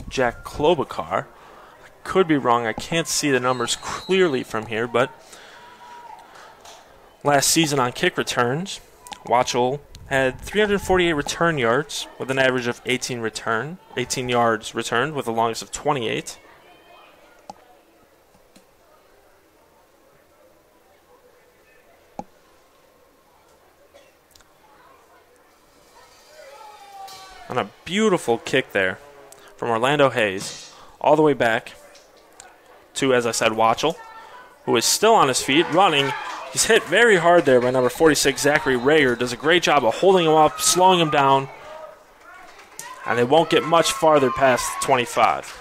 Jack Klobuchar. I could be wrong, I can't see the numbers clearly from here, but last season on kick returns, Watchell had 348 return yards with an average of 18 yards returned with the longest of 28. And a beautiful kick there from Orlando Hayes all the way back to, as I said, Watchell, who is still on his feet, running. He's hit very hard there by number 46, Zachary Rager. Does a great job of holding him up, slowing him down, and they won't get much farther past 25.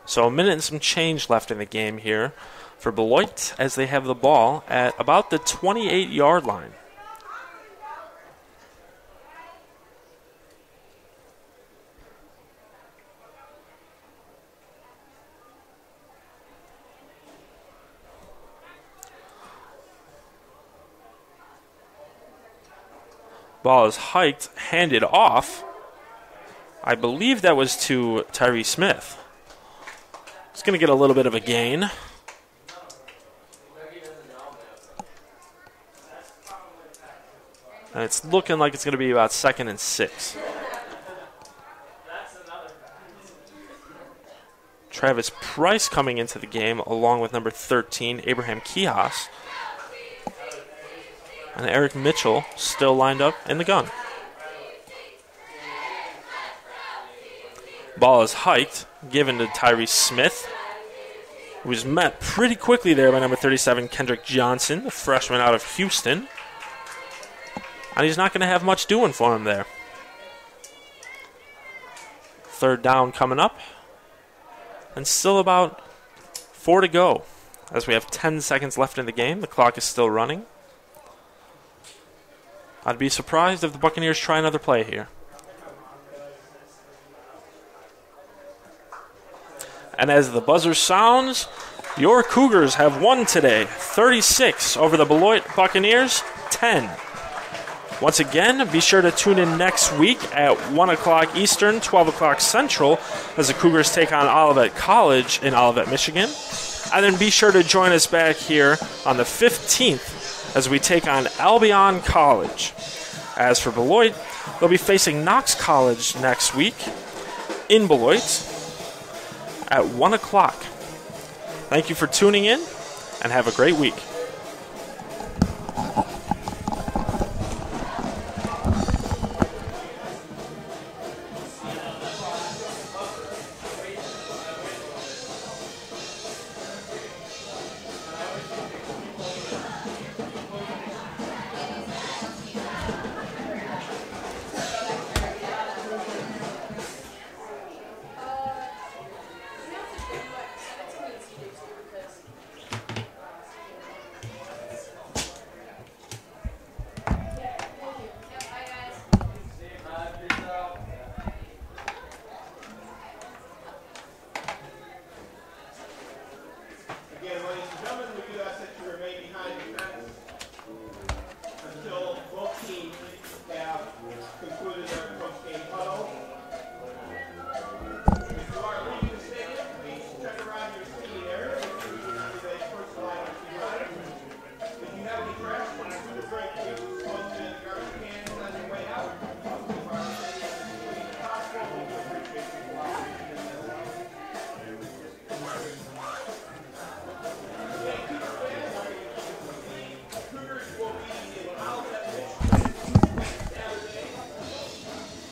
So a minute and some change left in the game here for Beloit as they have the ball at about the 28-yard line. Ball is hiked, handed off. I believe that was to Tyree Smith. He's going to get a little bit of a gain. And it's looking like it's going to be about 2nd and 6. Travis Price coming into the game along with number 13, Abraham Kihas. And Eric Mitchell still lined up in the gun. Ball is hiked, given to Tyree Smith, who was met pretty quickly there by number 37, Kendrick Johnson, the freshman out of Houston. And he's not going to have much doing for him there. 3rd down coming up. And still about 4 to go, as we have 10 seconds left in the game. The clock is still running. I'd be surprised if the Buccaneers try another play here. And as the buzzer sounds, your Cougars have won today, 36 over the Beloit Buccaneers, 10. Once again, be sure to tune in next week at 1 o'clock Eastern, 12 o'clock Central, as the Cougars take on Olivet College in Olivet, Michigan. And then be sure to join us back here on the 15th as we take on Albion College. As for Beloit, they'll be facing Knox College next week in Beloit at 1 o'clock. Thank you for tuning in, and have a great week.